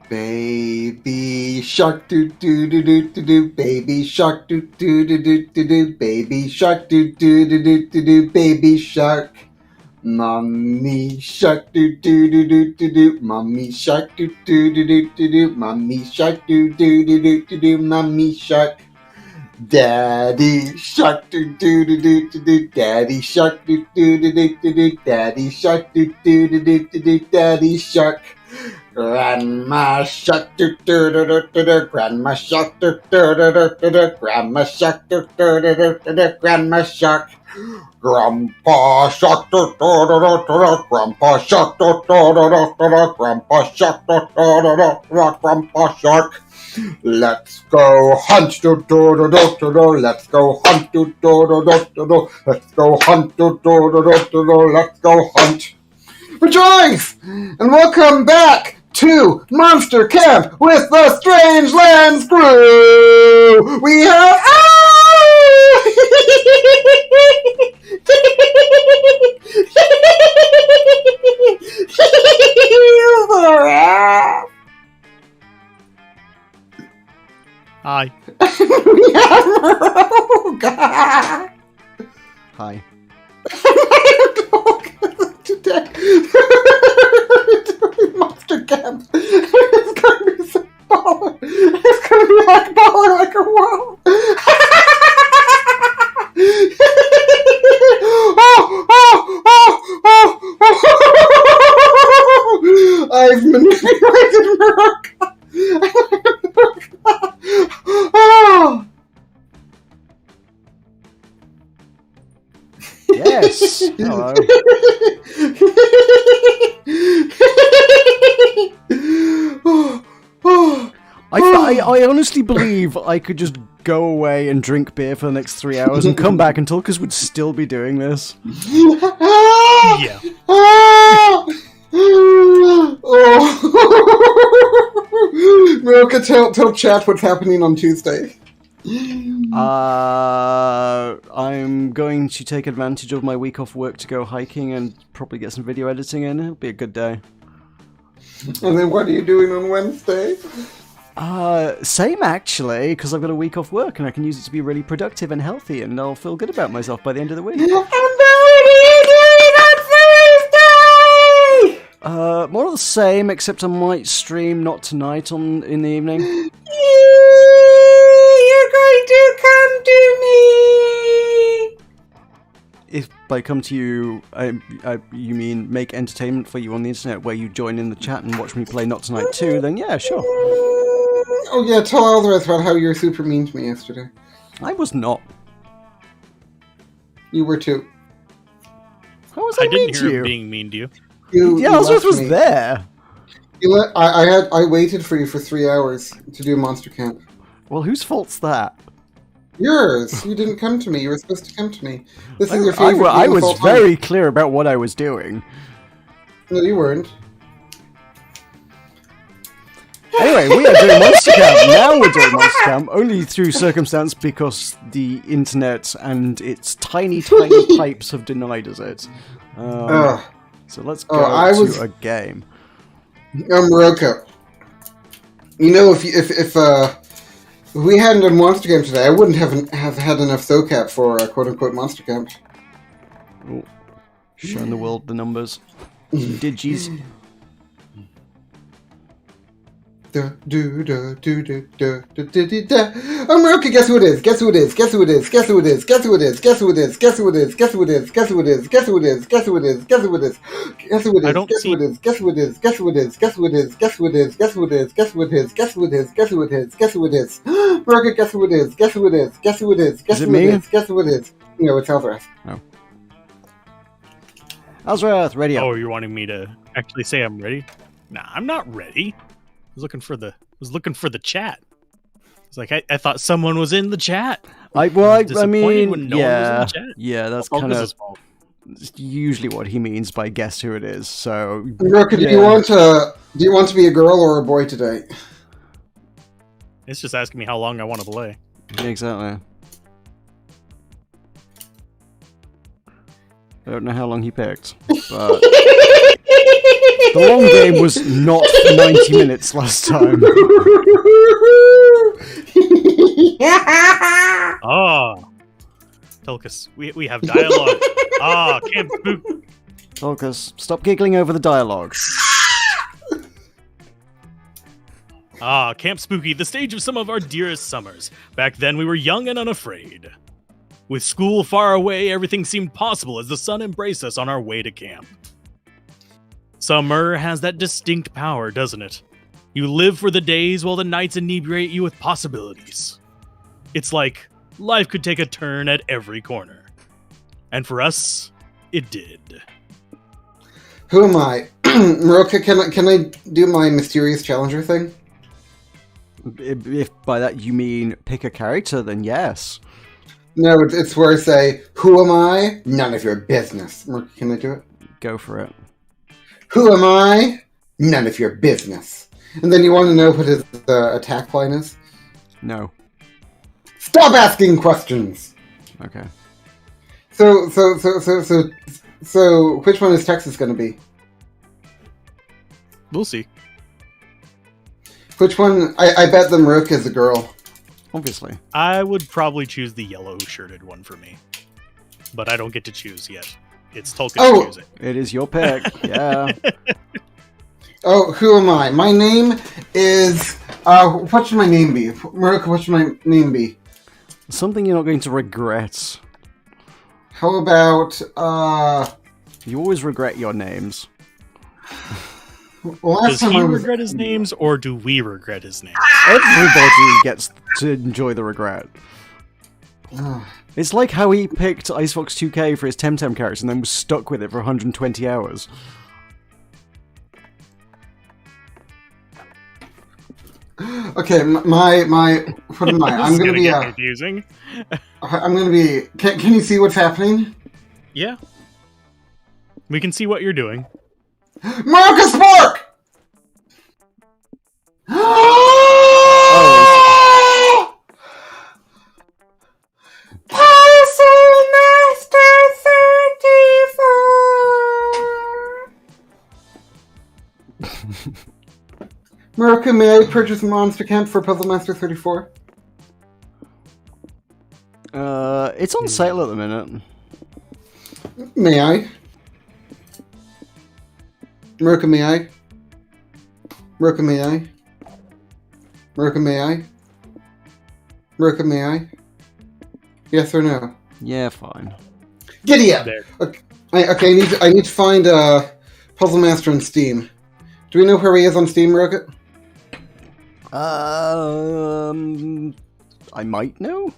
Baby shark do do do do do do. Baby shark do do do do do do. Baby shark do do do do do do. Baby shark. Mommy shark do do do do do do. Mommy shark do do do do do do. Mommy shark do do do do do do. Mommy shark. Daddy shark do do do do do do. Daddy shark do do do do do do. Daddy shark do do do do do do. Daddy shark. Grandma shark do do do do do do. Grandma shark do do do do do do. Grandma shark do do do do do do. Grandma shark. Grandpa shark do do do do do do. Grandpa shark do do do do do do. Grandpa shark do do do do do. Grandpa shark. Let's go hunt do do do do do do. Let's go hunt do do do do do do. Let's go hunt do do do do do do. Let's go hunt. Rejoice and welcome back to Monster Camp with the Strange Lands crew. We have Hi. we have Meroka. Hi. Today, Monster Camp. It's gonna be so baller. It's gonna be like baller like a wow. I've manipulated Meroka. Oh. Yes. Hello. I honestly believe I could just go away and drink beer for the next 3 hours and come back and Tulkas would still be doing this. Yeah. Meroka, tell chat what's happening on Tuesday. I'm going to take advantage of my week off work to go hiking and probably get some video editing in. It'll be a good day. And then what are you doing on Wednesday? Same actually, because I've got a week off work and I can use it to be really productive and healthy and I'll feel good about myself by the end of the week. And then what are you doing on Thursday? More of the same, except I might stream not tonight in the evening. You're going to come to me. If by come to you, you mean make entertainment for you on the internet where you join in the chat and watch me play Not Tonight too, then yeah, sure. Oh yeah, tell Alzorath about how you were super mean to me yesterday. I was not. You were too. How was I mean didn't to hear you? him being mean to you. Yeah, Alzorath was there. I waited for you for 3 hours to do Monster Camp. Well, whose fault's that? Yours. You didn't come to me. You were supposed to come to me. This is your favorite. I game of all was time. very clear about what I was doing. No, you weren't. Anyway, we are doing Monster Camp. Now we're doing Monster Camp, only through circumstance because the internet and its tiny, tiny pipes have denied us it. So let's go to a game. Meroka. You know, if we hadn't done Monster Camp today, I wouldn't have had enough SoCap for quote-unquote Monster Camp. Ooh. Showing the world the numbers. Digis. Oh, Meroka, guess who it is? Guess who it is? Guess who it is? Guess who it is? Guess who it is? Guess who it is? Guess who it is? Guess who it is? Guess who it is? Guess who it is? Guess who it is? Guess who it is? Guess who it is? I don't Guess who see- it is? Guess who it is? Guess who it is? Guess who it is? Guess who it is? Guess who it is? Guess who it is? Guess who it is? Guess who it is? Guess who it is? Meroka, guess who it is? Guess who it is? Guess who it is? Guess Is it who it me? is? Guess who it is? No, it's Alzorath. Alzorath, radio. Oh, you're wanting me to actually say I'm ready? Nah, I'm not ready. I was looking for the chat. It's like I thought someone was in the chat. I Disappointed mean, when no one was in the chat. yeah, that's All kind this of is fault. usually what he means by guess who it is. So, Meroka, do you want to be a girl or a boy today? It's just asking me how long I want to play. Yeah, exactly. I don't know how long he picked, but the game was not 90 minutes last time. Oh, Tulkas, we have dialogue. Camp Spook. Tulkas, stop giggling over the dialogue. Camp Spooky, the stage of some of our dearest summers. Back then we were young and unafraid. With school far away, everything seemed possible as the sun embraced us on our way to camp. Summer has that distinct power, doesn't it? You live for the days while the nights inebriate you with possibilities. It's like life could take a turn at every corner. And for us, it did. Who am I? Meroka, can I do my mysterious challenger thing? If by that you mean pick a character, then yes. No, it's where I say, who am I? None of your business. Meroka, can I do it? Go for it. Who am I? None of your business. And then you want to know what his attack line is? No. Stop asking questions! Okay. So, which one is Texas going to be? We'll see. Which one? I bet the Meroka is a girl. Obviously. I would probably choose the yellow-shirted one for me. But I don't get to choose yet. It's Tulkas to choose it. It is your pick. Yeah. Oh, who am I? My name is... what should my name be? Meroka, what should my name be? Something you're not going to regret. How about, You always regret your names. Does he regret his names, or do we regret his names? Everybody gets to enjoy the regret. It's like how he picked Icefox 2K for his Temtem character and then was stuck with it for 120 hours. Okay, my what am I? I'm gonna be confusing. I'm gonna be. Can you see what's happening? Yeah, we can see what you're doing. Meroka Spork! Parcel Master 34. Meroka, may I purchase Monster Camp for Puzzle Master 34? It's on sale at the minute. May I? Meroka, may I? Meroka, may I? Meroka, may I? Meroka, may I? Yes or no? Yeah, fine. Giddy up! There. Okay, I need to find Puzzle Master on Steam. Do we know where he is on Steam, Meroka? I might know.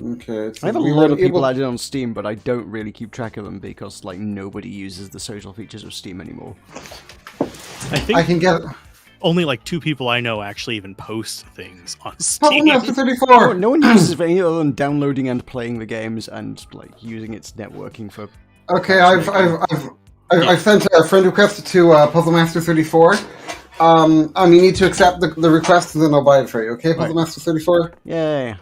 Okay. I have a lot of people added on Steam, but I don't really keep track of them because, like, nobody uses the social features of Steam anymore. I think I can get only like 2 people I know actually even post things on Puzzle Steam. Master 34. No one uses it for anything other than downloading and playing the games and like using its networking for. Okay, I've sent a friend request to Puzzle Master 34. You need to accept the request and then I'll buy it for you. Okay, Puzzle Master 34. Yay.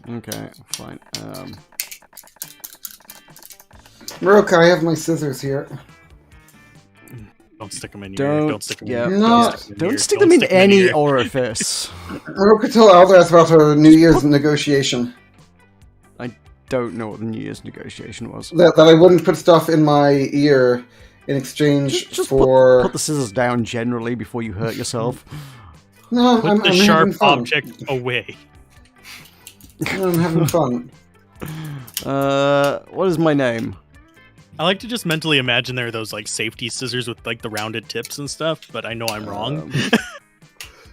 Okay, fine. Meroka, I have my scissors here. Don't stick them in your ear. Don't stick them yeah, in your No. Don't stick them in any orifice. Meroka, tell Alzorath about a New Year's negotiation. I don't know what the New Year's negotiation was. That I wouldn't put stuff in my ear in exchange Just for... put the scissors down generally before you hurt yourself. No, Put I'm the having sharp fun. object away. No, I'm having fun. What is my name? I like to just mentally imagine there are those like safety scissors with like the rounded tips and stuff, but I know I'm wrong.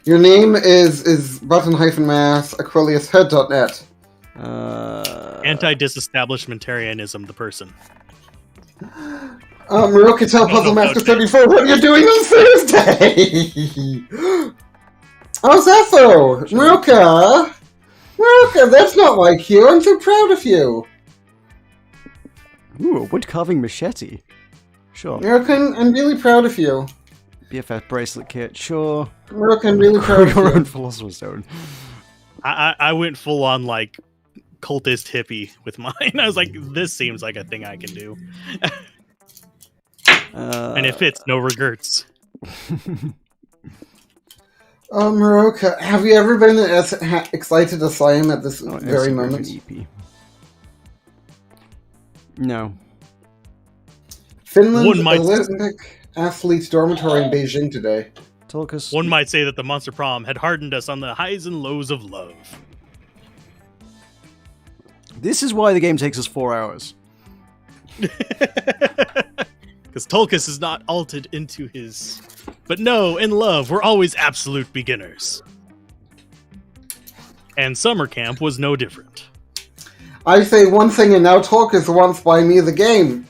Your name is button-mass aquiliushead.net. Anti-disestablishmentarianism, the person. Meroka, tell Puzzle Master 34 what you're doing on Thursday! How's that though? Meroka, that's not like you. I'm so proud of you. Ooh, a wood carving machete. Sure. Meroka, I'm really proud of you. BFF bracelet kit. Sure. Meroka, I'm really proud of Your you. own philosopher's stone. I went full on like cultist hippie with mine. I was like, this seems like a thing I can do. And it fits, no regrets. Meroka, have you ever been as excited as I am at this very moment? EP. No. Finland's Olympic athletes dormitory in Beijing today. Tulkas. One might say that the Monster Prom had hardened us on the highs and lows of love. This is why the game takes us 4 hours. Because Tulkas is not altered into his... But no, in love, we're always absolute beginners. And summer camp was no different. I say one thing and now Tulkas wants buy me the game.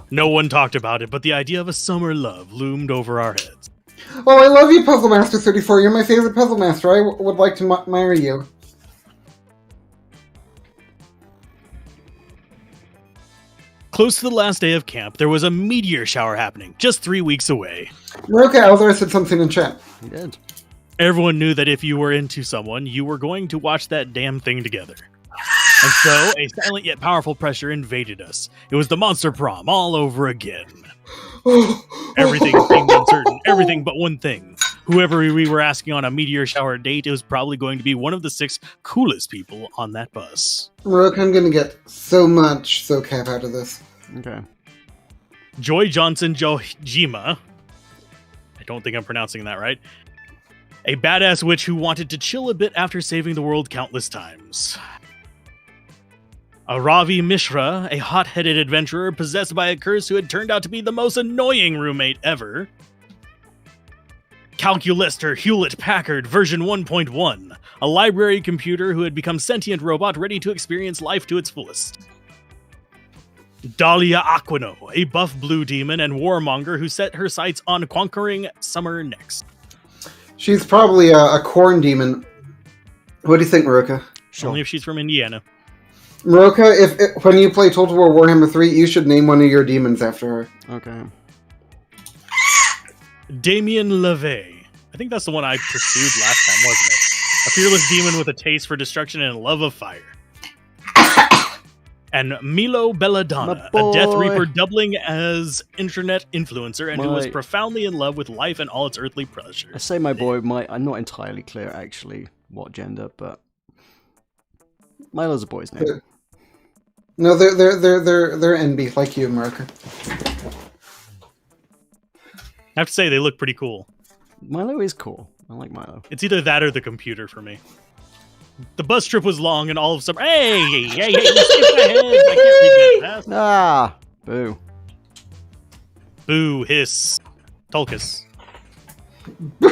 No one talked about it, but the idea of a summer love loomed over our heads. Oh, I love you, Puzzle Master 34. You're my favorite Puzzle Master. I would like to marry you. Close to the last day of camp, there was a meteor shower happening, just 3 weeks away. Meroka Alzorath said something in chat. He did. Everyone knew that if you were into someone, you were going to watch that damn thing together. And so, a silent yet powerful pressure invaded us. It was the Monster Prom all over again. Everything seemed uncertain, everything but one thing. Whoever we were asking on a meteor shower date, it was probably going to be one of the 6 coolest people on that bus. Meroka, I'm gonna get so much SoCap out of this. Okay. Joy Johnson Jojima, I don't think I'm pronouncing that right, a badass witch who wanted to chill a bit after saving the world countless times. A Ravi Mishra, a hot-headed adventurer possessed by a curse who had turned out to be the most annoying roommate ever. Calculester Hewlett-Packard version 1.1, a library computer who had become sentient robot ready to experience life to its fullest. Dahlia Aquino, a buff blue demon and warmonger who set her sights on conquering summer next. She's probably a corn demon. What do you think, Meroka? Sure. Only if she's from Indiana. Meroka, if when you play Total War Warhammer 3, you should name one of your demons after her. Okay. Damien LeVay. I think that's the one I pursued last time, wasn't it? A fearless demon with a taste for destruction and a love of fire. And Milo Belladonna, a Death Reaper doubling as internet influencer and who was profoundly in love with life and all its earthly pleasures. I say my boy, I'm not entirely clear actually what gender, but Milo's a boy's name. No, they're NB like you, Meroka. I have to say, they look pretty cool. Milo is cool. I like Milo. It's either that or the computer for me. The bus trip was long, and all of a sudden, hey, you skipped ahead. I can't read that fast. Ah, boo. Boo, hiss. Tulkas. Do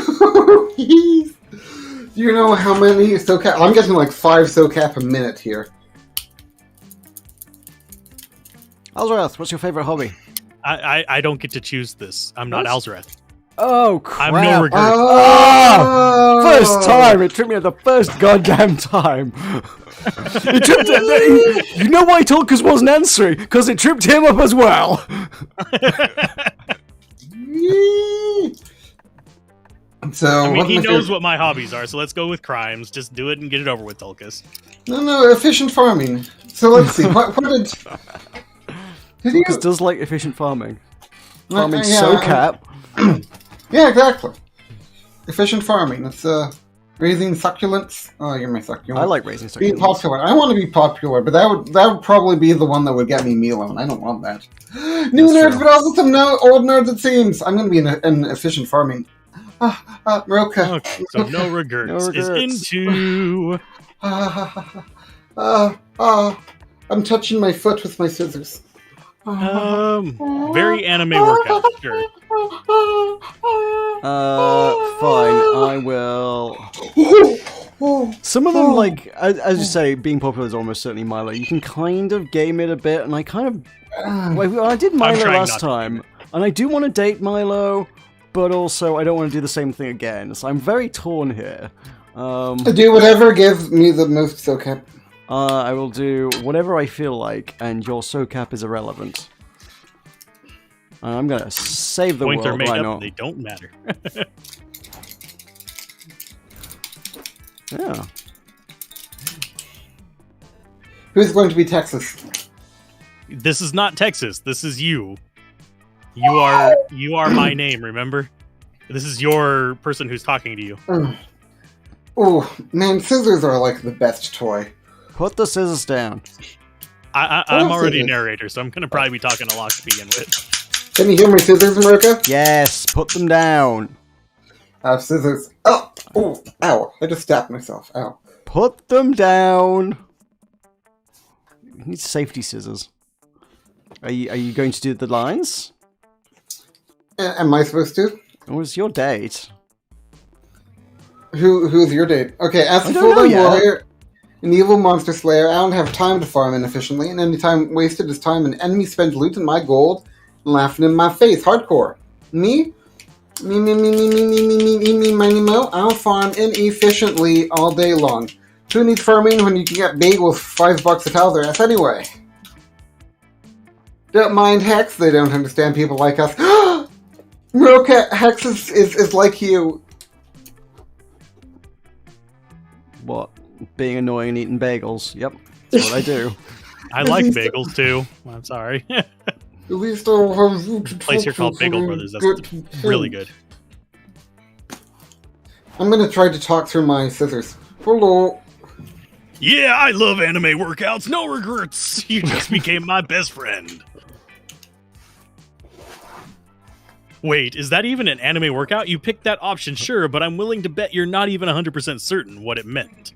you know how many SoCap? I'm getting like 5 SoCap a minute here. Alzorath, what's your favorite hobby? I don't get to choose this. I'm not Alzorath. Oh, crap. I'm no regret. Oh! First time! It took me the first goddamn time. It tripped you know why Tulkas wasn't answering? Because it tripped him up as well. So, I mean, he knows what my hobbies are, so let's go with crimes. Just do it and get it over with, Tulkas. No, efficient farming. So let's see. What did Tulkas does like efficient farming. Farming yeah, SoCap. Yeah, exactly. Efficient farming. It's raising succulents. Oh, you're my succulent. I like raising succulents. Being popular. I want to be popular, but that would probably be the one that would get me Milo, and I don't want that. New nerds, but also some old nerds. It seems. I'm going to be in efficient farming. Meroka. Okay, so no regrets. Is into. I'm touching my foot with my scissors. Very anime workout. Sure. Fine. I will. Some of them, like as you say, being popular is almost certainly Milo. You can kind of game it a bit, and I kind of. I did Milo last time, and I do want to date Milo, but also I don't want to do the same thing again. So I'm very torn here. Do whatever gives me the most SoCap. I will do whatever I feel like, and your SoCap is irrelevant. I'm gonna save the Points world. are made Why up, not? they don't matter. Yeah. Who's going to be Texas? This is not Texas. This is you. You are my name, remember? This is your person who's talking to you. Oh, man, scissors are like the best toy. Put the scissors down. I'm already narrator, so I'm going to probably be talking a lot to begin with. Can you hear my scissors, Meroka? Yes, put them down. I have scissors. Oh, ow. I just stabbed myself. Ow. Put them down. You need safety scissors. Are you going to do the lines? Am I supposed to? Or was your date? Who's your date? Okay, as a full-time warrior, an evil monster slayer, I don't have time to farm inefficiently, and any time wasted is time an enemy spends looting my gold and laughing in my face. Hardcore. Me, I'll farm inefficiently all day long. Who needs farming when you can get bagels for $5 at Alzorath anyway? Don't mind Hex, they don't understand people like us. Meroka, Hex is like you. What? Being annoying and eating bagels. Yep, that's what I do. I like bagels too. I'm sorry. At least I'll have you to Place here called Bagel Brothers. That's really good. I'm gonna try to talk through my scissors. Hello. Yeah, I love anime workouts. No regrets. You just became my best friend. Wait, is that even an anime workout? You picked that option, sure, but I'm willing to bet you're not even 100% certain what it meant.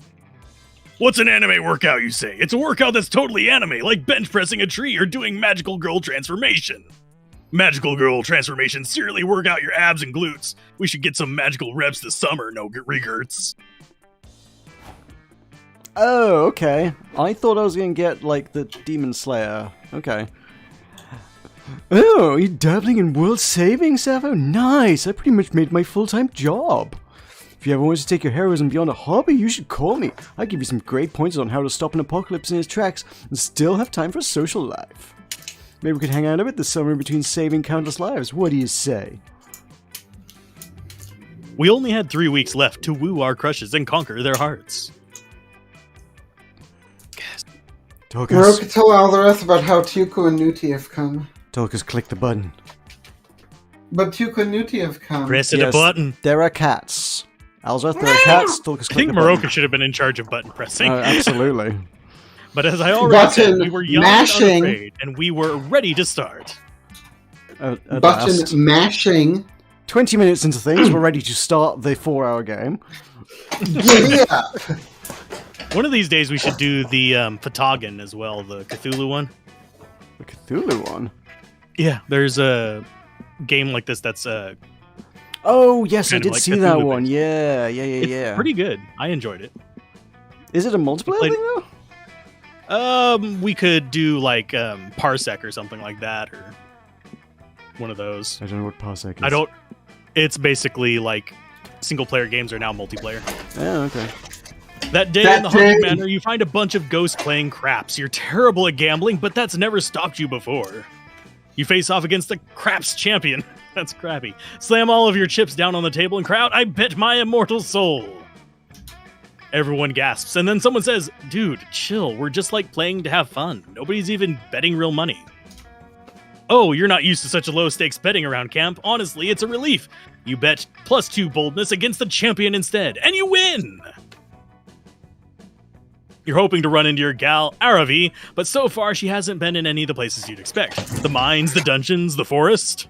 What's an anime workout, you say? It's a workout that's totally anime, like bench pressing a tree or doing magical girl transformation. Magical girl transformation seriously work out your abs and glutes. We should get some magical reps this summer, no regrets. Oh, okay. I thought I was going to get, like, the Demon Slayer. Okay. Oh, you're dabbling in world saving, Savo? Nice! I pretty much made my full-time job. If you ever want to take your heroism beyond a hobby, you should call me. I'll give you some great pointers on how to stop an apocalypse in its tracks and still have time for a social life. Maybe we could hang out a bit this summer in between saving countless lives. What do you say? We only had 3 weeks left to woo our crushes and conquer their hearts. Tulkas. Meroka, tell Alzorath about how Tuco and Nuti have come. Tulkas, click the button. But Tuco and Nuti have come. Press the button. There are cats. Alzorath, there are cats. Tulkas, I click think the button. Meroka should have been in charge of button pressing. Absolutely. But as I already said, we were young mashing. and unafraid, and we were ready to start. Button mashing. 20 minutes into things, we're ready to start the 4-hour game. Yeah. One of these days we should do the Fatagan as well, the Cthulhu one. The Cthulhu one? Yeah, there's a game like this that's oh, yes, I kind of did like see Cthulhu that based. one. Yeah. It's pretty good. I enjoyed it. Is it a multiplayer played- thing, though? We could do like Parsec or something like that, or one of those. I don't know what Parsec is. It's basically like single player games are now multiplayer. Oh, okay. That day in the Haunted Manor, you find a bunch of ghosts playing craps. You're terrible at gambling, but that's never stopped you before. You face off against the craps champion. That's crappy. Slam all of your chips down on the table and crowd, I bet my immortal soul. Everyone gasps, and then someone says, dude, chill, we're just like playing to have fun. Nobody's even betting real money. Oh, you're not used to such a low-stakes betting around camp. Honestly, it's a relief. You bet +2 boldness against the champion instead, and you win! You're hoping to run into your gal, Aravi, but so far she hasn't been in any of the places you'd expect. The mines, the dungeons, the forest.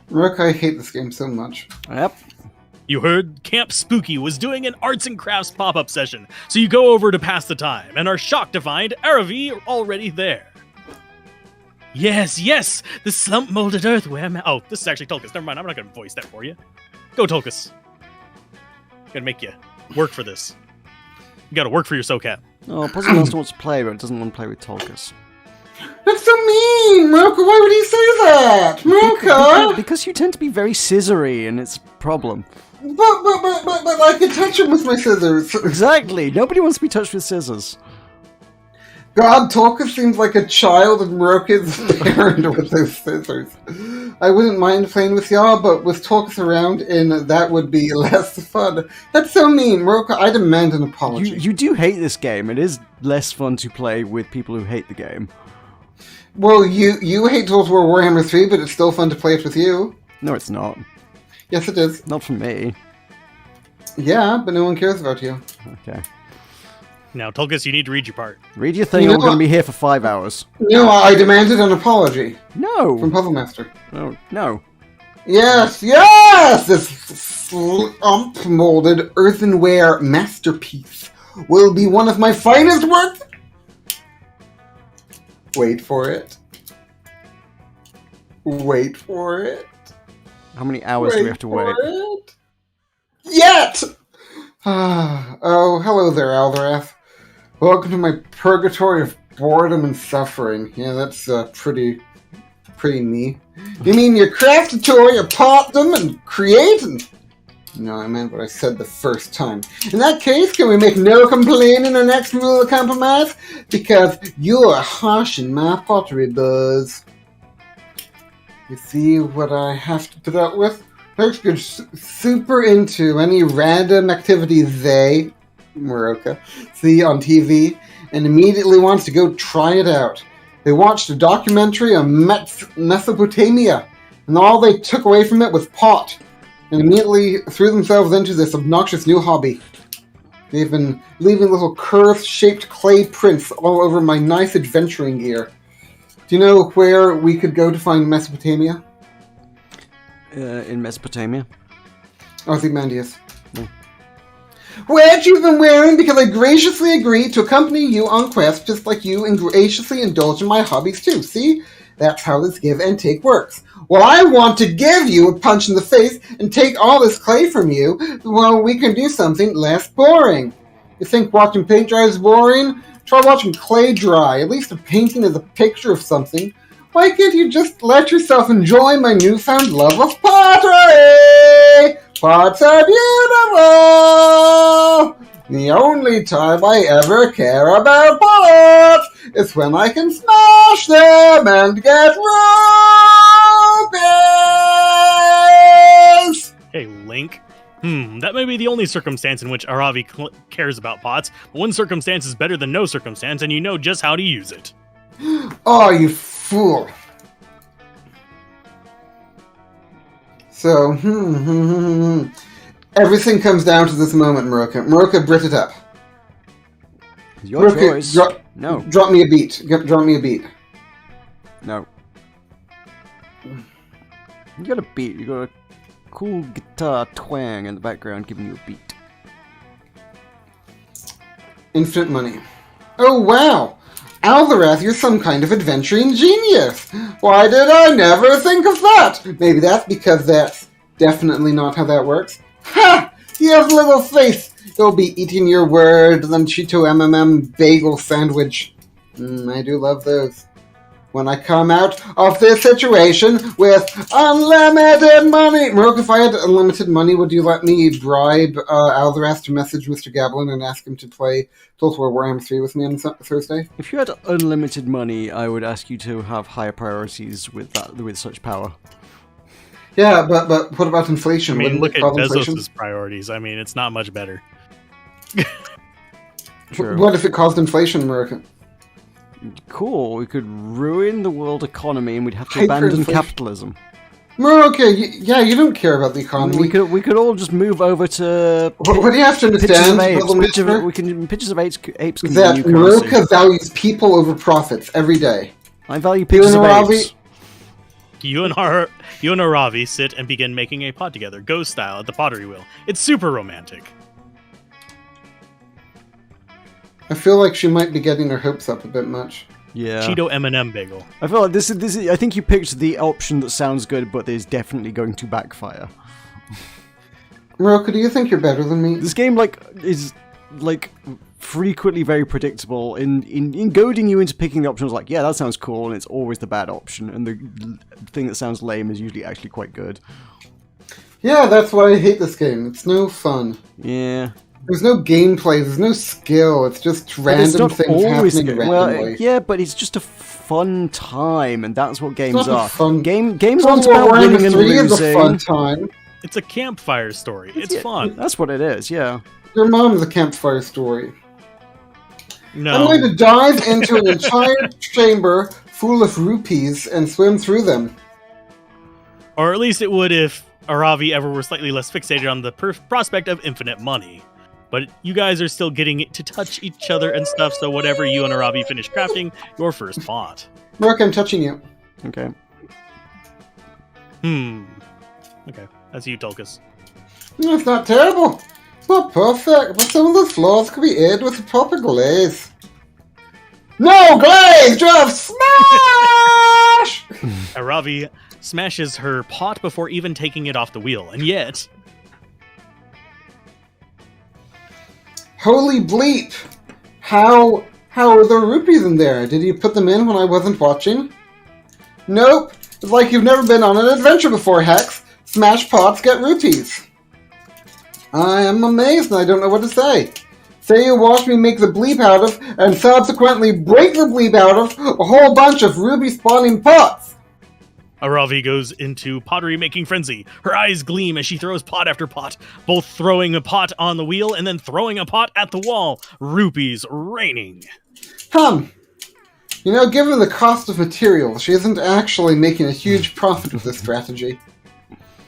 Rook, I hate this game so much. Yep. You heard Camp Spooky was doing an arts and crafts pop-up session, so you go over to pass the time, and are shocked to find Aravi already there. Yes, the slump-molded earthworm. Oh, this is actually Tulkas. Never mind, I'm not going to voice that for you. Go, Tulkas. Gonna make you work for this. You gotta work for your SoCap. Oh, Puzzle Master wants to play, but doesn't want to play with Tulkas. That's so mean! Meroka, why would he say that? Meroka! Because you tend to be very scissory, and it's a problem. But I can touch him with my scissors. Exactly! Nobody wants to be touched with scissors. God, Tulkas seems like a child and Meroka's parent with those scissors. I wouldn't mind playing with y'all, but with Tulkas around, and that would be less fun. That's so mean, Meroka. I demand an apology. You do hate this game. It is less fun to play with people who hate the game. Well, you hate Total War Warhammer 3, but it's still fun to play it with you. No, it's not. Yes, it is. Not for me. Yeah, but no one cares about you. Okay. Now, Tulkas, you need to read your part. Read your thing, You or know we're going what? to be here for 5 hours. No, I demanded an apology No! from Puzzle Master. No, no. Yes! This slump-molded earthenware masterpiece will be one of my finest works. Wait for it. Wait for it. How many hours do we have to wait? It. Yet! Oh, hello there, Alzorath. Welcome to my purgatory of boredom and suffering. Yeah, that's pretty me. You mean you craft a toy, you pot them, and create and... No, I meant what I said the first time. In that case, can we make no complaining or next rule of compromise? Because you're harsh in my pottery buzz. You see what I have to put up with? Folks get super into any random activities they, Meroka, see on TV and immediately wants to go try it out. They watched a documentary on Mesopotamia, and all they took away from it was pot, and immediately threw themselves into this obnoxious new hobby. They've been leaving little curve-shaped clay prints all over my nice adventuring gear. Do you know where we could go to find Mesopotamia? In Mesopotamia? Ozymandias. Which you've been wearing because I graciously agreed to accompany you on quests just like you and graciously indulge in my hobbies too. See? That's how this give and take works. Well, I want to give you a punch in the face and take all this clay from you, well, we can do something less boring. You think watching paint dry is boring? Try watching clay dry. At least a painting is a picture of something. Why can't you just let yourself enjoy my newfound love of pottery? Pots are beautiful! The only time I ever care about pots is when I can smash them and get rupees! Hey, Link. That may be the only circumstance in which Aravi cares about pots, but one circumstance is better than no circumstance, and you know just how to use it. Oh, you fool. So, everything comes down to this moment, Meroka. Meroka, Brit it up. Your Meroka, choice. No. Drop me a beat. Drop me a beat. No. You got a beat. You got a cool guitar twang in the background giving you a beat. Infinite money. Oh, wow. Alzorath, you're some kind of adventuring genius. Why did I never think of that? Maybe that's because that's definitely not how that works. Ha! You have little faith. You'll be eating your words and Cheeto MMM bagel sandwich. I do love those. When I come out of this situation with unlimited money. Meroka, if I had unlimited money, would you let me bribe Alzorath to message Mr. Gablin and ask him to play Total War Warhammer 3 with me on Thursday? If you had unlimited money, I would ask you to have higher priorities with such power. Yeah, but what about inflation? I mean, Wouldn't look it at cause inflation? Bezos' priorities. I mean, it's not much better. True. What if it caused inflation, Meroka? Cool, we could ruin the world economy and we'd have to abandon Hyperinflation. capitalism. Meroka, you don't care about the economy. We could all just move over to What do you have to pictures understand, of apes. Puzzle Master? Pictures of apes can be the That new currency. Meroka values people over profits every day. I value pictures of Ravi? apes. You and Aravi sit and begin making a pot together, ghost style, at the pottery wheel. It's super romantic. I feel like she might be getting her hopes up a bit much. Yeah. Cheeto M&M bagel. I feel like this is. I think you picked the option that sounds good, but is definitely going to backfire. Meroka, do you think you're better than me? This game is frequently very predictable in goading you into picking the options. Like, yeah, that sounds cool, and it's always the bad option, and the thing that sounds lame is usually actually quite good. Yeah, that's why I hate this game. It's no fun. Yeah. There's no gameplay. There's no skill. It's just But it's random not things always happening good. Well, randomly. yeah, but it's just a fun time, and that's what games not a are. fun- Games Total aren't about War winning and 3 is a fun losing. time. It's a campfire story. It's Yeah, fun. That's what it is. Yeah. Your mom's a campfire story. No. I'm going to dive into an entire chamber full of rupees and swim through them. Or at least it would if Aravi ever were slightly less fixated on the prospect of infinite money. But you guys are still getting to touch each other and stuff, so whatever you and Aravi finish crafting, your first pot. Meroka, I'm touching you. Okay. Okay, that's you, Tulkas. It's not terrible. It's not perfect, but some of the flaws could be aired with a proper glaze. No glaze! Just smash! Aravi smashes her pot before even taking it off the wheel, and yet... Holy bleep! How are there rupees in there? Did you put them in when I wasn't watching? Nope. It's like you've never been on an adventure before, Hex. Smash pots, get rupees. I am amazed and I don't know what to say. Say you watch me make the bleep out of, and subsequently break the bleep out of, a whole bunch of ruby-spawning pots. Aravi goes into pottery-making frenzy. Her eyes gleam as she throws pot after pot, both throwing a pot on the wheel and then throwing a pot at the wall. Rupees raining. You know, given the cost of materials, she isn't actually making a huge profit with this strategy.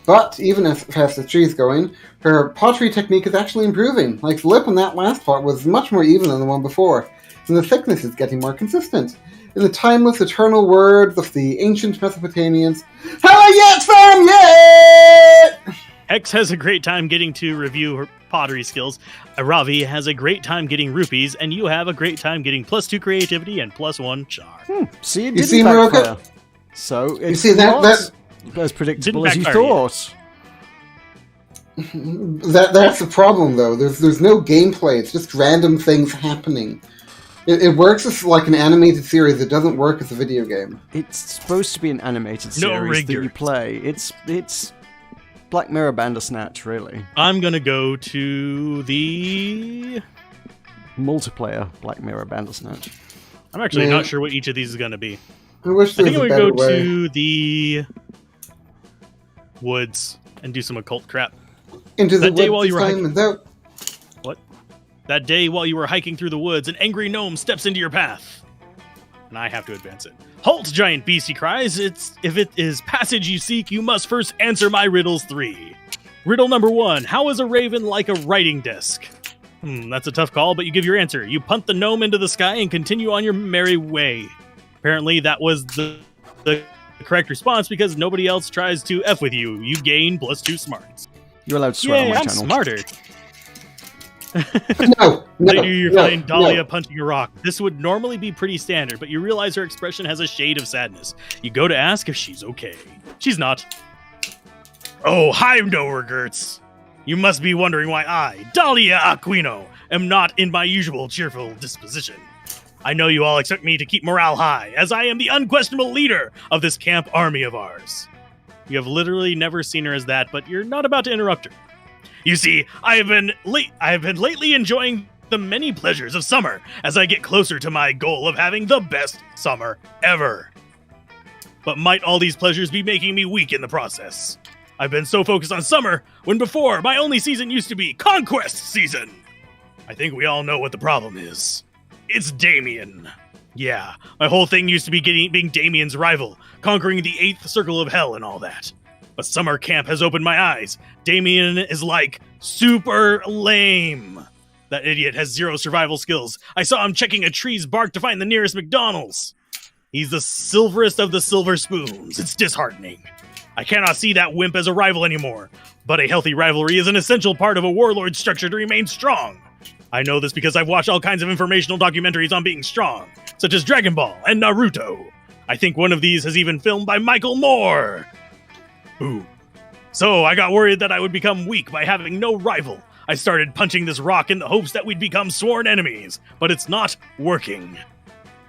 But, even as fast as she's going, her pottery technique is actually improving. Like, the lip on that last pot was much more even than the one before, and the thickness is getting more consistent. In the timeless, eternal words of the ancient Mesopotamians, "Hell yet, fam, yet!" X has a great time getting to review her pottery skills. Aravi has a great time getting rupees, and you have a great time getting +2 creativity and +1 charm. See, it You didn't see, backfire. Meroka? So it's see, that- not as predictable Didn't as you backfire yet. thought. That's the problem, though. There's no gameplay. It's just random things happening. It works as like an animated series. It doesn't work as a video game. It's supposed to be an animated No series that rigor. you play. It's Black Mirror Bandersnatch, really. I'm gonna go to the... Multiplayer Black Mirror Bandersnatch. I'm actually Yeah. not sure what each of these is gonna be. I wish I there think was I'm a gonna better go way. to the woods and do some occult crap. Into the that day woods while you this were time hiking. without. What? That day while you were hiking through the woods, an angry gnome steps into your path. And I have to advance it. Halt, giant beast, he cries. If it is passage you seek, you must first answer my riddles 3. Riddle number 1. How is a raven like a writing desk? That's a tough call, but you give your answer. You punt the gnome into the sky and continue on your merry way. Apparently that was the correct response because nobody else tries to F with you. You gain +2 smarts. You're allowed to swear on Yay, my I'm channel. smarter. No, Later, you find Dahlia no. punching a rock. This would normally be pretty standard, but you realize her expression has a shade of sadness. You go to ask if she's okay. She's not. Oh, hi, Gertz. You must be wondering why I, Dahlia Aquino, am not in my usual cheerful disposition. I know you all expect me to keep morale high, as I am the unquestionable leader of this camp army of ours. You have literally never seen her as that, but you're not about to interrupt her. You see, I have been lately enjoying the many pleasures of summer as I get closer to my goal of having the best summer ever. But might all these pleasures be making me weak in the process? I've been so focused on summer when before my only season used to be conquest season. I think we all know what the problem is. It's Damien. Yeah, my whole thing used to be being Damien's rival, conquering the 8th circle of hell and all that. But summer camp has opened my eyes. Damien is like super lame. That idiot has 0 survival skills. I saw him checking a tree's bark to find the nearest McDonald's. He's the silverest of the silver spoons. It's disheartening. I cannot see that wimp as a rival anymore. But a healthy rivalry is an essential part of a warlord's structure to remain strong. I know this because I've watched all kinds of informational documentaries on being strong, such as Dragon Ball and Naruto. I think one of these has even filmed by Michael Moore. Ooh. So I got worried that I would become weak by having no rival. I started punching this rock in the hopes that we'd become sworn enemies, but it's not working.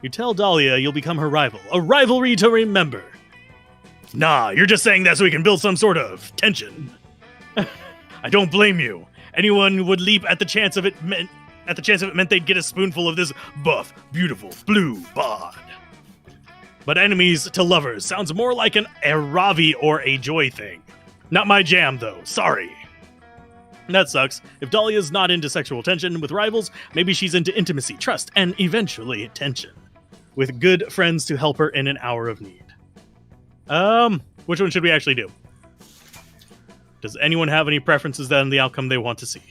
You tell Dahlia you'll become her rival, a rivalry to remember. Nah, you're just saying that so we can build some sort of tension. I don't blame you. Anyone would leap at the chance of it meant they'd get a spoonful of this buff, beautiful blue bod. But enemies to lovers sounds more like a Ravi or a Joy thing. Not my jam, though. Sorry. That sucks. If Dahlia's not into sexual tension with rivals, maybe she's into intimacy, trust, and eventually tension. With good friends to help her in an hour of need. Which one should we actually do? Does anyone have any preferences then the outcome they want to see?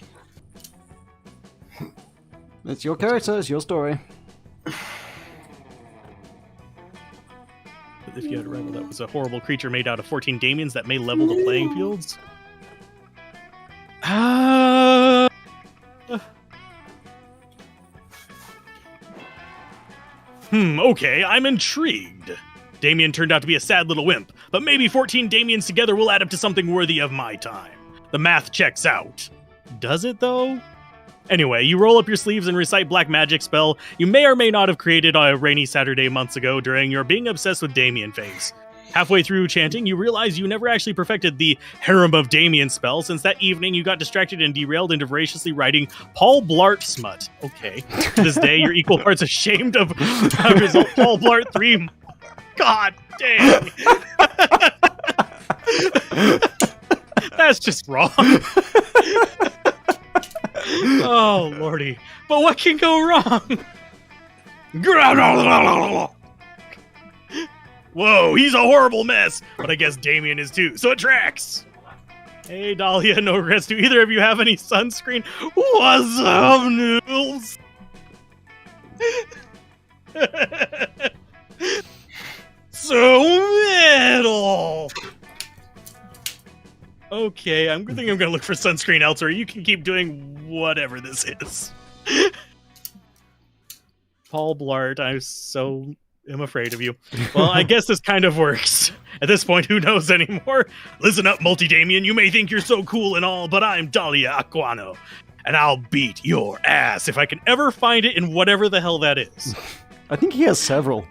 It's your character, it's your story. If you had a rival that was a horrible creature made out of 14 Damians that may level the playing fields? Okay, I'm intrigued. Damien turned out to be a sad little wimp, but maybe 14 Damians together will add up to something worthy of my time. The math checks out. Does it, though? Anyway, you roll up your sleeves and recite black magic spell you may or may not have created on a rainy Saturday months ago during your being obsessed with Damien phase. Halfway through chanting, you realize you never actually perfected the Harem of Damien spell, since that evening you got distracted and derailed into voraciously writing Paul Blart smut. Okay. To this day, you're equal parts ashamed of result Paul Blart 3. God dang. That's just wrong. Oh, lordy. But what can go wrong? Whoa, he's a horrible mess. But I guess Damien is too, so it tracks. Hey, Dahlia, no regrets. Do either of you have any sunscreen? What's up, noodles? So metal. Okay, I think I'm gonna look for sunscreen elsewhere. You can keep doing whatever this is. Paul Blart, I am afraid of you. Well, I guess this kind of works. At this point, who knows anymore? Listen up, Multi-Damien. You may think you're so cool and all, but I'm Dahlia Aquano. And I'll beat your ass if I can ever find it in whatever the hell that is. I think he has several.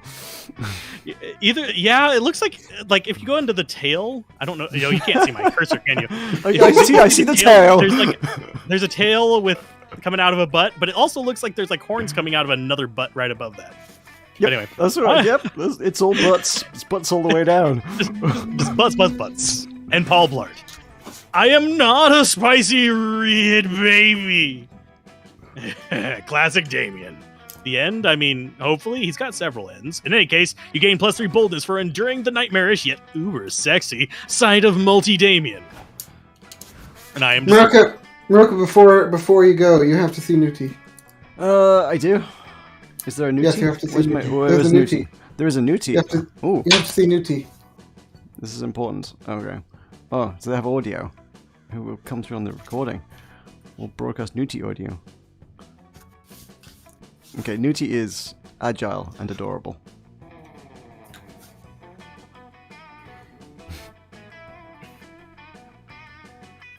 It looks like if you go into the tail, I don't know, you can't see my cursor, can you? I see the tail. There's a tail with coming out of a butt, but it also looks like there's like horns coming out of another butt right above that. Yep, anyway, that's right. Yep, it's all butts. It's butts all the way down. just butts, and Paul Blart. I am not a spicy red baby. Classic Damien. The end? I mean, hopefully. He's got several ends. In any case, you gain +3 boldness for enduring the nightmarish yet uber sexy sight of Multi-Damien. And I am... Meroka, before you go, you have to see Newty. I do. Is there a Newty? Yes, you have to see Newty. Where's Newty? There is a Newty. You have to see Newty. This is important. Okay. Oh, so they have audio. It will come through on the recording. We'll broadcast Newty audio. Okay, Newty is agile and adorable.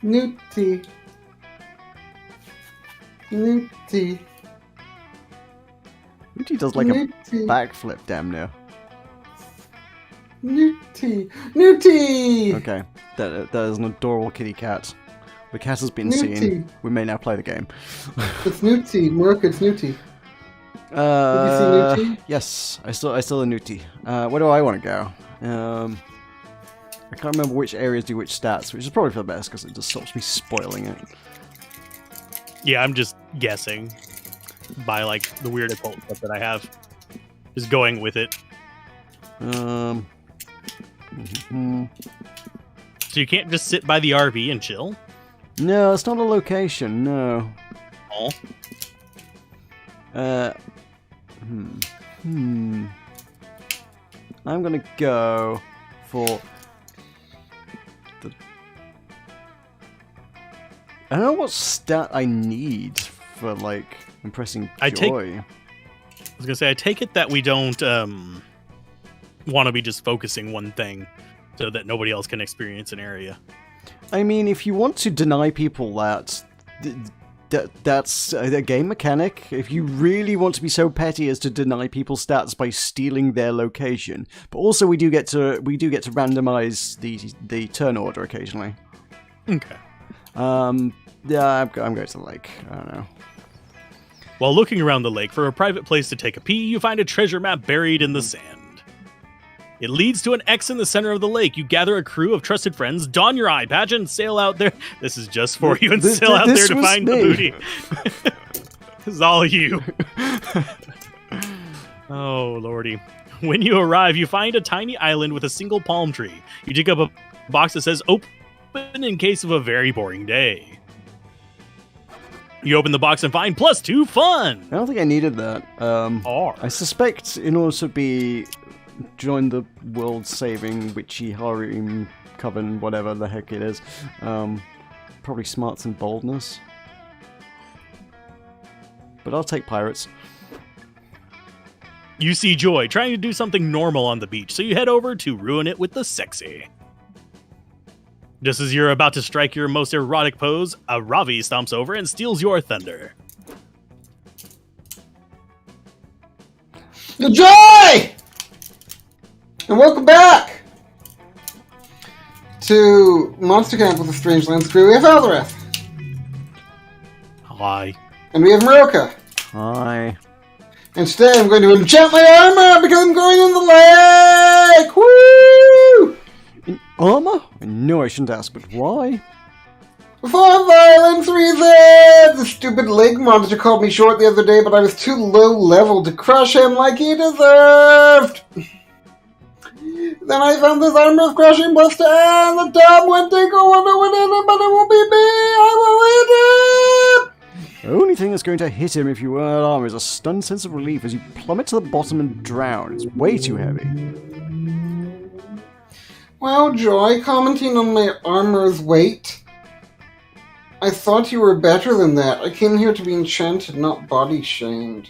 Newty. Newty does like a backflip, damn near. Newty! Okay, that is an adorable kitty cat. The cat has been seen. We may now play the game. It's Newty. Meroka, it's Newty. Did you see Newty? Yes, I saw a Newty. Where do I want to go? I can't remember which areas do which stats, which is probably for the best because it just stops me spoiling it. Yeah, I'm just guessing by like the weird occult stuff that I have. Just going with it. So you can't just sit by the RV and chill? No, it's not a location, no. Oh. I'm gonna go for the... I don't know what stat I need for, like, impressing Joy. I was gonna say, I take it that we don't, want to be just focusing one thing so that nobody else can experience an area. I mean, if you want to deny people that, that's a game mechanic. If you really want to be so petty as to deny people stats by stealing their location, but also we do get to randomize the turn order occasionally. Okay. Yeah, I'm going to the lake. I don't know. While looking around the lake for a private place to take a pee, you find a treasure map buried in the sand. It leads to an X in the center of the lake. You gather a crew of trusted friends, don your eye patch, and sail out there. This is just for you, and sail out there to find the booty. This is all you. Oh, lordy. When you arrive, you find a tiny island with a single palm tree. You dig up a box that says open in case of a very boring day. You open the box and find +2 fun. I don't think I needed that. I suspect in order to join the world-saving witchy harem coven, whatever the heck it is, probably smarts and boldness. But I'll take pirates. You see Joy trying to do something normal on the beach, so you head over to ruin it with the sexy. Just as you're about to strike your most erotic pose, a Ravi stomps over and steals your thunder. Joy! And welcome back to Monster Camp with the Strange Lands crew. We have Alzorath. Hi. And we have Meroka. Hi. And today I'm going to enchant my armor because I'm going in the lake! Woo! In armor? I know I shouldn't ask, but why? For violence reasons! The stupid lake monster called me short the other day, but I was too low level to crush him like he deserved! Then I found this armor of crushing buster, and the dog went to go under with it, but it won't be me! I will hit him! The only thing that's going to hit him if you wear that armor is a stunned sense of relief as you plummet to the bottom and drown. It's way too heavy. Well, Joy, commenting on my armor's weight, I thought you were better than that. I came here to be enchanted, not body shamed.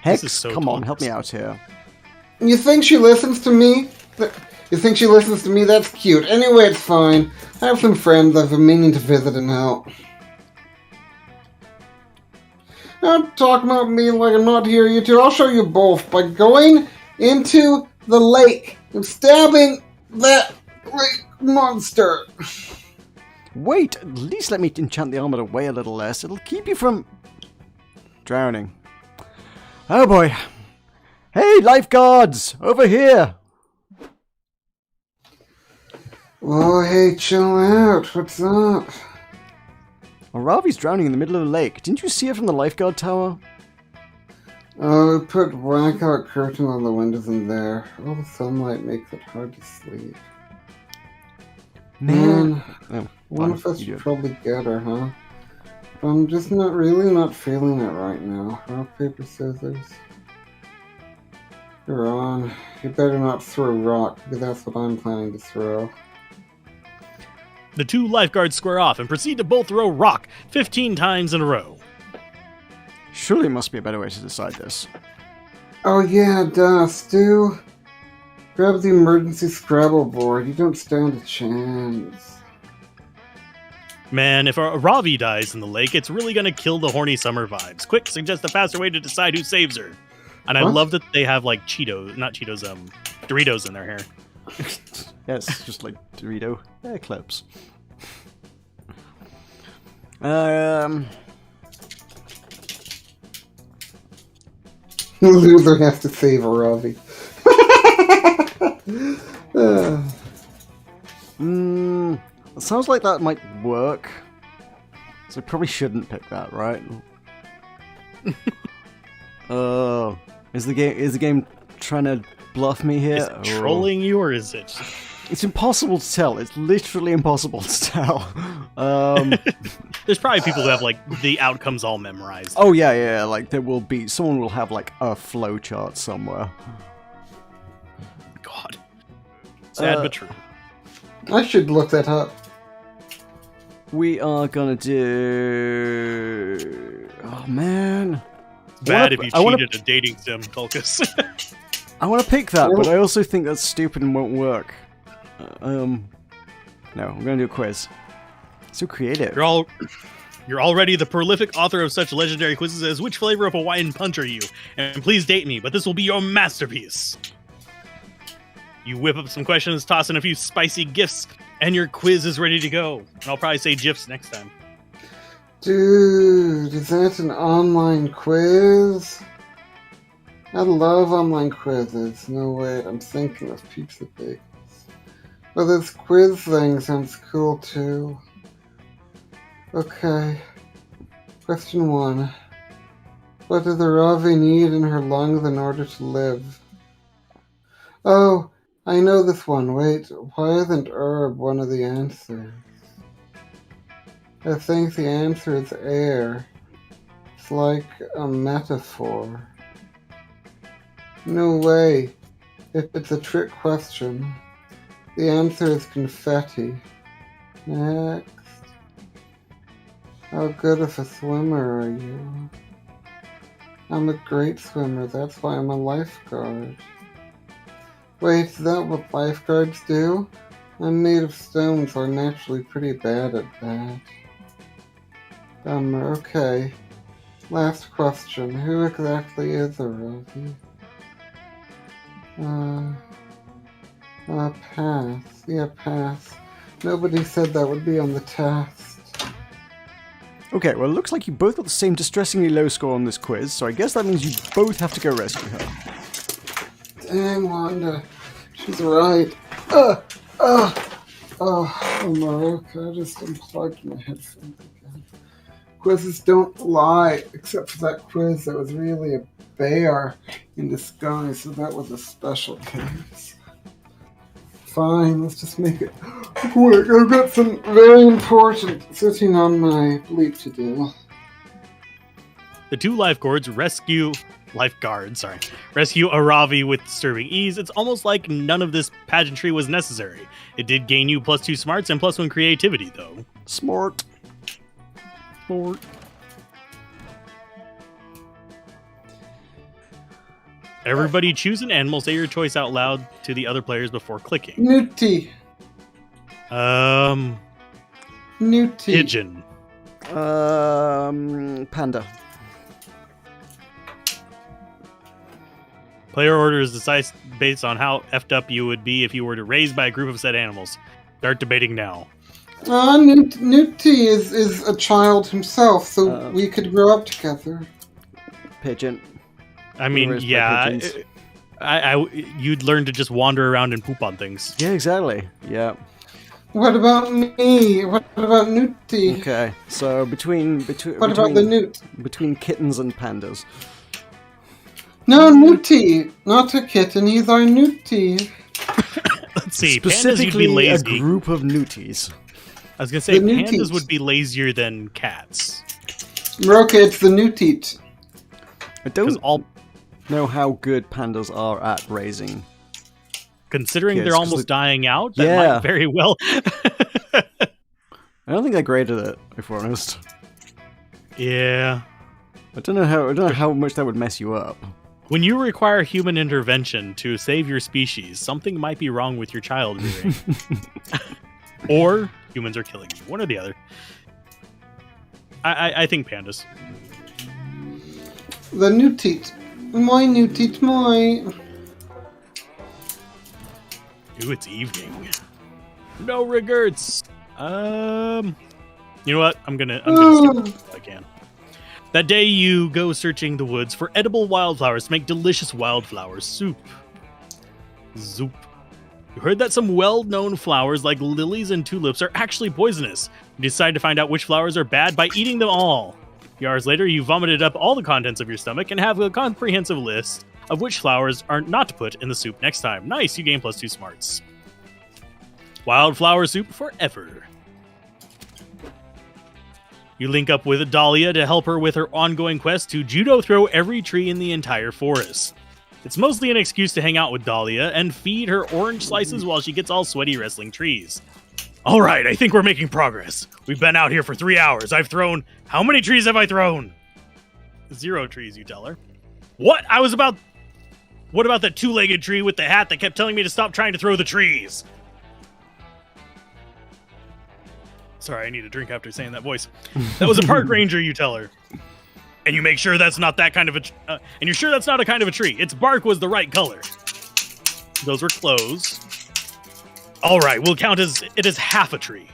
Hex, so come on, Tulkas. help me out here. You think she listens to me? You think she listens to me? That's cute. Anyway, it's fine. I have some friends I've been meaning to visit and help. Don't talk about me like I'm not here, you two. I'll show you both by going into the lake and stabbing that lake monster. Wait, at least let me enchant the armor to weigh a little less. It'll keep you from drowning. Oh boy. Hey, lifeguards! Over here! Oh, hey, chill out. What's up? Well, Ravi's drowning in the middle of the lake. Didn't you see her from the lifeguard tower? Oh, we put blackout curtain on the windows in there. All the sunlight makes it hard to sleep. Man, one of us should probably get her, huh? I'm just not feeling it right now. Rock, paper, scissors. You're on. You better not throw a rock, because that's what I'm planning to throw. The two lifeguards square off and proceed to both throw rock 15 times in a row. Surely there must be a better way to decide this. Oh yeah, duh, Stu. Grab the emergency Scrabble board. You don't stand a chance. Man, if a Ravi dies in the lake, it's really gonna kill the horny summer vibes. Quick, suggest a faster way to decide who saves her. And I love that they have like Doritos in their hair. Yes, just like Dorito hair clips. Loser has to save a Ravi. It sounds like that might work. So I probably shouldn't pick that, right? Oh, is the game trying to bluff me here? Is it trolling you, or is it? It's impossible to tell. It's literally impossible to tell. There's probably people who have like the outcomes all memorized. Oh yeah. Like someone will have like a flow chart somewhere. God, sad but true. I should look that up. We are gonna do. Oh man. Bad if you cheated a dating sim, Tulkas. I want to pick that, but I also think that's stupid and won't work. No, I'm gonna do a quiz. So creative. You're already the prolific author of such legendary quizzes as which flavor of Hawaiian punch are you? And please date me, but this will be your masterpiece. You whip up some questions, toss in a few spicy gifts, And your quiz is ready to go. And I'll probably say GIFs next time. Dude, is that an online quiz? I love online quizzes. No way, I'm thinking of pizza bagels. Well, this quiz thing sounds cool too. Okay. Question 1. What does the Ravi need in her lungs in order to live? Oh, I know this one. Wait, why isn't herb one of the answers? I think the answer is air. It's like a metaphor. No way. It's a trick question. The answer is confetti. Next. How good of a swimmer are you? I'm a great swimmer, that's why I'm a lifeguard. Wait, is that what lifeguards do? I'm made of stone, so I'm naturally pretty bad at that. Okay. Last question. Who exactly is a Rosie? Pass. Yeah, pass. Nobody said that would be on the test. Okay, well, it looks like you both got the same distressingly low score on this quiz, so I guess that means you both have to go rescue her. Dang, Wanda. She's right. Meroka, I just unplugged my headphones again. Quizzes don't lie, except for that quiz that was really a bear in disguise, so that was a special case. Fine, let's just make it quick. I've got some very important sitting on my bleep to do. The two lifeguards rescue Aravi with disturbing ease. It's almost like none of this pageantry was necessary. It did gain you +2 smarts and +1 creativity, though. Smart. Everybody choose an animal. Say your choice out loud to the other players before clicking. Newty. Newty. Pigeon. Panda. Player order is decided based on how effed up you would be if you were to raised by a group of said animals. Start debating now. Newty is a child himself, so we could grow up together. Pigeon. I mean, yeah, you'd learn to just wander around and poop on things. Yeah, exactly. Yeah. What about me? What about Newty? Okay, so between about the newt? Between kittens and pandas. No, Newty, not a kitten. He's our Newty. Let's see. Pandas, you'd be Specifically, a lazy. group of newties. I was gonna say The pandas newties. would be lazier than cats. Meroka, it's the Newteat. I Because don't know how good pandas are at raising. considering Kids, they're 'cause almost they- dying out, that Yeah. might very well. I don't think they're great at it, if we're honest. Yeah. I don't know how much that would mess you up. When you require human intervention to save your species, something might be wrong with your child rearing. Or humans are killing you. One or the other. I think pandas. The Newteat. My Newteat, my. Ooh, it's evening. No regrets. You know what? I'm gonna skip it if I can. That day you go searching the woods for edible wildflowers to make delicious wildflower soup. Zoop. You heard that some well-known flowers like lilies and tulips are actually poisonous. You decide to find out which flowers are bad by eating them all. A few hours later, you vomited up all the contents of your stomach and have a comprehensive list of which flowers are not to put in the soup next time. Nice, you gain +2 smarts. Wildflower soup forever. You link up with Dahlia to help her with her ongoing quest to judo throw every tree in the entire forest. It's mostly an excuse to hang out with Dahlia and feed her orange slices while she gets all sweaty wrestling trees. All right, I think we're making progress. We've been out here for 3 hours. I've thrown... How many trees have I thrown? 0 trees, you tell her. What? What about that 2-legged tree with the hat that kept telling me to stop trying to throw the trees? Sorry, I need a drink after saying that voice. That was a park ranger, you tell her. And you make sure that's not that kind of a... and you're sure that's not a kind of a tree. Its bark was the right color. Those were clothes. All right, we'll count it as half a tree.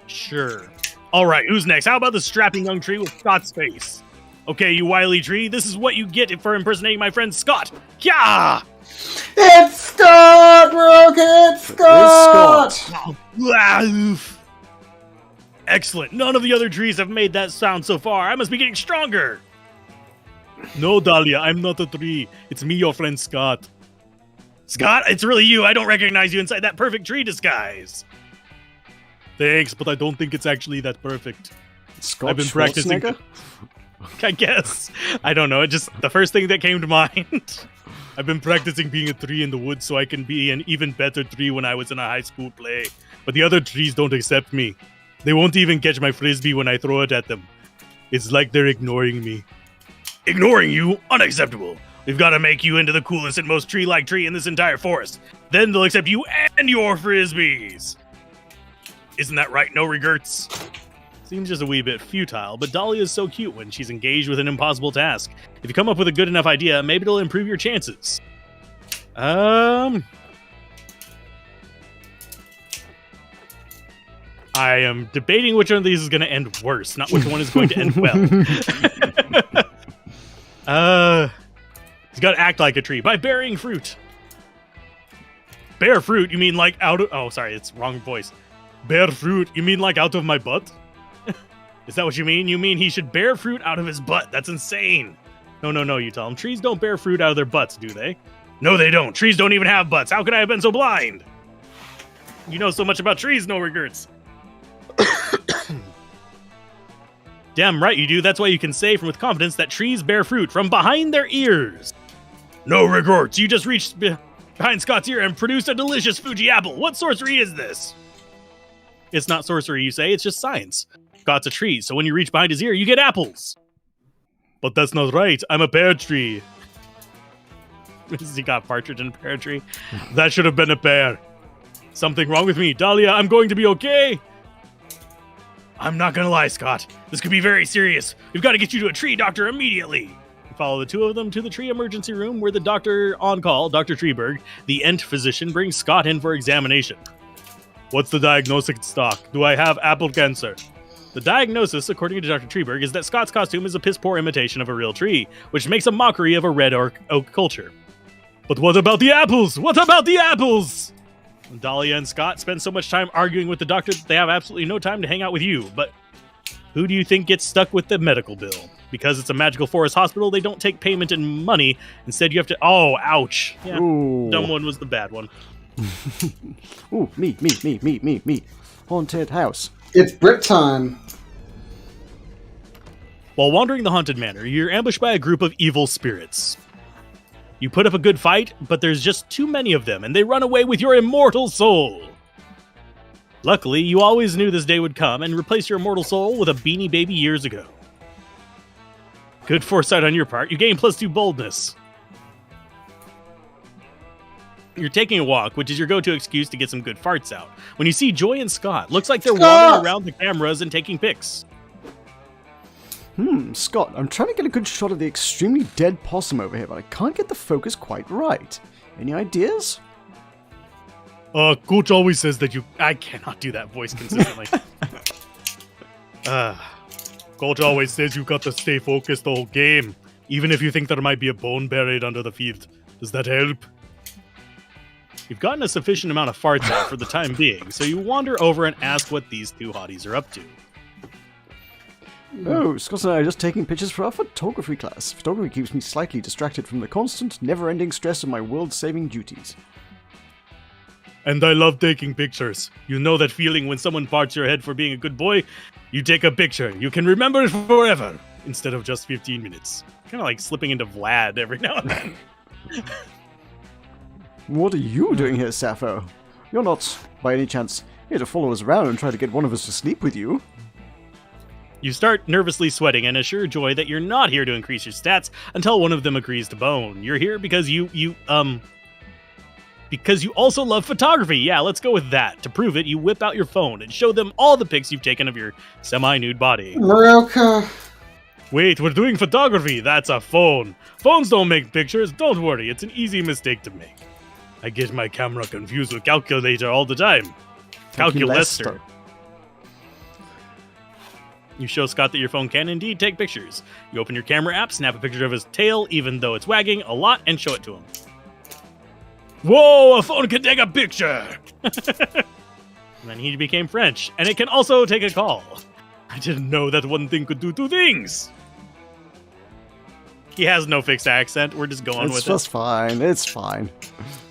Sure. All right, who's next? How about the strapping young tree with Scott's face? Okay, you wily tree, this is what you get for impersonating my friend Scott. Yeah! It's Scott, Meroka! It's Scott! Scott. Oof. Excellent. None of the other trees have made that sound so far. I must be getting stronger. No, Dahlia, I'm not a tree. It's me, your friend Scott. Scott, it's really you. I don't recognize you inside that perfect tree disguise. Thanks, but I don't think it's actually that perfect. Scott I've been practicing. Schwarzenegger? I guess. I don't know. It just the first thing that came to mind. I've been practicing being a tree in the woods so I can be an even better tree when I was in a high school play. But the other trees don't accept me. They won't even catch my frisbee when I throw it at them. It's like they're ignoring me. Ignoring you? Unacceptable. We've got to make you into the coolest and most tree-like tree in this entire forest. Then they'll accept you and your frisbees. Isn't that right, no regrets? Seems just a wee bit futile, but Dahlia is so cute when she's engaged with an impossible task. If you come up with a good enough idea, maybe it'll improve your chances. I am debating which one of these is going to end worse, not which one is going to end well. He's got to act like a tree by bearing fruit. Bear fruit? You mean like out of... Oh, sorry, it's wrong voice. Bear fruit? You mean like out of my butt? Is that what you mean? You mean he should bear fruit out of his butt? That's insane. No, you tell him. Trees don't bear fruit out of their butts, do they? No, they don't. Trees don't even have butts. How could I have been so blind? You know so much about trees, no regrets. Damn right you do. That's why you can say with confidence that trees bear fruit from behind their ears. No regrets. You just reached behind Scott's ear and produced a delicious Fuji apple. What sorcery is this? It's not sorcery, you say. It's just science. Scott's a tree, so when you reach behind his ear, you get apples. But that's not right. I'm a pear tree. He got partridge in a pear tree. That should have been a pear. Something wrong with me. Dahlia, I'm going to be okay. I'm not gonna lie, Scott. This could be very serious. We've got to get you to a tree doctor immediately. You follow the two of them to the tree emergency room where the doctor on call, Dr. Treeberg, the Ent physician, brings Scott in for examination. What's the diagnosis, Doc? Do I have apple cancer? The diagnosis, according to Dr. Treeberg, is that Scott's costume is a piss-poor imitation of a real tree, which makes a mockery of a red oak culture. But what about the apples? What about the apples? Dahlia and Scott spend so much time arguing with the doctor that they have absolutely no time to hang out with you. But who do you think gets stuck with the medical bill? Because it's a magical forest hospital, they don't take payment in money. Instead, you have to... Oh, ouch. Yeah, dumb one was the bad one. Ooh, me. Haunted house. It's Brit time. While wandering the haunted manor, you're ambushed by a group of evil spirits. You put up a good fight, but there's just too many of them, and they run away with your immortal soul. Luckily, you always knew this day would come and replace your immortal soul with a Beanie Baby years ago. Good foresight on your part. You gain +2 boldness. You're taking a walk, which is your go-to excuse to get some good farts out. When you see Joy and Scott, looks like they're wandering around the cameras and taking pics. Scott, I'm trying to get a good shot of the extremely dead possum over here, but I can't get the focus quite right. Any ideas? Coach always says that I cannot do that voice consistently. Coach always says you got to stay focused the whole game, even if you think there might be a bone buried under the field. Does that help? You've gotten a sufficient amount of farts out for the time being, so you wander over and ask what these two hotties are up to. Oh, Scott and I are just taking pictures for our photography class. Photography keeps me slightly distracted from the constant, never-ending stress of my world-saving duties. And I love taking pictures. You know that feeling when someone parts your head for being a good boy? You take a picture. You can remember it forever, instead of just 15 minutes. Kind of like slipping into Vlad every now and then. What are you doing here, Sappho? You're not, by any chance, here to follow us around and try to get one of us to sleep with you. You start nervously sweating and assure Joy that you're not here to increase your stats until one of them agrees to bone. You're here because because you also love photography. Yeah, let's go with that. To prove it, you whip out your phone and show them all the pics you've taken of your semi-nude body. Meroka. Wait, we're doing photography. That's a phone. Phones don't make pictures. Don't worry, it's an easy mistake to make. I get my camera confused with calculator all the time. Calculester. You show Scott that your phone can indeed take pictures. You open your camera app, snap a picture of his tail, even though it's wagging a lot, and show it to him. Whoa, a phone can take a picture! And then he became French, and it can also take a call. I didn't know that one thing could do two things. He has no fixed accent. We're just going with it. It's just fine. It's fine.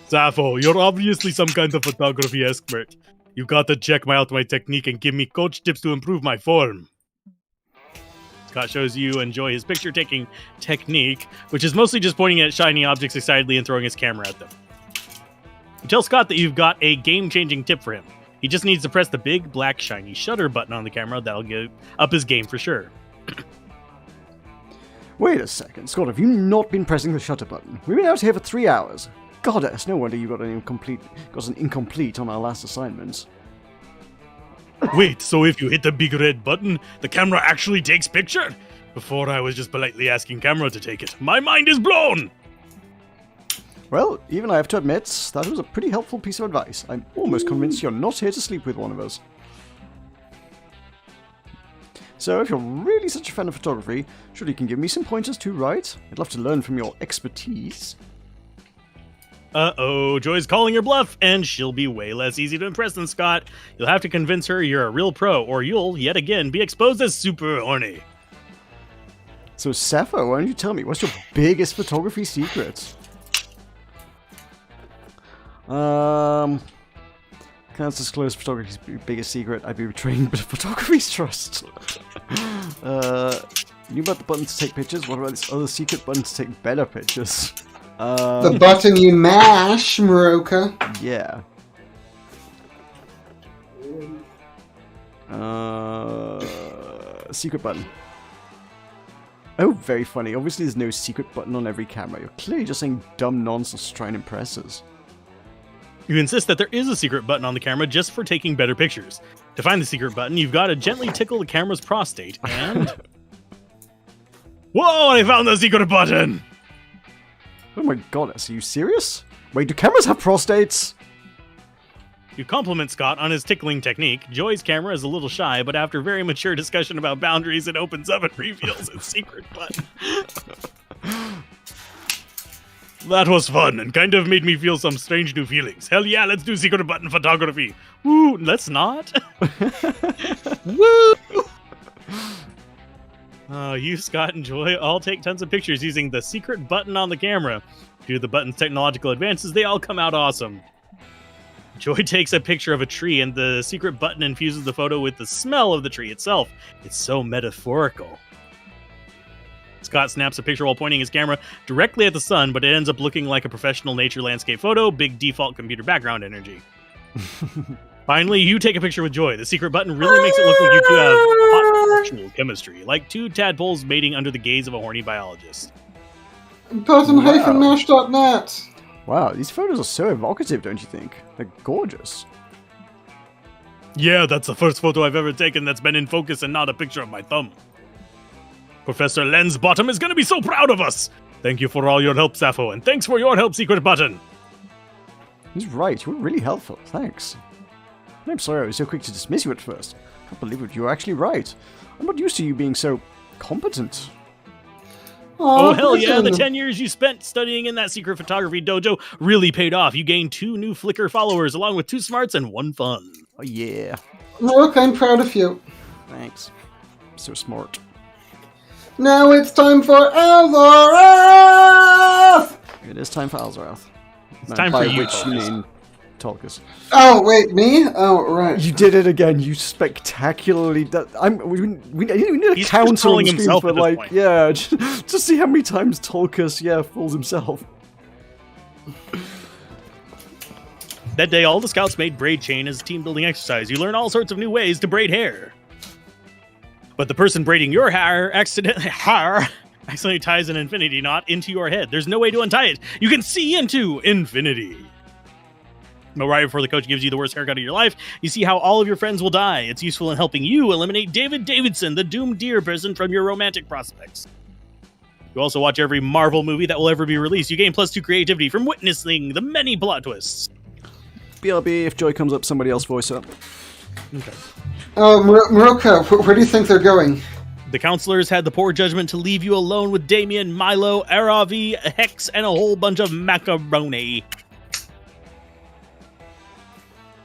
Sappho, you're obviously some kind of photography expert. You gotta check out my technique and give me coach tips to improve my form. Scott shows you enjoy his picture-taking technique, which is mostly just pointing at shiny objects excitedly and throwing his camera at them. You tell Scott that you've got a game-changing tip for him. He just needs to press the big, black, shiny shutter button on the camera. That'll get up his game for sure. Wait a second, Scott, have you not been pressing the shutter button? We've been out here for 3 hours. Goddess, no wonder you got an incomplete on our last assignment. Wait, so if you hit the big red button, the camera actually takes picture? Before I was just politely asking camera to take it. My mind is blown! Well, even I have to admit, that was a pretty helpful piece of advice. I'm almost convinced you're not here to sleep with one of us. So, if you're really such a fan of photography, surely you can give me some pointers too, right? I'd love to learn from your expertise. Uh-oh, Joy's calling your bluff, and she'll be way less easy to impress than Scott. You'll have to convince her you're a real pro, or you'll, yet again, be exposed as super horny. So, Sappho, why don't you tell me, what's your biggest photography secret? Can't disclose photography's biggest secret. I'd be betraying photography's trust. You about the button to take pictures? What about this other secret button to take better pictures? The button you mash, Meroka. Yeah. Secret button. Oh, very funny. Obviously there's no secret button on every camera. You're clearly just saying dumb nonsense to try and impress us. You insist that there is a secret button on the camera just for taking better pictures. To find the secret button, you've got to gently tickle the camera's prostate and... Whoa, I found the secret button! Oh my goddess, are you serious? Wait, do cameras have prostates? You compliment Scott on his tickling technique. Joy's camera is a little shy, but after very mature discussion about boundaries, it opens up and reveals its secret button. That was fun, and kind of made me feel some strange new feelings. Hell yeah, let's do secret button photography. Woo, let's not. Woo! You, Scott, and Joy all take tons of pictures using the secret button on the camera. Due to the button's technological advances, they all come out awesome. Joy takes a picture of a tree, and the secret button infuses the photo with the smell of the tree itself. It's so metaphorical. Scott snaps a picture while pointing his camera directly at the sun, but it ends up looking like a professional nature landscape photo, big default computer background energy. Finally, you take a picture with Joy. The secret button really makes it look like you two have hot sexual chemistry, like two tadpoles mating under the gaze of a horny biologist. Button-mash.net. Wow, these photos are so evocative, don't you think? They're gorgeous. Yeah, that's the first photo I've ever taken that's been in focus and not a picture of my thumb. Professor Lensbottom is going to be so proud of us! Thank you for all your help, Sappho, and thanks for your help, Secret Button! He's right, you were really helpful, thanks. I'm sorry I was so quick to dismiss you at first. I can't believe it, you were actually right. I'm not used to you being so competent. Oh, hell yeah, the 10 years you spent studying in that secret photography dojo really paid off. You gained 2 new Flickr followers, along with 2 smarts and 1 fun. Oh yeah. Look, I'm proud of you. Thanks. So smart. Now it's time for Alzorath! It is time for Alzorath. It's time for you, which you mean Tulkas. Oh, wait, me? Oh, right. You did it again. You spectacularly. We need a He's counter trolling on screen himself for at this like point. yeah, just see how many times Tulkas fools himself. That day, all the scouts made braid chain as a team-building exercise. You learn all sorts of new ways to braid hair. But the person braiding your hair accidentally ties an infinity knot into your head. There's no way to untie it. You can see into infinity. But right before the coach gives you the worst haircut of your life, you see how all of your friends will die. It's useful in helping you eliminate David Davidson, the doomed deer person, from your romantic prospects. You also watch every Marvel movie that will ever be released. You gain +2 creativity from witnessing the many plot twists. BRB, if Joy comes up, somebody else voice up. Okay. Meroka, where do you think they're going? The counselors had the poor judgment to leave you alone with Damien, Milo, Aravi, Hex, and a whole bunch of macaroni.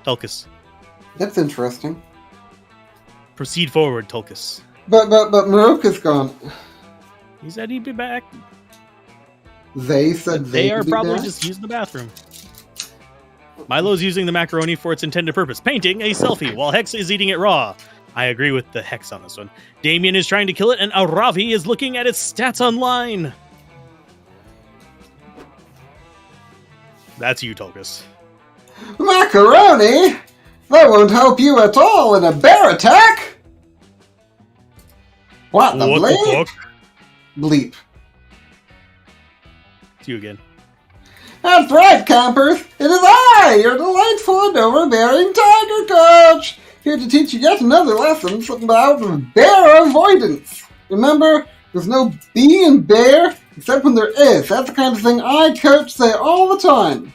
Tulkas. That's interesting. Proceed forward, Tulkas. But Meroka's gone. He said he'd be back. They said They are be probably back? just using the bathroom. Milo's using the macaroni for its intended purpose, painting a selfie, while Hex is eating it raw. I agree with the Hex on this one. Damien is trying to kill it, and Aravi is looking at its stats online. That's you, Tulkas. Macaroni? That won't help you at all in a bear attack! What the What bleep? the fuck? Bleep. It's you again. That's right, campers! It is I, your delightful and overbearing tiger coach! Here to teach you yet another lesson about bear avoidance. Remember, there's no bee in bear, except when there is. That's the kind of thing I, coach, say all the time.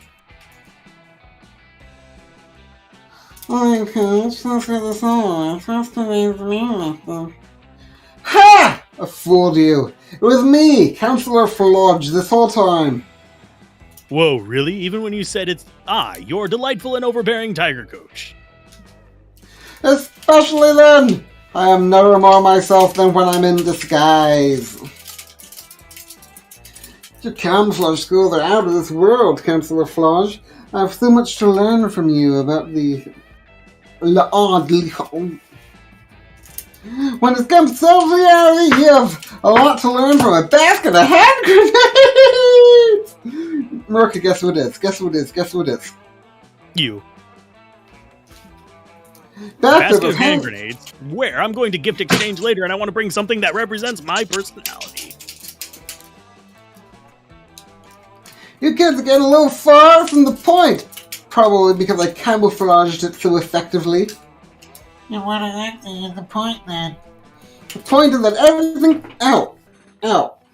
I, coach, that's what it's all. That's the name's me. Ha! I fooled you. It was me, Counselor Flodge, this whole time. Whoa, really? Even when you said it's I, your delightful and overbearing tiger coach. Especially then! I am never more myself than when I'm in disguise. Your camouflage skills are out of this world, Counselor Flodge. I have so much to learn from you about the... When it comes to self-reality, you have a lot to learn from a basket of hand grenades! Meroka, guess who it is? Guess who it is? Guess who it is? You. Basket Basket of hand grenades? Where? I'm going to gift exchange later, and I want to bring something that represents my personality. You kids are getting a little far from the point. Probably because I camouflaged it so effectively. And what exactly is the point then? The point is that everything... Ow.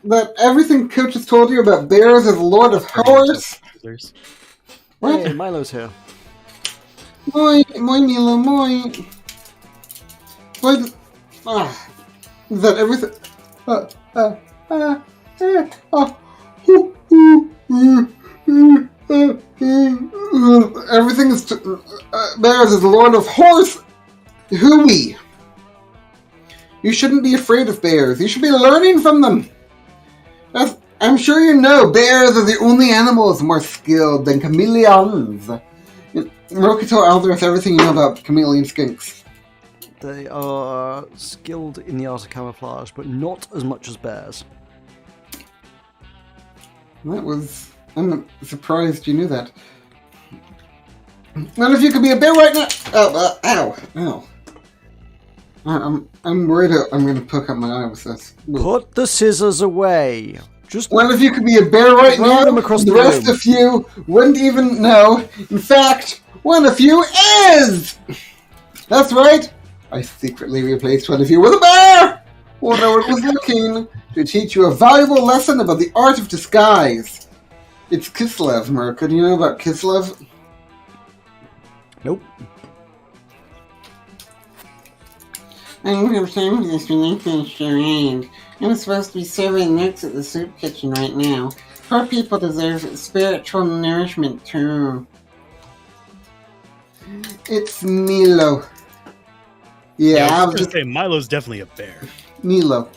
That everything Coach has told you about bears is Lord of Horse. What? Hey, Milo's here. Moi, Milo, moi. What? Is that everything? Everything is... bears is Lord of Horse. Hooey. You shouldn't be afraid of bears. You should be learning from them. I'm sure you know bears are the only animals more skilled than chameleons. Meroka told Alzorath everything you know about chameleon skinks. They are skilled in the art of camouflage, but not as much as bears. I'm surprised you knew that. None of you could be a bear right now. Ow. I'm worried I'm going to poke up my eye with this. Put the scissors away. Just one of you could be a bear right throw now. them across the the rest room. of you wouldn't even know. In fact, one of you is. That's right. I secretly replaced one of you with a bear. Although it was looking to teach you a valuable lesson about the art of disguise. It's Kislev, Meroka. Do you know about Kislev? Nope. I don't have time for this ridiculous charade. I'm supposed to be serving notes at the soup kitchen right now. Poor people deserve spiritual nourishment too. It's Milo. Yeah, I Yeah, was gonna say Milo's definitely a bear. Milo.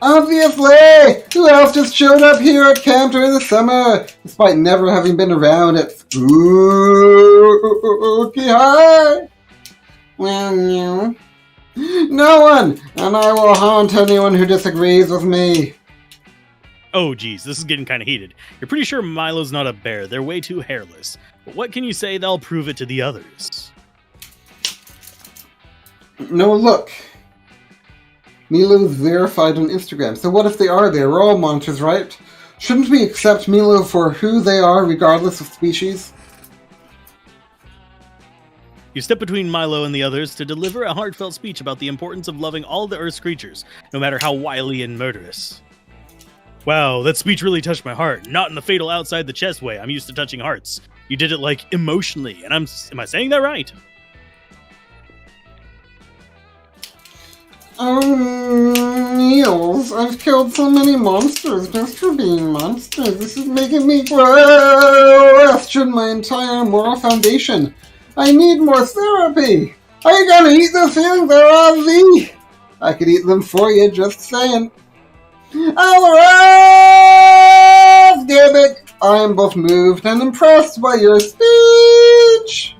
Obviously! Who else just showed up here at camp during the summer, despite never having been around at Spooky High? Well, no. No one! And I will haunt anyone who disagrees with me. Oh, geez, this is getting kind of heated. You're pretty sure Milo's not a bear. They're way too hairless. But what can you say that'll prove it to the others? No, look. Milo's verified on Instagram. So what if they are there? We're all monsters, right? Shouldn't we accept Milo for who they are, regardless of species? You step between Milo and the others to deliver a heartfelt speech about the importance of loving all the Earth's creatures, no matter how wily and murderous. Wow, that speech really touched my heart. Not in the fatal outside the chest way. I'm used to touching hearts. You did it, like, emotionally. And am I saying that right? Niels, I've killed so many monsters just for being monsters. This is making me question my entire moral foundation. I need more therapy. Are you gonna eat the feelings that are thee? I could eat them for you, just saying. Alzorath, Gambit, I am both moved and impressed by your speech.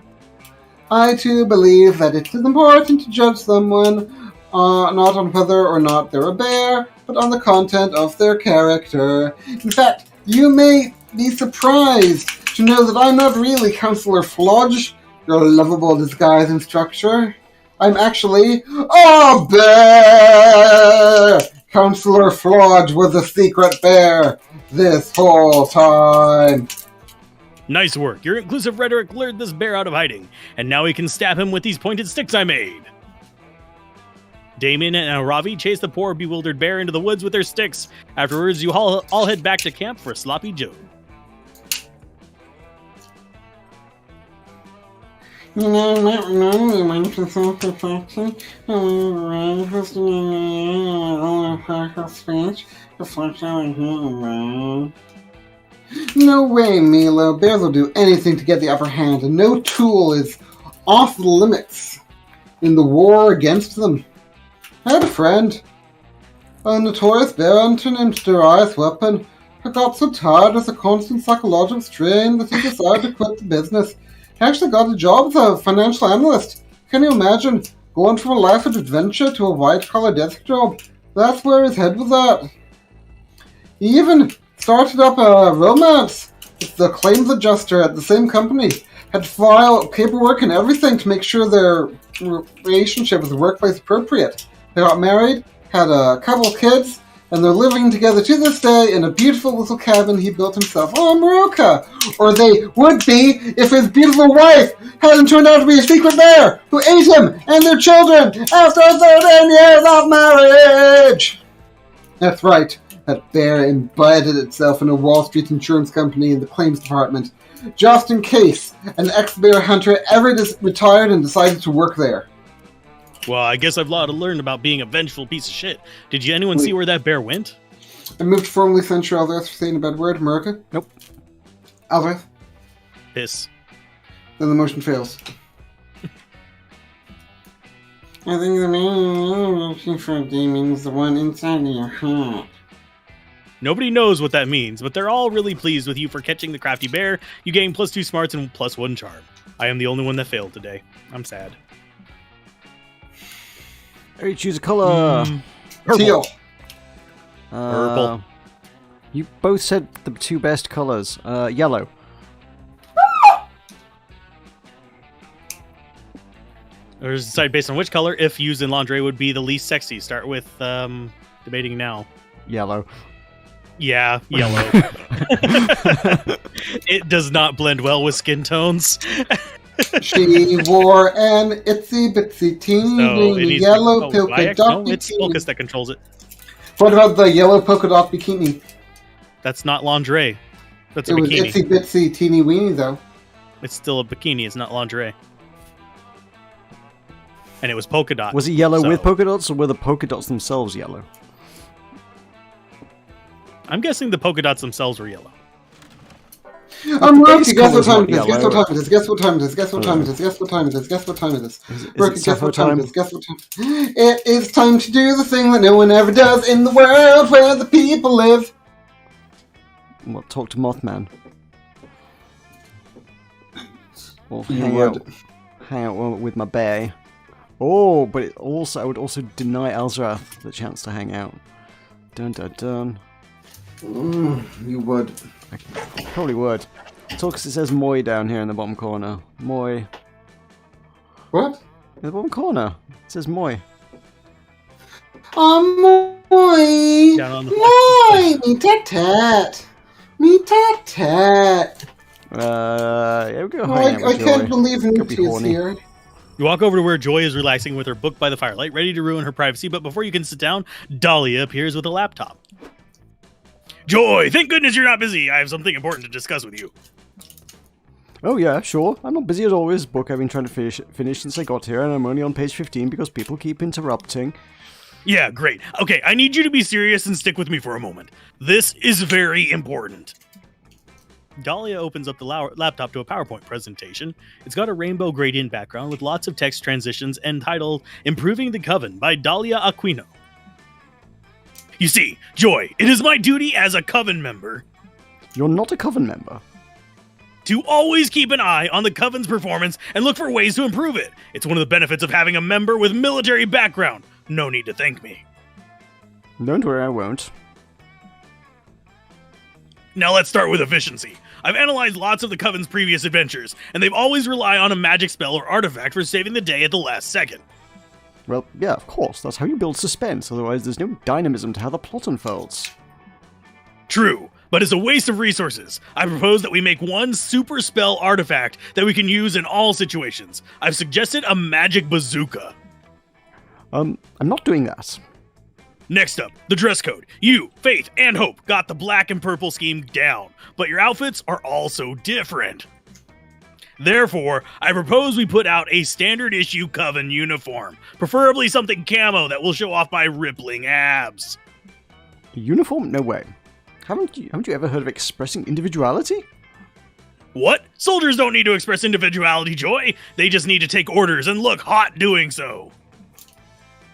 I too believe that it is important to judge someone not on whether or not they're a bear, but on the content of their character. In fact, you may be surprised to know that I'm not really Counselor Flodge, your lovable disguise instructor. I'm actually a bear! Counselor Flodge was a secret bear this whole time. Nice work. Your inclusive rhetoric lured this bear out of hiding, and now we can stab him with these pointed sticks I made. Damien and Aravi chase the poor bewildered bear into the woods with their sticks. Afterwards, you all head back to camp for Sloppy Joe. You know, not normally one for self-reflection, and hosting a partial speech before showing him. No way, Milo. Bears will do anything to get the upper hand, and no tool is off the limits in the war against them. I had a friend, a notorious bear hunter named Darius Weapon, who got so tired of the constant psychological strain that he decided to quit the business. He actually got a job as a financial analyst. Can you imagine going from a life of adventure to a white-collar desk job? That's where his head was at. He even started up a romance with the claims adjuster at the same company. Had to file paperwork and everything to make sure their relationship was workplace appropriate. They got married, had a couple of kids, and they're living together to this day in a beautiful little cabin he built himself on Meroka. Or they would be if his beautiful wife hadn't turned out to be a secret bear who ate him and their children after 13 years of marriage. That's right, that bear embedded itself in a Wall Street insurance company in the claims department, just in case an ex-bear hunter ever retired and decided to work there. Well, I guess I've a lot to learn about being a vengeful piece of shit. Did anyone see where that bear went? I moved formally censure Alzorath for saying a bad word. Meroka? Nope. Alzorath? Piss. Then the motion fails. I think the main motion for Damien is the one inside of your heart. Nobody knows what that means, but they're all really pleased with you for catching the crafty bear. You gain +2 smarts and +1 charm. I am the only one that failed today. I'm sad. Hey, choose a color. Purple. Teal. Purple. You both said the two best colors. Yellow. Or decide based on which color, if used in lingerie, would be the least sexy. Start with debating now. Yellow. Yeah, yellow. It does not blend well with skin tones. She wore an itsy bitsy teeny yellow polka dot No, it's bikini. Tulkas that controls it. What about the yellow polka dot bikini? That's not lingerie. That's a It was bikini. itsy bitsy teeny weeny though. It's still a bikini. It's not lingerie. And it was polka dot. Was it yellow so- with polka dots, or were the polka dots themselves yellow? I'm guessing the polka dots themselves were yellow. I'm Rocky, base guess what colour's time not it is, guess yellow. what time it is, guess what time it is, guess what time it is, guess what time it is, guess what time it is. Is Rocky, it guess what Sappho time time? it is, guess what time. It is time to do the thing that no one ever does in the world where the people live. What, talk to Mothman? Or You hang out with my bear. Oh, but I would also deny Alzorath the chance to hang out. Dun dun dun. You would. I probably would. Tulkas, it says Moi down here in the bottom corner. Moi. What? In the bottom corner. It says Moi. Moi! Down on the Moi! Me tat tat! Me tat tat! Yeah, we'll go hang out I with can't Joy. believe Could be Nupti is horny. here. You walk over to where Joy is relaxing with her book by the firelight, ready to ruin her privacy, but before you can sit down, Dahlia appears with a laptop. Joy, thank goodness you're not busy. I have something important to discuss with you. Oh yeah, sure. I'm not busy at all with this book I've been trying to finish since I got here, and I'm only on page 15 because people keep interrupting. Yeah, great. Okay, I need you to be serious and stick with me for a moment. This is very important. Dahlia opens up the laptop to a PowerPoint presentation. It's got a rainbow gradient background with lots of text transitions entitled Improving the Coven by Dahlia Aquino. You see, Joy, it is my duty as a Coven member You're not a Coven member. to always keep an eye on the Coven's performance and look for ways to improve it. It's one of the benefits of having a member with military background. No need to thank me. Don't worry, I won't. Now let's start with efficiency. I've analyzed lots of the Coven's previous adventures, and they've always relied on a magic spell or artifact for saving the day at the last second. Well, yeah, of course. That's how you build suspense, otherwise there's no dynamism to how the plot unfolds. True, but it's a waste of resources. I propose that we make one super spell artifact that we can use in all situations. I've suggested a magic bazooka. I'm not doing that. Next up, the dress code. You, Faith, and Hope got the black and purple scheme down, but your outfits are also different. Therefore, I propose we put out a standard issue Coven uniform, preferably something camo that will show off my rippling abs. Uniform? No way. Haven't you ever heard of expressing individuality? What? Soldiers don't need to express individuality, Joy. They just need to take orders and look hot doing so.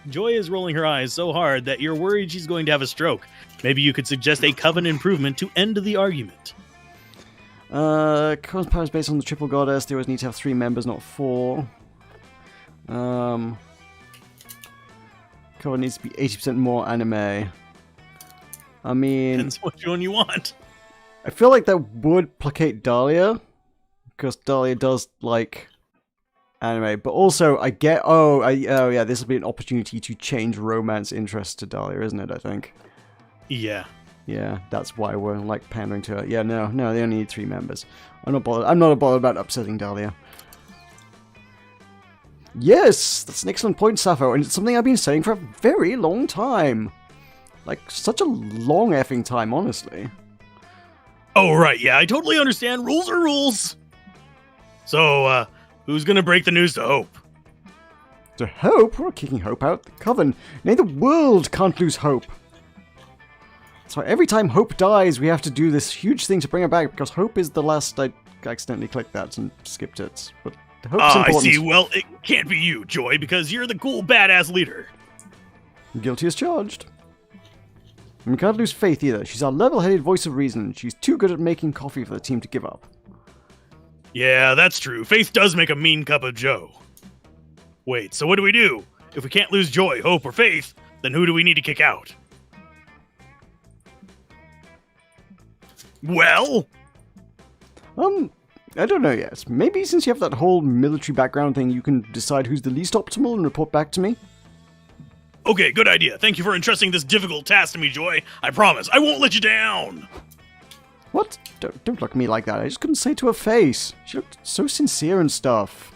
Joy is rolling her eyes so hard that you're worried she's going to have a stroke. Maybe you could suggest a Coven improvement to end the argument. Coven's power is based on the triple goddess. They always need to have 3 members, not 4. Coven needs to be 80% more anime. I mean, Depends which one you want. I feel like that would placate Dahlia, because Dahlia does like anime. But also, I get yeah, this will be an opportunity to change romance interest to Dahlia, isn't it? I think. Yeah. Yeah, that's why we're like pandering to her. Yeah, no, they only need 3 members. I'm not bothered about upsetting Dahlia. Yes, that's an excellent point, Sappho, and it's something I've been saying for a very long time. Like, such a long effing time, honestly. Oh, right, yeah, I totally understand. Rules are rules. So, who's gonna break the news to Hope? To Hope? We're kicking Hope out the Coven. Nay, the world can't lose Hope. So every time Hope dies, we have to do this huge thing to bring her back, because Hope is the last... I accidentally clicked that and skipped it. But Hope's important. I see. Well, it can't be you, Joy, because you're the cool, badass leader. Guilty as charged. And we can't lose Faith either. She's our level-headed voice of reason. She's too good at making coffee for the team to give up. Yeah, that's true. Faith does make a mean cup of joe. Wait, so what do we do? If we can't lose Joy, Hope, or Faith, then who do we need to kick out? Well? I don't know yet. Maybe since you have that whole military background thing, you can decide who's the least optimal and report back to me? Okay, good idea. Thank you for entrusting this difficult task to me, Joy. I promise, I won't let you down. What? Don't look at me like that. I just couldn't say it to her face. She looked so sincere and stuff.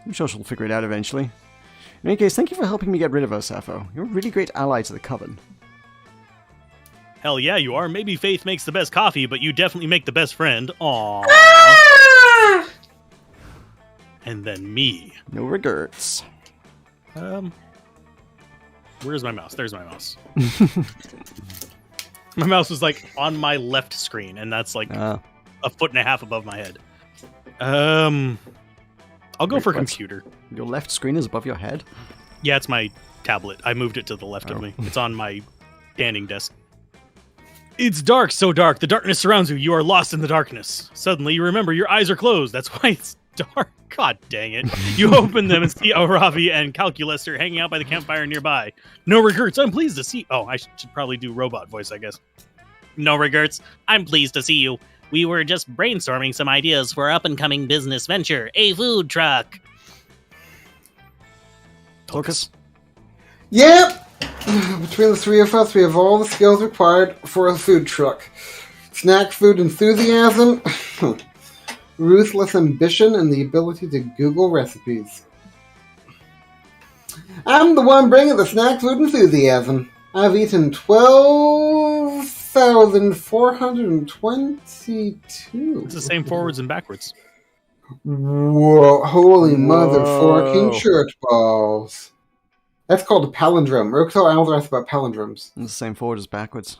I'm sure she'll figure it out eventually. In any case, thank you for helping me get rid of her, Sappho. You're a really great ally to the Coven. Hell yeah, you are. Maybe Faith makes the best coffee, but you definitely make the best friend. Aww. And then me. No regrets. Where's my mouse? There's my mouse. My mouse was like on my left screen, and that's like a foot and a half above my head. I'll go for computer. Your left screen is above your head? Yeah, it's my tablet. I moved it to the left of me. It's on my standing desk. It's dark, so dark. The darkness surrounds you. You are lost in the darkness. Suddenly, you remember your eyes are closed. That's why it's dark. God dang it. You open them and see Aravi and Calculus are hanging out by the campfire nearby. No regrets. I'm pleased to see... Oh, I should probably do robot voice, I guess. No regrets. I'm pleased to see you. We were just brainstorming some ideas for up-and-coming business venture, a food truck. Tulkas? Yep! Between the 3 of us, we have all the skills required for a food truck. Snack food enthusiasm, ruthless ambition, and the ability to Google recipes. I'm the one bringing the snack food enthusiasm. I've eaten 12 1,422. It's the same forwards and backwards. Whoa, holy mother forking Whoa. church balls. That's called a palindrome. Meroka tell Alzorath about palindromes. It's the same forward as backwards.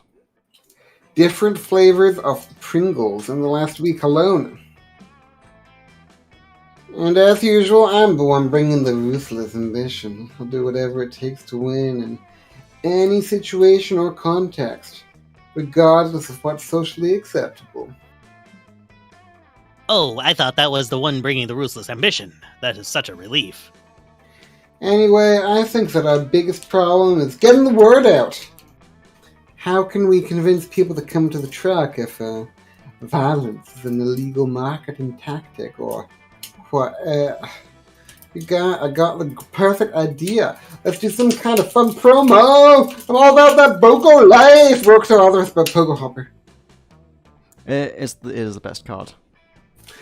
Different flavors of Pringles in the last week alone. And as usual, I'm the one bringing the ruthless ambition. I'll do whatever it takes to win in any situation or context, regardless of what's socially acceptable. Oh, I thought that was the one bringing the ruthless ambition. That is such a relief. Anyway, I think that our biggest problem is getting the word out. How can we convince people to come to the truck if violence is an illegal marketing tactic or what? I got the perfect idea. Let's do some kind of fun promo. I'm all about that BOGO life. Works are others about Pogo Hopper. It is the best card.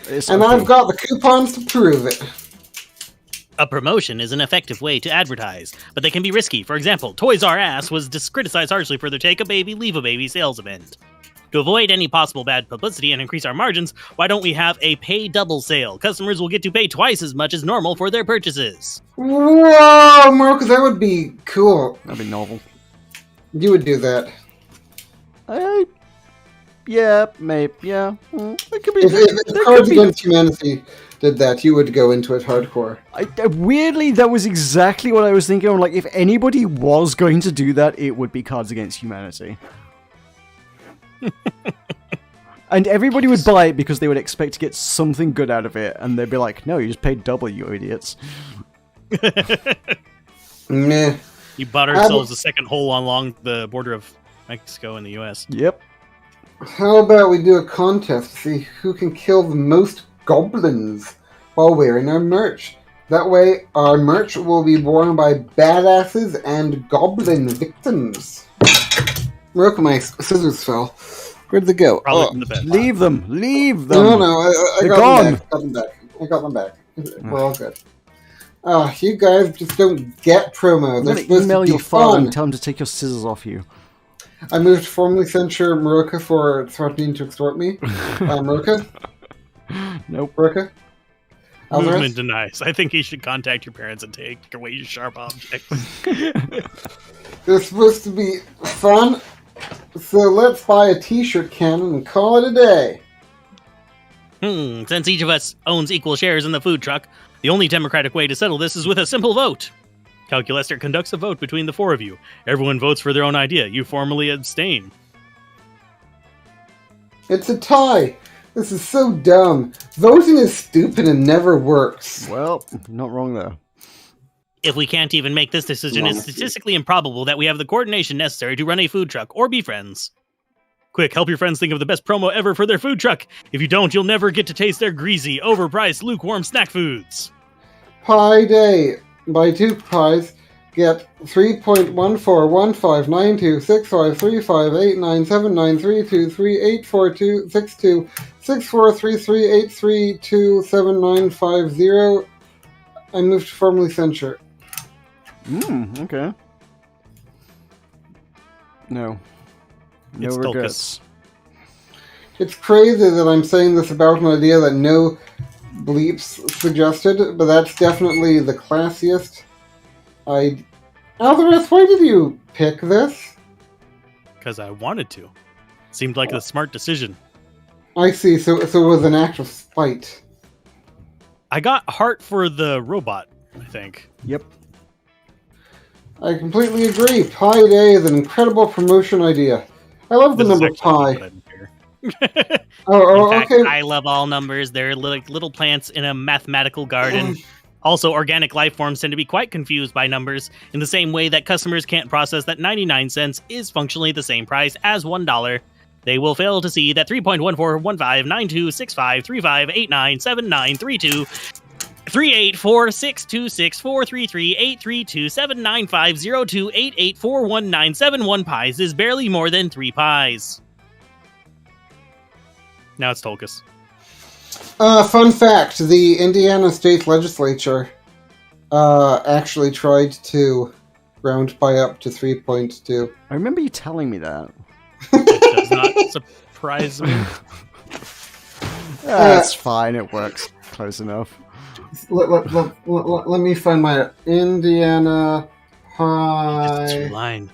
And I've got the coupons to prove it. A promotion is an effective way to advertise, but they can be risky. For example, Toys R Us was criticized harshly for their Take a Baby, Leave a Baby sales event. To avoid any possible bad publicity and increase our margins, why don't we have a pay double sale? Customers will get to pay twice as much as normal for their purchases. Whoa, Meroka, that would be cool. That'd be novel. You would do that. Yeah, maybe, yeah. It could be. If Cards Against Humanity did that, you would go into it hardcore. Weirdly, that was exactly what I was thinking. Like, if anybody was going to do that, it would be Cards Against Humanity. And everybody would buy it because they would expect to get something good out of it, and they'd be like, no, you just paid double, you idiots. Meh. You bought ourselves a second hole along the border of Mexico and the U.S. Yep. How about we do a contest to see who can kill the most goblins while wearing our merch? That way, our merch will be worn by badasses and goblin victims. Meroka, my scissors fell. Where'd they go? Probably from the bed. Leave them! Leave them! No, I They're got gone. them back. I got them back. We're all good. Oh, you guys just don't get promo. I'm They're gonna supposed email to be your father fun. and tell him to take your scissors off you. I moved to formally censure Meroka for threatening to extort me. Meroka? Nope. Meroka? Movement denies. I think he should contact your parents and take away your sharp objects. They're supposed to be fun, so let's buy a t-shirt cannon and call it a day. Since each of us owns equal shares in the food truck, the only democratic way to settle this is with a simple vote. Calculester conducts a vote between the four of you. Everyone votes for their own idea. You formally abstain. It's a tie. This is so dumb. Voting is stupid and never works. Well, not wrong there. If we can't even make this decision, it's statistically improbable that we have the coordination necessary to run a food truck or be friends. Quick, help your friends think of the best promo ever for their food truck. If you don't, you'll never get to taste their greasy, overpriced, lukewarm snack foods. Pie day. Buy 2 pies, get 3.141593265358979323843383827950. I moved to formally censure. Okay. No. No It's regrets. It's crazy that I'm saying this about an idea that no bleeps suggested, but that's definitely the classiest. Alzorath, why did you pick this? Because I wanted to. Seemed like a smart decision. I see, so it was an act of spite. I got heart for the robot, I think. Yep. I completely agree. Pi Day is an incredible promotion idea. I love the This is number actually pi. what I didn't care. Oh, In fact, okay. I love all numbers. They're like little plants in a mathematical garden. Also, organic life forms tend to be quite confused by numbers, in the same way that customers can't process that 99 cents is functionally the same price as $1. They will fail to see that 3.1415926535897932 38462643383279502884197 pies is barely more than 3 pies. Now it's Tulkas. Fun fact, the Indiana State Legislature actually tried to round pi up to 3.2. I remember you telling me that. does not surprise me. That's fine. It works close enough. Let me find my Indiana pie. It's your line.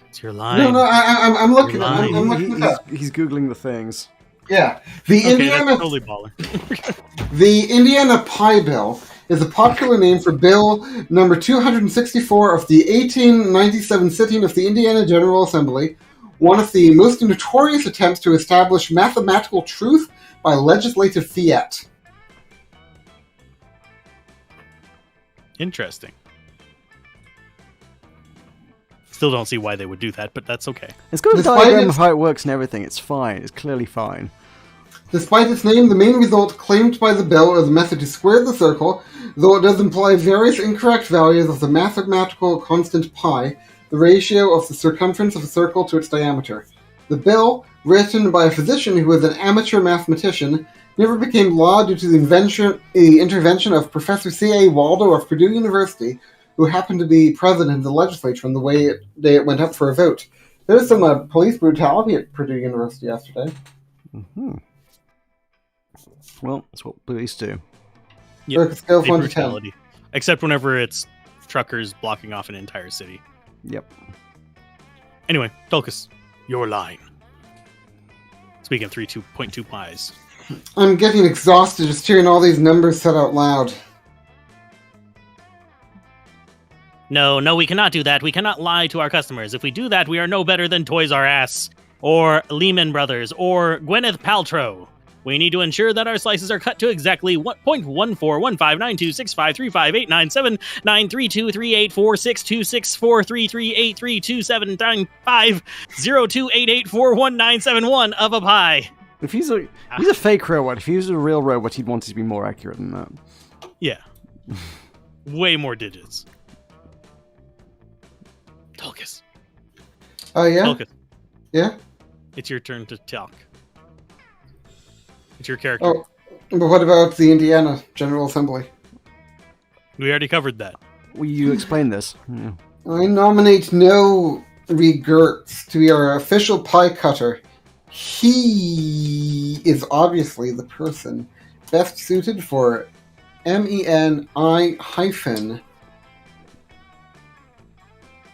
It's your line. No, I'm looking. Line. I'm looking it up. He's googling the things. Yeah, the Okay, Indiana. that's totally baller. The Indiana Pie Bill is a popular name for Bill number 264 of the 1897 sitting of the Indiana General Assembly, one of the most notorious attempts to establish mathematical truth by legislative fiat. Interesting. Still don't see why they would do that, but that's okay. It's got a Despite diagram its- of how it works and everything. It's fine. It's clearly fine. Despite its name, the main result claimed by the bill is the method to square the circle, though it does imply various incorrect values of the mathematical constant pi, the ratio of the circumference of a circle to its diameter. The bill, written by a physician who was an amateur mathematician, never became law due to the intervention of Professor C.A. Waldo of Purdue University, who happened to be president of the legislature on the day it went up for a vote. There was some police brutality at Purdue University yesterday. Mm-hmm. Well, that's what police do. Yeah, Or a scale of a 1 to 10. brutality. Except whenever it's truckers blocking off an entire city. Yep. Anyway, Tulkas, your line. Speaking of 3.2 pies. I'm getting exhausted just hearing all these numbers said out loud. No, we cannot do that. We cannot lie to our customers. If we do that, we are no better than Toys R Us, or Lehman Brothers, or Gwyneth Paltrow. We need to ensure that our slices are cut to exactly 1.14159265358979932238462338379502884191 of a pie. If he's a fake robot, if he was a real robot, he'd want it to be more accurate than that. Yeah. Way more digits. Tulkas. Oh, yeah? Tulkas, Yeah? it's your turn to talk. It's your character. Oh, but what about the Indiana General Assembly? We already covered that. Will you explain this? Yeah. I nominate No Regertz to be our official pie cutter. He is obviously the person best suited for MENI hyphen.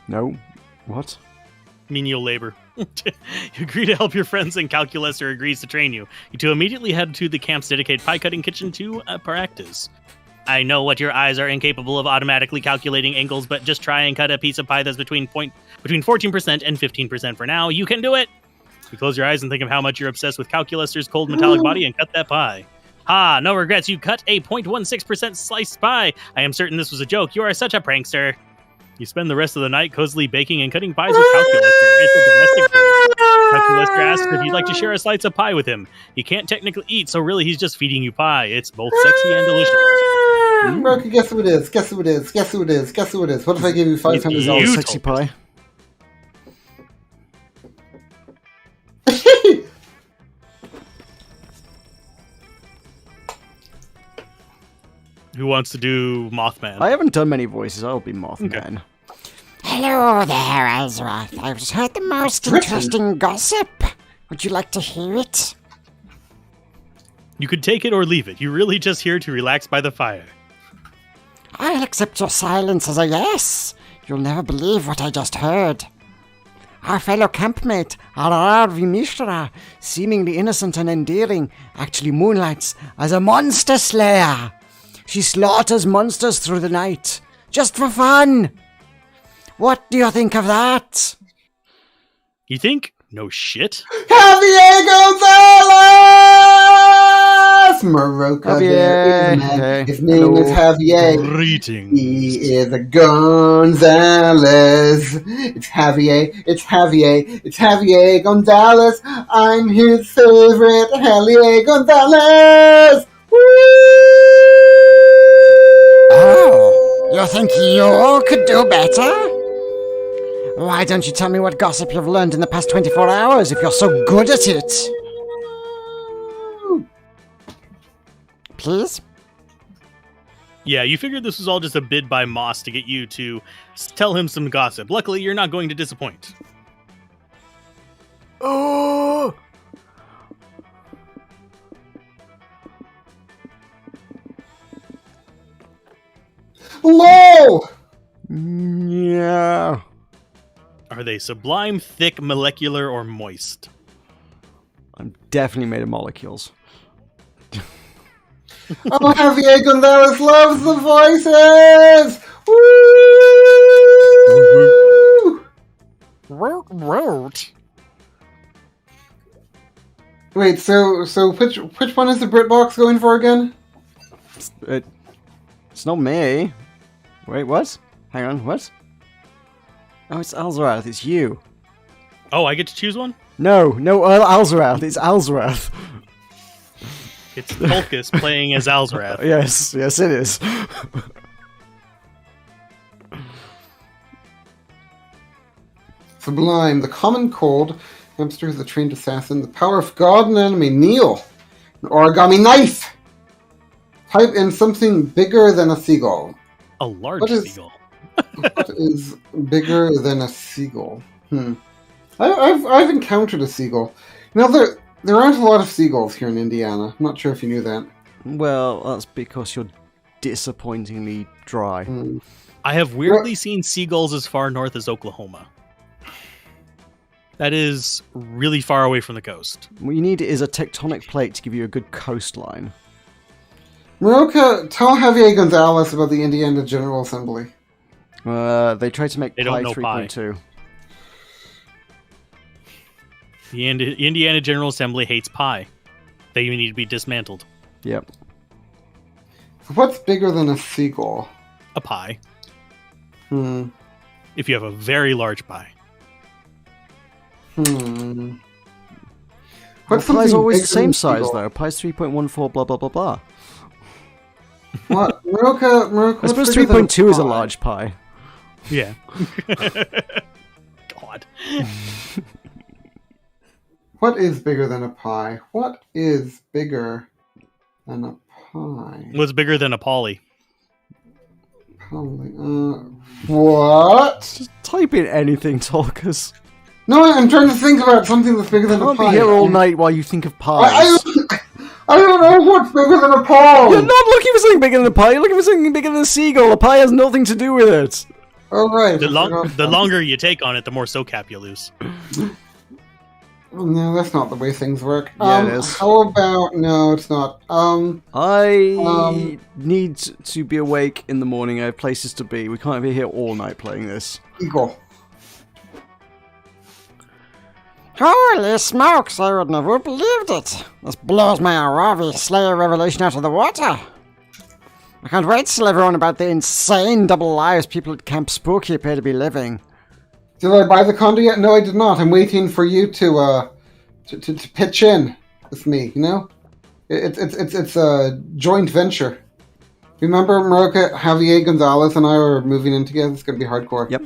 No? What? Menial labor. You agree to help your friends in calculus or agrees to train you. You two immediately head to the camp's dedicated pie cutting kitchen to practice. I know what your eyes are incapable of automatically calculating angles, but just try and cut a piece of pie that's between 14% and 15% for now. You can do it! You close your eyes and think of how much you're obsessed with Calculus's cold metallic body and cut that pie. Ha! No regrets, you cut a 0.16% sliced pie! I am certain this was a joke. You are such a prankster. You spend the rest of the night cozily baking and cutting pies with Calculaster. It's a domestic bird. Calculaster asks if you'd like to share a slice of pie with him. He can't technically eat, so really he's just feeding you pie. It's both sexy and delicious. Meroka, guess who it is? Guess who it is? Guess who it is? Guess who it is? What if I give you $500? You Sexy told pie. Who wants to do Mothman? I haven't done many voices. I'll be Mothman. Hello there, Alzorath. I've just heard the most interesting gossip. Would you like to hear it? You could take it or leave it. You're really just here to relax by the fire. I'll accept your silence as a yes. You'll never believe what I just heard. Our fellow campmate, Ararvi Mishra, seemingly innocent and endearing, actually moonlights as a monster slayer. She slaughters monsters through the night, just for fun. What do you think of that? You think? No shit. Javier Gonzalez! Meroka, Javier, there is a man. hey, His name is hello. Javier. Greetings. He is a Gonzalez. It's Javier. It's Javier. It's Javier Gonzalez. I'm his favorite, Javier Gonzalez. Woo! Oh, you think you could do better? Why don't you tell me what gossip you've learned in the past 24 hours if you're so good at it? Please? Yeah, you figured this was all just a bid by Moss to get you to tell him some gossip. Luckily, you're not going to disappoint. Oh! LOL! Yeah. Are they sublime, thick, molecular, or moist? I'm definitely made of molecules. Oh, Javier Gonzalez loves the voices! Woo! Root. Wait, so which one is the BritBox going for again? It's not me. Wait, what? Hang on, what? Oh, it's Alzorath. It's you. Oh, I get to choose one? No, Alzorath. It's Alzorath. It's Tulkas playing as Alzorath. Yes, it is. Sublime, the common cold. Hamster is a trained assassin. The power of God and enemy. Kneel. An origami knife. Type in something bigger than a seagull. A large What is- seagull. What is bigger than a seagull? I've encountered a seagull. You know, there aren't a lot of seagulls here in Indiana. I'm not sure if you knew that. Well, that's because you're disappointingly dry. I have weirdly seen seagulls as far north as Oklahoma. That is really far away from the coast. What you need is a tectonic plate to give you a good coastline. Meroka, tell Javier Gonzalez about the Indiana General Assembly. They tried to make They Pi don't know Pi. 3.2. The Indiana General Assembly hates pi. They need to be dismantled. Yep. What's bigger than a seagull? A pie. If If you have a very large pie. What's Pi's always bigger the same than size, seagull? though. Pi's 3.14, blah, blah, blah, blah. What? Meroka, I suppose what's bigger than 3.2 is a pie? large pie. Yeah. God. What is bigger than a pie? What is bigger than a pie? What's bigger than a poly? Probably. What? Just type in anything, Tulkas. No, I'm trying to think about something that's bigger I than a can't be pie. here all night while you think of I, pies. I don't know what's bigger than a pie. You're not looking for something bigger than a pie. You're looking for something bigger than a seagull. A pie has nothing to do with it. Oh, right. The I forgot that. longer you take on it, the more SoCap you lose. No, that's not the way things work. Yeah, it is. How about... No, it's not. I need to be awake in the morning. I have places to be. We can't be here all night playing this. Eagle. Holy smokes, I would never have believed it. This blows my Aravi Slayer revolution out of the water. I can't wait to tell everyone about the insane double lives people at Camp Spooky appear to be living. Did I buy the condo yet? No, I did not. I'm waiting for you to pitch in with me, you know? It's a joint venture. Remember, Meroka, Javier Gonzalez and I are moving in together? It's going to be hardcore. Yep.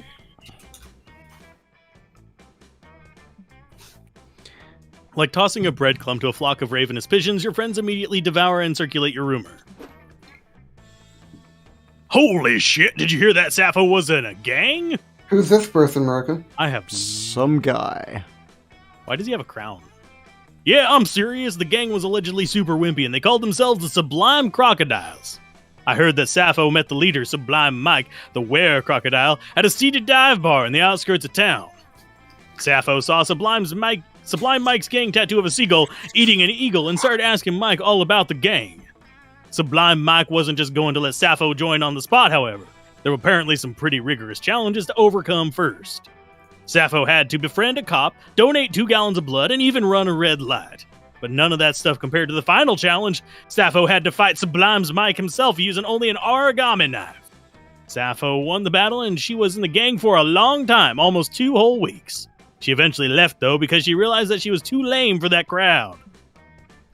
Like tossing a breadcrumb to a flock of ravenous pigeons, your friends immediately devour and circulate your rumor. Holy shit, did you hear that Sappho was in a gang? Who's this person, Meroka? I have... Some guy. Why does he have a crown? Yeah, I'm serious. The gang was allegedly super wimpy, and they called themselves the Sublime Crocodiles. I heard that Sappho met the leader, Sublime Mike, the Were Crocodile, at a seated dive bar in the outskirts of town. Sappho saw Sublime Mike's gang tattoo of a seagull eating an eagle and started asking Mike all about the gang. Sublime Mike wasn't just going to let Sappho join on the spot, however. There were apparently some pretty rigorous challenges to overcome first. Sappho had to befriend a cop, donate 2 gallons of blood, and even run a red light. But none of that stuff compared to the final challenge. Sappho had to fight Sublime's Mike himself using only an origami knife. Sappho won the battle, and she was in the gang for a long time, almost 2 whole weeks. She eventually left, though, because she realized that she was too lame for that crowd.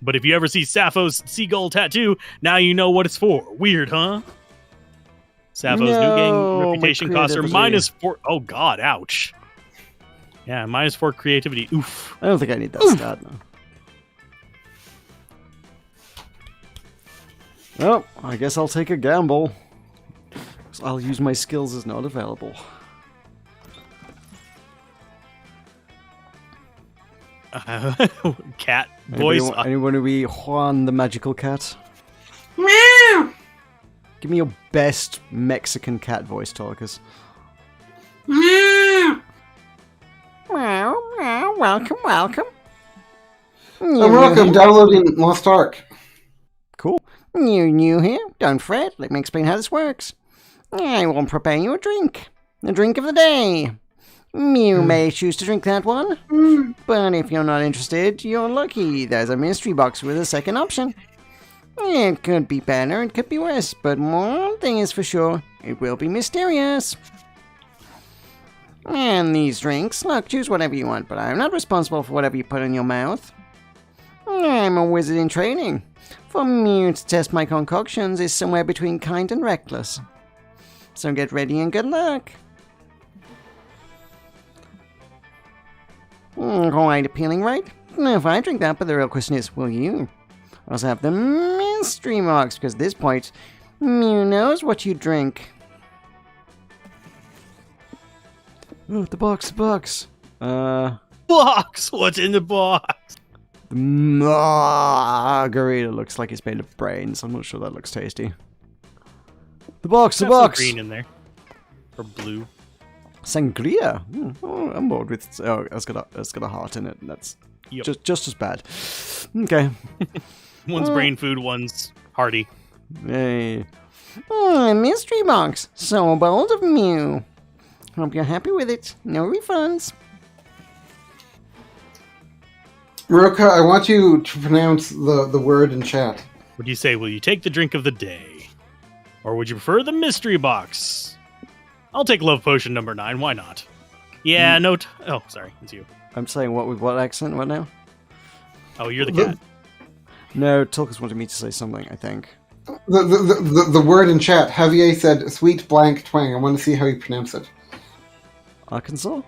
But if you ever see Sappho's seagull tattoo, now you know what it's for. Weird, huh? Sappho's new gang No, my reputation cost her creativity. -4... Oh, God, ouch. Yeah, -4 creativity. Oof. I don't think I need that stat now. Well, I guess I'll take a gamble. 'Cause I'll use my skills as not available. Cat voice. Anyone who be Juan the magical cat? Meow! Give me your best Mexican cat voice, Tulkas. Meow. Meow, meow, welcome, welcome. Meroka, I'm downloading Lost Ark. Cool. New here? Don't fret. Let me explain how this works. I will prepare you a drink. The drink of the day. You may choose to drink that one, but if you're not interested, you're lucky. There's a mystery box with a second option. It could be better, it could be worse, but one thing is for sure, it will be mysterious. And these drinks, look, choose whatever you want, but I'm not responsible for whatever you put in your mouth. I'm a wizard in training. For me to test my concoctions is somewhere between kind and reckless. So get ready and good luck. Quite appealing, right? Now, if I drink that, but the real question is, will you? I also have the mystery box, because at this point, Mew knows what you drink. Oh, the box. Box! What's in the box? The margarita looks like it's made of brains. I'm not sure that looks tasty. The box. Have some green in there. Or blue. Sangria. Oh, I'm bored with. Oh, it's got a heart in it. That's just as bad. Okay. One's brain food, one's hearty. Hey. Mystery box. So bold of Mew. Hope you're happy with it. No refunds. Meroka, I want you to pronounce the word in chat. Would you say, will you take the drink of the day? Or would you prefer the mystery box? I'll take love potion number 9, why not? Yeah, no oh, sorry, it's you. I'm saying what with what accent? What now? Oh, you're the cat. No, Tulkas wanted me to say something, I think. The word in chat, Javier said sweet blank twang. I want to see how you pronounce it. Arkansas?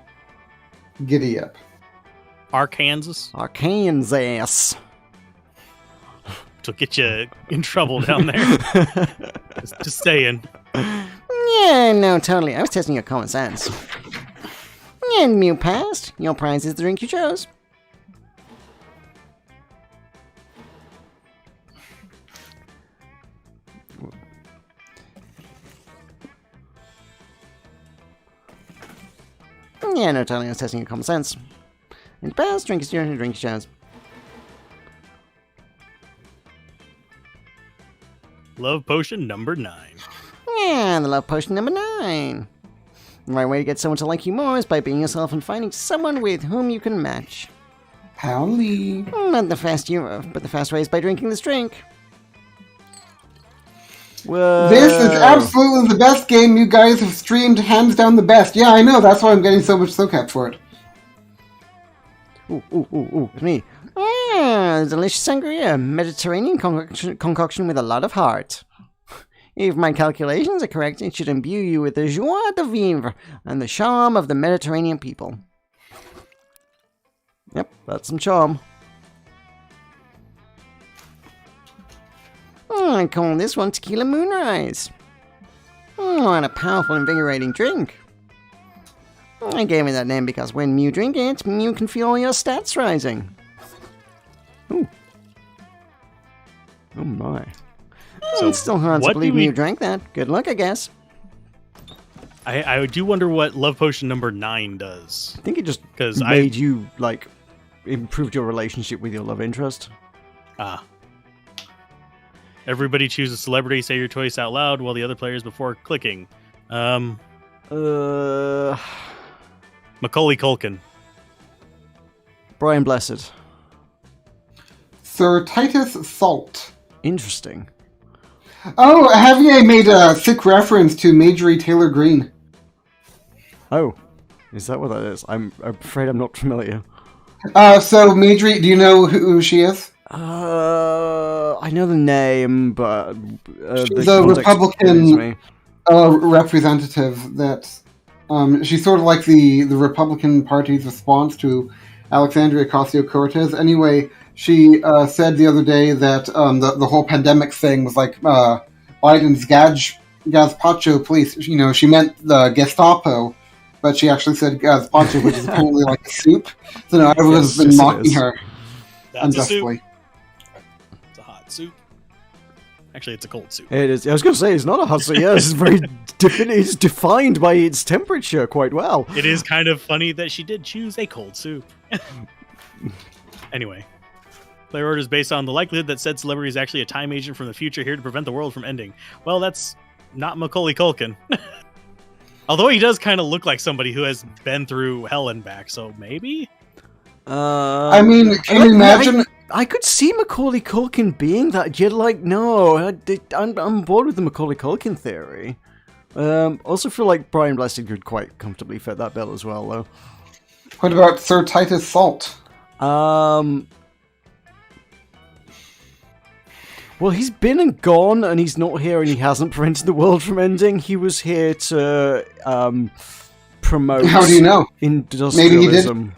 Giddy up. Arkansas? Arkansas. To get you in trouble down there. just saying. Yeah, no, totally. I was testing your common sense. And Mew passed. Your prize is the drink you chose. Yeah, no, totally. I was testing your common sense. And passed. Drink is your drink you chose. Love potion number 9. Yeah, the love potion number 9. The right way to get someone to like you more is by being yourself and finding someone with whom you can match. Howley. But the fast way is by drinking this drink. Whoa. This is absolutely the best game you guys have streamed, hands down the best. Yeah, I know, that's why I'm getting so much SoCap for it. Ooh, it's me. Delicious sangria, Mediterranean concoction with a lot of heart. If my calculations are correct, it should imbue you with the joie de vivre and the charm of the Mediterranean people. Yep, that's some charm. I call this one Tequila Moonrise. And a powerful, invigorating drink. I gave it that name because when Mew drink it, Mew can feel all your stats rising. Ooh. Oh my. So it's still hard to what believe do we- Mew drank that. Good luck, I guess. I do wonder what love potion number 9 does. I think it just 'Cause made you, like, improved your relationship with your love interest. Everybody choose a celebrity, say your choice out loud while the other players before clicking. Macaulay Culkin. Brian Blessed. Sir Titus Salt. Interesting. Oh, Javier made a sick reference to Marjorie Taylor Greene. Oh. Is that what that is? I'm afraid I'm not familiar. So Marjorie, do you know who she is? I know the name, but She's the a context Republican escapes me. representative that she's sort of like the Republican Party's response to Alexandria Ocasio-Cortez. Anyway, she said the other day that the whole pandemic thing was like Biden's Gazpacho police. You know, she meant the Gestapo, but she actually said Gazpacho, which is apparently like a soup. So no, everyone's been mocking her That's a soup. unjustly. It's a hot soup. Actually, it's a cold suit. It is. I was going to say it's not a hot suit. Yeah, it's very it's defined by its temperature quite well. It is kind of funny that she did choose a cold suit. Anyway, player order is based on the likelihood that said celebrity is actually a time agent from the future here to prevent the world from ending. Well, that's not Macaulay Culkin. Although he does kind of look like somebody who has been through hell and back, so maybe? I mean, can you imagine? I could see Macaulay Culkin being that. You're like, no, I'm bored with the Macaulay Culkin theory. Also feel like Brian Blessed could quite comfortably fit that bill as well, though. What about Sir Titus Salt? Well, he's been and gone, and he's not here, and he hasn't prevented the world from ending. He was here to promote. How do you know? Industrialism. Maybe he did.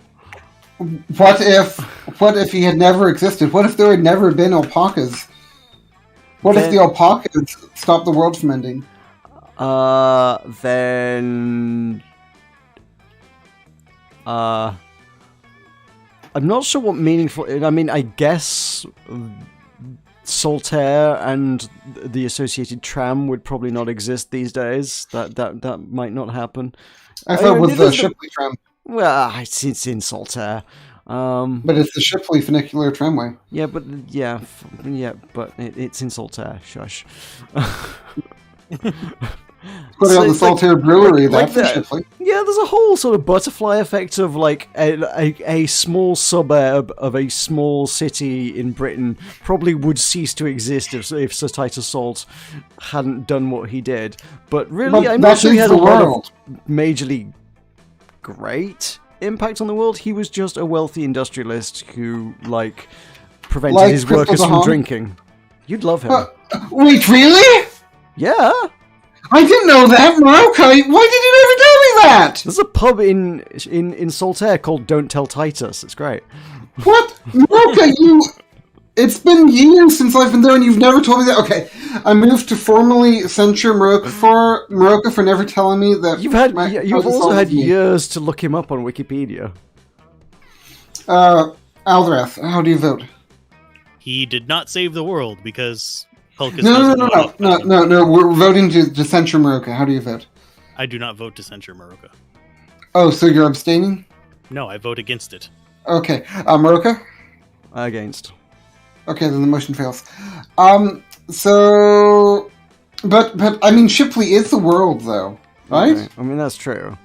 What if he had never existed? What if there had never been alpacas? What if the alpacas stopped the world from ending? Then I'm not sure what meaningful. I mean, I guess Saltaire and the associated tram would probably not exist these days. That might not happen. I thought it was the Shipley tram. Well, it's in Saltaire. But it's the Shipley funicular tramway. Yeah, but it's in Saltaire. Shush. Put it on the Saltaire Brewery. That's the Shipley. Yeah, there's a whole sort of butterfly effect of like a small suburb of a small city in Britain probably would cease to exist if Sir Titus Salt hadn't done what he did. But really, I'm not sure he had a lot of majorly great impact on the world. He was just a wealthy industrialist who prevented his workers from drinking. You'd love him. Wait, really? Yeah. I didn't know that, Meroka. Why did you never tell me that? There's a pub in Saltaire called Don't Tell Titus. It's great. What? Meroka, it's been years since I've been there and you've never told me that. Okay, I moved to formally censure Meroka for never telling me that. You've also had years to look him up on Wikipedia. Alzorath, how do you vote? He did not save the world because Tulkas. No. We're voting to censure Meroka. How do you vote? I do not vote to censure Meroka. Oh, so you're abstaining? No, I vote against it. Okay, Meroka? Against. Okay, then the motion fails. But I mean, Shipley is the world, though, right? Okay. I mean, that's true.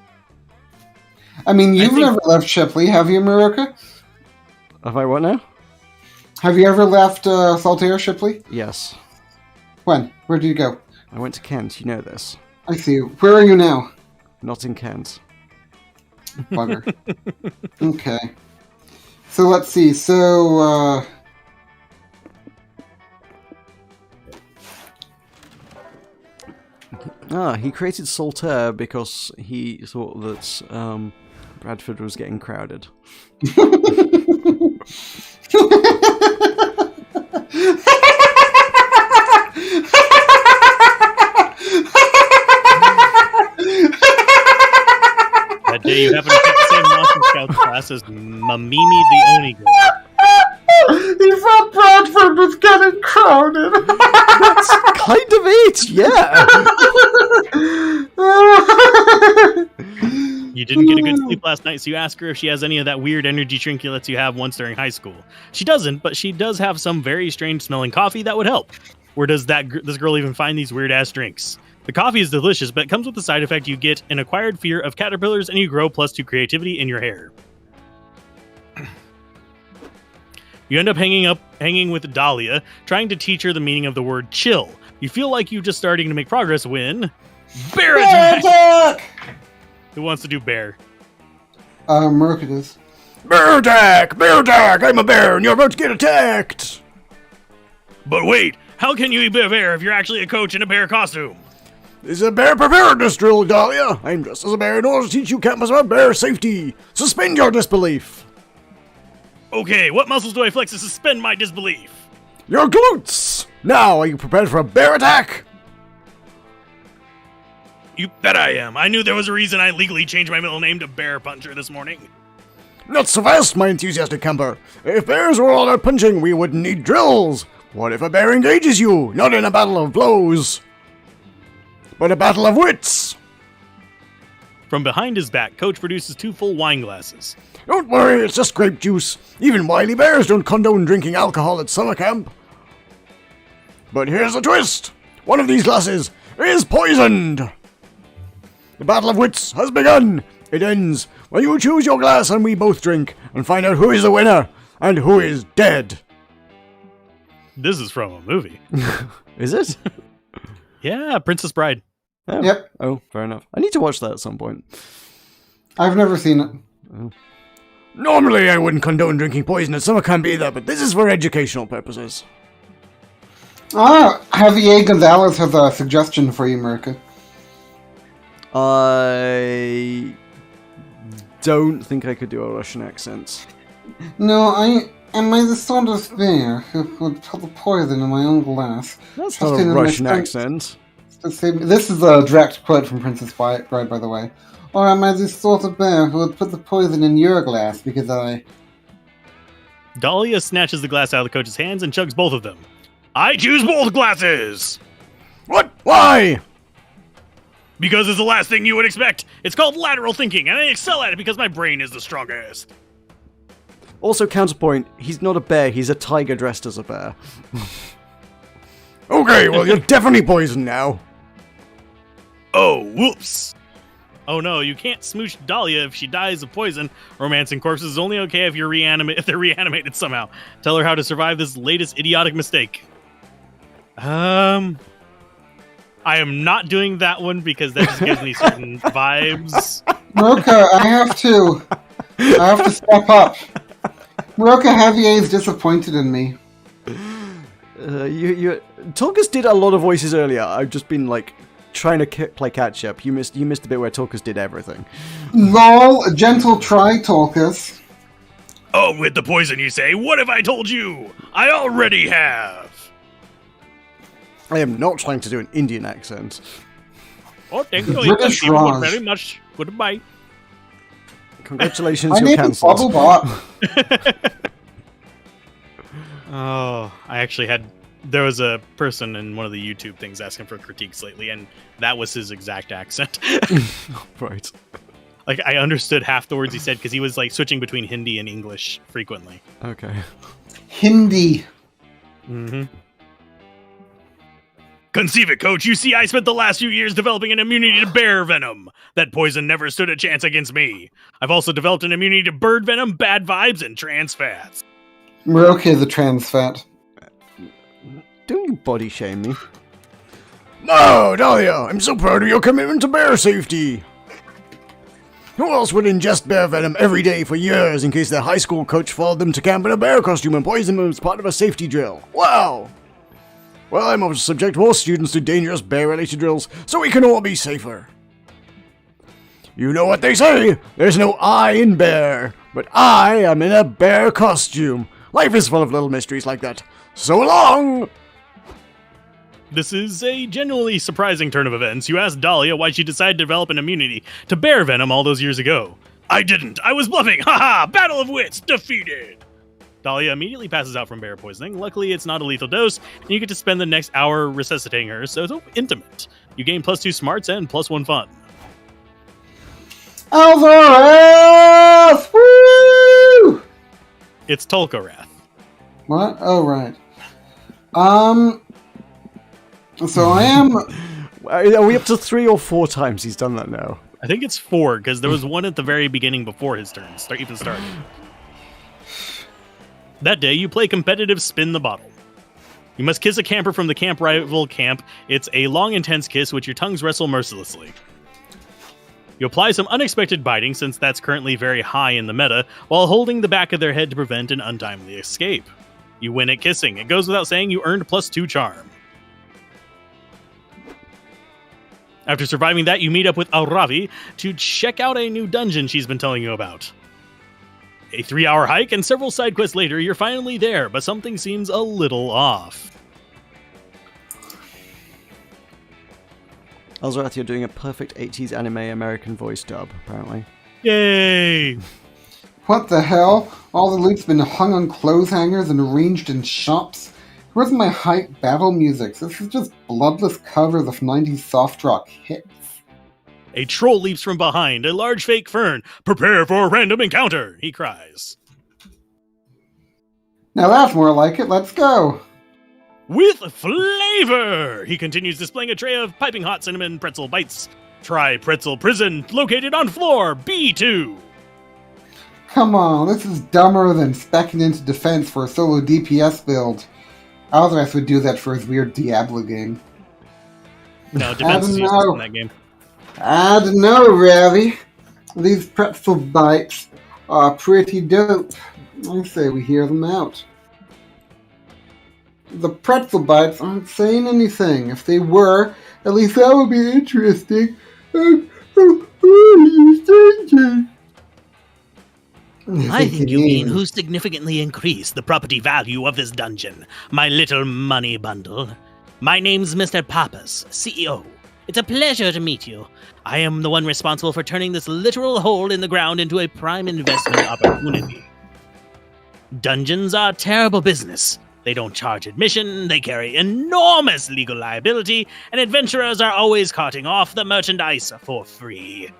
I mean, you've never left Shipley, have you, Meroka? Have I what now? Have you ever left Saltaire, Shipley? Yes. When? Where did you go? I went to Kent, you know this. I see you. Where are you now? Not in Kent. Bugger. Okay. So let's see. So, he created Saltaire because he thought that Bradford was getting crowded. That day you happen to take the same Monster Scout class as Mamimi the Oni girl. He thought Bradford was getting crowded. That's kind of it, yeah. You didn't get a good sleep last night, so you ask her if she has any of that weird energy drink you lets you have once during high school. She doesn't, but she does have some very strange smelling coffee that would help. Where does this girl even find these weird ass drinks? The coffee is delicious, but it comes with the side effect you get an acquired fear of caterpillars and you grow +2 creativity in your hair. You end up hanging with Dahlia, trying to teach her the meaning of the word chill. You feel like you're just starting to make progress when... Bear attack! Who wants to do bear? Meroka does. Bear attack! Bear attack! I'm a bear and you're about to get attacked! But wait, how can you be a bear if you're actually a coach in a bear costume? This is a bear preparedness drill, Dahlia. I'm dressed as a bear in order to teach you campus about bear safety. Suspend your disbelief. Okay, what muscles do I flex to suspend my disbelief? Your glutes! Now, are you prepared for a bear attack? You bet I am. I knew there was a reason I legally changed my middle name to Bear Puncher this morning. Not so fast, my enthusiastic camper. If bears were all out punching, we wouldn't need drills. What if a bear engages you? Not in a battle of blows, but a battle of wits. From behind his back, Coach produces 2 full wine glasses. Don't worry, it's just grape juice. Even wily bears don't condone drinking alcohol at summer camp. But here's the twist. One of these glasses is poisoned. The battle of wits has begun. It ends when you choose your glass and we both drink and find out who is the winner and who is dead. This is from a movie. Is it? Yeah, Princess Bride. Oh. Yep. Oh, fair enough. I need to watch that at some point. I've never seen it. Normally, I wouldn't condone drinking poison at summer camp either, but this is for educational purposes. Javier Gonzalez has a suggestion for you, Meroka. I don't think I could do a Russian accent. No, am I the sort of bear who would put the poison in my own glass? That's not a Russian accent. This is a direct quote from Princess Bride, by the way. Or am I the sort of bear who would put the poison in your glass because I... Dahlia snatches the glass out of the coach's hands and chugs both of them. I choose both glasses! What? Why? Because it's the last thing you would expect. It's called lateral thinking, and I excel at it because my brain is the strongest. Also, counterpoint, he's not a bear, he's a tiger dressed as a bear. Okay, well, you're definitely poisoned now. Oh, whoops. Oh no, you can't smooch Dahlia if she dies of poison. Romancing corpses is only okay if if they're reanimated somehow. Tell her how to survive this latest idiotic mistake. I am not doing that one because that just gives me certain vibes. Meroka, I have to step up. Meroka Javier is disappointed in me. Tulkas did a lot of voices earlier. I've just been like trying to play catch up. You missed the bit where Tulkas did everything. Lol, a gentle try, Tulkas. Oh, with the poison, you say? What have I told you? I already have. I am not trying to do an Indian accent. Oh, thank you. British Thank you Raj. very much. Goodbye. Congratulations, My you're name is cancelled. Bubblebot. Oh, I actually there was a person in one of the YouTube things asking for critiques lately, and that was his exact accent. Right. Like, I understood half the words he said because he was like switching between Hindi and English frequently. Okay. Hindi. Mm-hmm. Conceive it, Coach. You see, I spent the last few years developing an immunity to bear venom. That poison never stood a chance against me. I've also developed an immunity to bird venom, bad vibes, and trans fats. Meroka is a trans fat. Don't you body shame me. No, Dahlia, I'm so proud of your commitment to bear safety. Who else would ingest bear venom every day for years in case their high school coach followed them to camp in a bear costume and poisoned them as part of a safety drill? Wow! Well, I'm about to subject more students to dangerous bear-related drills so we can all be safer. You know what they say, there's no I in bear, but I am in a bear costume. Life is full of little mysteries like that. So long! This is a genuinely surprising turn of events. You asked Dahlia why she decided to develop an immunity to bear venom all those years ago. I didn't. I was bluffing. Haha! Battle of wits defeated. Dahlia immediately passes out from bear poisoning. Luckily, it's not a lethal dose, and you get to spend the next hour resuscitating her, so it's intimate. You gain +2 smarts and +1 fun. Alzorath! Woo! It's Tulkarath. What? Oh, right. So I am... Are we up to 3 or 4 times he's done that now? I think it's 4, because there was one at the very beginning before his turn even started. That day, you play competitive Spin the Bottle. You must kiss a camper from the camp rival camp. It's a long, intense kiss which your tongues wrestle mercilessly. You apply some unexpected biting, since that's currently very high in the meta, while holding the back of their head to prevent an untimely escape. You win at kissing. It goes without saying you earned +2 charm. After surviving that, you meet up with Aravi to check out a new dungeon she's been telling you about. A 3-hour hike and several side quests later, you're finally there, but something seems a little off. Alzorath, you're doing a perfect 80s anime American voice dub, apparently. Yay! What the hell? All the loot's been hung on clothes hangers and arranged in shops. Where's my hype battle music? This is just bloodless covers of 90s soft rock hits. A troll leaps from behind a large fake fern. Prepare for a random encounter, he cries. Now that's more like it. Let's go. With flavor! He continues, displaying a tray of piping hot cinnamon pretzel bites. Try Pretzel Prison, located on floor B2. Come on, this is dumber than speccing into defense for a solo DPS build. Alzorath would do that for his weird Diablo game. No, defense is useless in that game. I don't know, Ravi. These pretzel bites are pretty dope. I say we hear them out. The pretzel bites aren't saying anything. If they were, at least that would be interesting. I think you mean who significantly increased the property value of this dungeon, my little money bundle. My name's Mr. Pappas, CEO. It's a pleasure to meet you. I am the one responsible for turning this literal hole in the ground into a prime investment opportunity. Dungeons are terrible business. They don't charge admission, they carry enormous legal liability, and adventurers are always carting off the merchandise for free.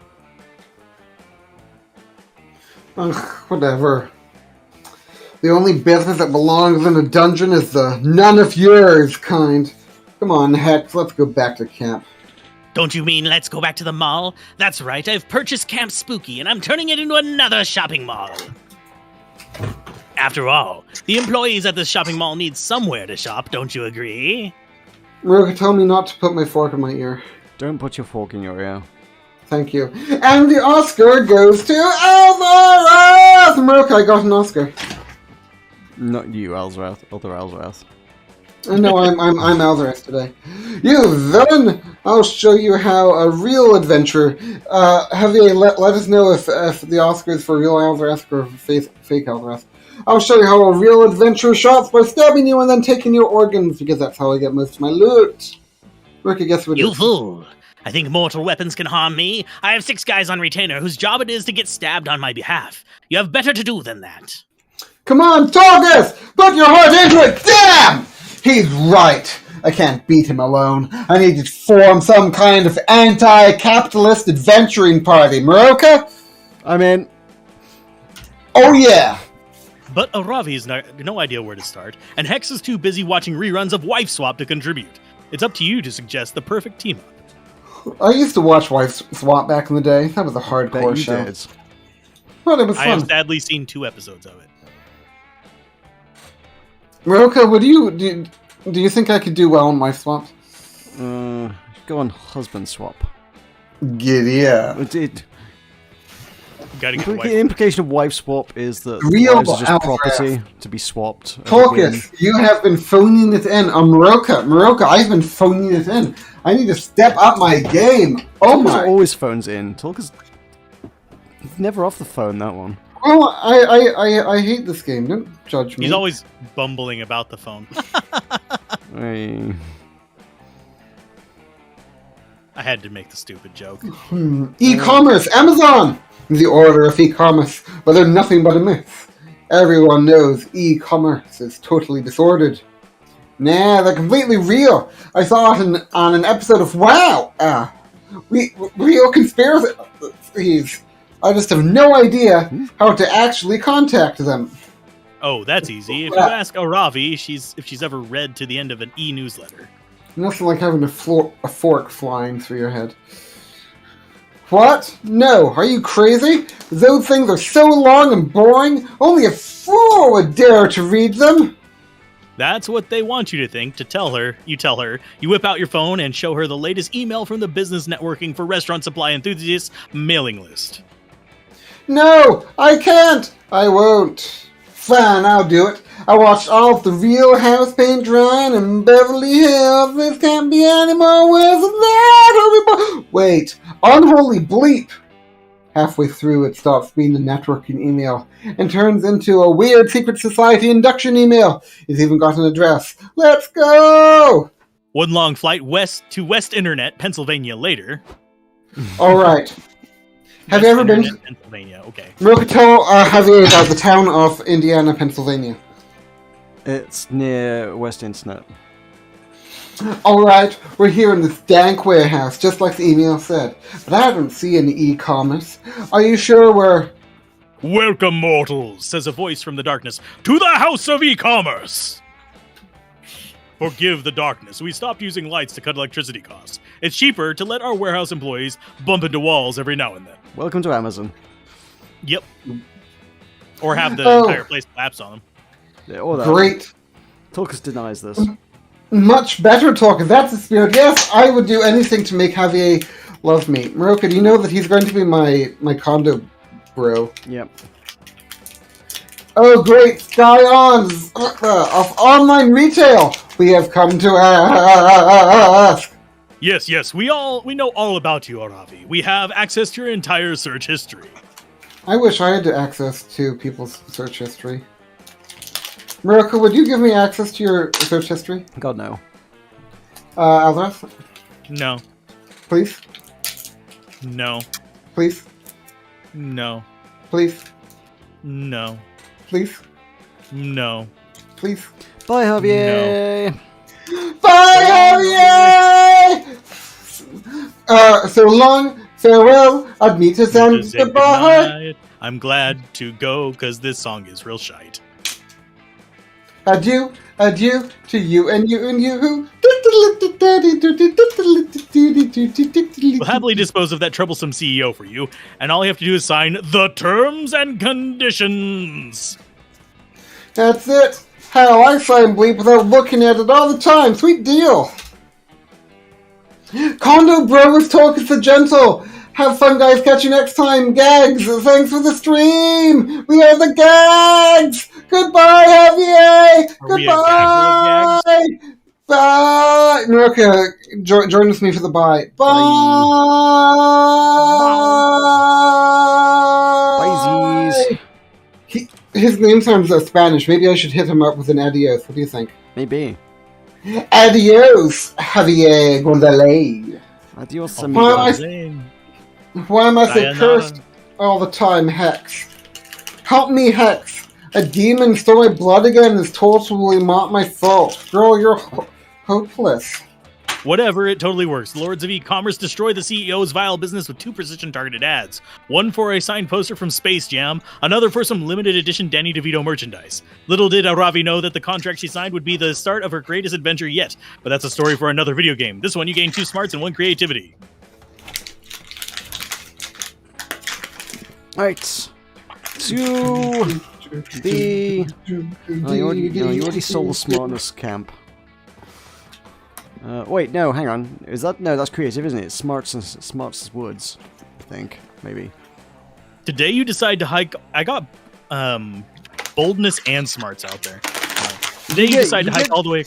Ugh, whatever. The only business that belongs in a dungeon is the none of yours kind. Come on, Hex, let's go back to camp. Don't you mean let's go back to the mall? That's right, I've purchased Camp Spooky and I'm turning it into another shopping mall. After all, the employees at this shopping mall need somewhere to shop, don't you agree? Meroka told me not to put my fork in my ear. Don't put your fork in your ear. Thank you. And the Oscar goes to Alzorath! Meroka, I got an Oscar. Not you, Alzorath. Other Alzorath. No, I'm Alzorath today. You villain! I'll show you how a real adventure. Javier, let us know if the Oscar is for real Alzorath or fake Alzorath. I'll show you how a real adventure shots by stabbing you and then taking your organs, because that's how I get most of my loot. Meroka, guess what it You is? fool! I think mortal weapons can harm me. I have 6 guys on retainer whose job it is to get stabbed on my behalf. You have better to do than that. Come on, Tulkas! Put your heart into it! Damn! He's right. I can't beat him alone. I need to form some kind of anti-capitalist adventuring party. Meroka? I'm in. Oh yeah! But Ravi's no idea where to start, and Hex is too busy watching reruns of Wife Swap to contribute. It's up to you to suggest the perfect team-up. I used to watch Wife Swap back in the day. That was a Bet hardcore you show. did. But it was I have fun. sadly seen 2 episodes of it. Meroka, do you think I could do well in Wife Swap? Go on husband swap. Giddy up. Gotta get The the wife. implication of wife swap is that Real wives are just Alzorath. property to be swapped. as a whim. Tulkas, you have been phoning it in. Meroka, I've been phoning it in. I need to step up my game. Oh Tulkas my. always phones in. Tulkas he's never off the phone, that one. Oh, I hate this game. Don't judge me. He's always bumbling about the phone. Hey. I had to make the stupid joke. E-commerce, Amazon! The order of e-commerce, but they're nothing but a myth. Everyone knows e-commerce is totally disordered. Nah, they're completely real. I saw it on an episode of WoW. Real conspiracies. I just have no idea how to actually contact them. Oh, that's easy. If you ask Aravi, if she's ever read to the end of an e-newsletter. Nothing like having a fork flying through your head. What? No, are you crazy? Those things are so long and boring, only a fool would dare to read them. That's what they want you to think. You tell her, you whip out your phone and show her the latest email from the Business Networking for Restaurant Supply Enthusiasts mailing list. No, I can't. I won't. Fine, I'll do it. I watched all of the Real House paint drying in Beverly Hills. This can't be any more worse than that. Wait, unholy bleep. Halfway through, it stops being a networking email and turns into a weird secret society induction email. It's even got an address. Let's go! One long flight west to West Internet, Pennsylvania later. All right. Have you ever been to Pennsylvania? Okay. Meroka, tell Javier about the town of Indiana, Pennsylvania. It's near West Internet. Alright, we're here in this dank warehouse, just like the email said. But I don't see any e-commerce. Are you sure we're... Welcome, mortals, says a voice from the darkness, to the House of E-Commerce! Forgive the darkness. We stopped using lights to cut electricity costs. It's cheaper to let our warehouse employees bump into walls every now and then. Welcome to Amazon. Yep. Or have the entire place collapse on them. Yeah, or that. Great. Tulkas denies this. Much better talk. If that's the spirit, yes, I would do anything to make Javier love me. Meroka, do you know that he's going to be my condo bro? Yep. Oh, great. Sky-Ons of online retail. We have come to ask. Yes, we know all about you, Aravi. We have access to your entire search history. I wish I had access to people's search history. Meroka, would you give me access to your search history? God, no. Alzorath? No. Please? No. Please? No. Please? No. Please? No. Please? Bye, Javier. Bye, Javier! So long, farewell, admitas and Say goodbye. goodnight. I'm glad to go, because this song is real shite. Adieu, adieu to you and you and you. We'll happily dispose of that troublesome CEO for you, and all you have to do is sign the terms and conditions. That's it. How I sign bleep without looking at it all the time. Sweet deal. Condo Bro with Tulkas the Gentle. Have fun, guys. Catch you next time. Gags. Thanks for the stream. We are the Gags. Goodbye, Javier. Are we a gag Goodbye. Bye. Meroka, join with me for the bye. Bye. Bye. His name sounds Spanish. Maybe I should hit him up with an adios. What do you think? Maybe. Adios, Javier Gonzalez. Adios, Well, amigo. Why am I so Sayonara. cursed all the time, Hex? Help me, Hex. A demon stole my blood again and is totally not my fault. Girl, you're hopeless. Whatever, it totally works. The Lords of E-Commerce destroy the CEO's vile business with 2 precision-targeted ads. One for a signed poster from Space Jam, another for some limited edition Danny DeVito merchandise. Little did Aravi know that the contract she signed would be the start of her greatest adventure yet, but that's a story for another video game. This one, you gain 2 smarts and 1 creativity. Right. To the... Oh, you already sold the smartness camp. Wait, no, hang on. Is that... No, that's creative, isn't it? Smarts as woods, I think. Maybe. Today you decide to hike... I got boldness and smarts out there. Today you decide to hike all the way...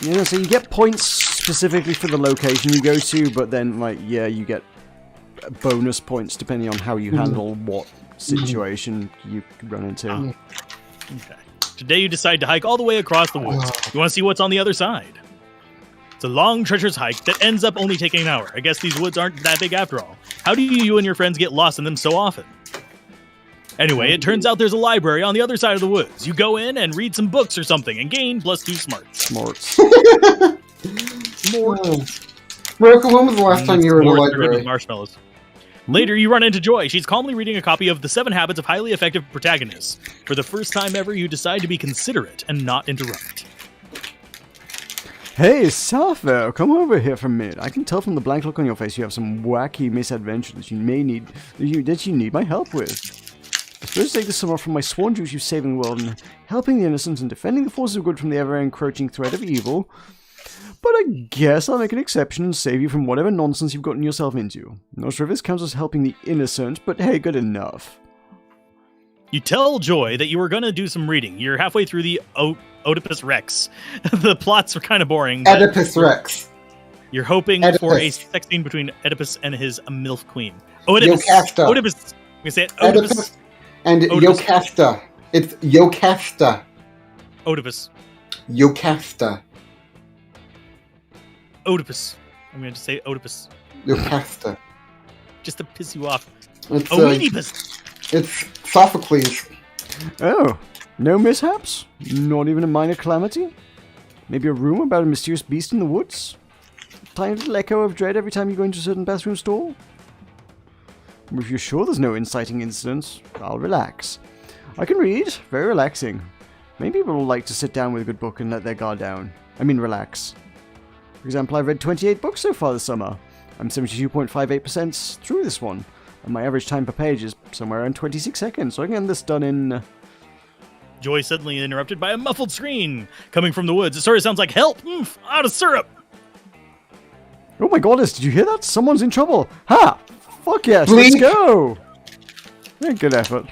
Yeah, so you get points specifically for the location you go to, but then, like, yeah, you get bonus points depending on how you handle what situation you run into. Okay. Today you decide to hike all the way across the woods. You want to see what's on the other side. It's a long, treacherous hike that ends up only taking an hour. I guess these woods aren't that big after all. How do you and your friends get lost in them so often? Anyway, it turns out there's a library on the other side of the woods. You go in and read some books or something and gain +2 smarts. Smarts. Meroka, when was the last time you were in the More good with library? marshmallows. Later, you run into Joy. She's calmly reading a copy of The 7 Habits of Highly Effective Protagonists. For the first time ever, you decide to be considerate and not interrupt. Hey, Safo, come over here for a minute. I can tell from the blank look on your face you have some wacky misadventure that you need my help with. I suppose to take the summer from my sworn duty of saving the world and helping the innocent and defending the forces of good from the ever-encroaching threat of evil. But I guess I'll make an exception and save you from whatever nonsense you've gotten yourself into. Not sure if this counts as helping the innocent, but hey, good enough. You tell Joy that you were going to do some reading. You're halfway through the Oedipus Rex. The plots are kind of boring. But Oedipus Rex. You're hoping Oedipus. for a sex scene between Oedipus and his MILF queen. Oedipus. Yocasta. Oedipus. I'm going to say it. Oedipus. Oedipus and Oedipus. Yocasta. It's Yocasta. Oedipus. Yocasta. Oedipus. I'm going to say Oedipus. Yocasta. Just to piss you off. It's Oedipus. It's Sophocles. Oh, No mishaps? Not even a minor calamity? Maybe a rumor about a mysterious beast in the woods? Tiny little echo of dread every time you go into a certain bathroom stall? If you're sure there's no inciting incidents, I'll relax. I can read. Very relaxing. Many people like to sit down with a good book and let their guard down. I mean relax. For example, I've read 28 books so far this summer. I'm 72.58% through this one. And my average time per page is somewhere around 26 seconds, so I can get this done in... Joy suddenly interrupted by a muffled scream coming from the woods. It sort of sounds like, help! Out of syrup! Oh my goddess, did you hear that? Someone's in trouble! Ha! Fuck yes, Blink. let's go! Yeah, good effort.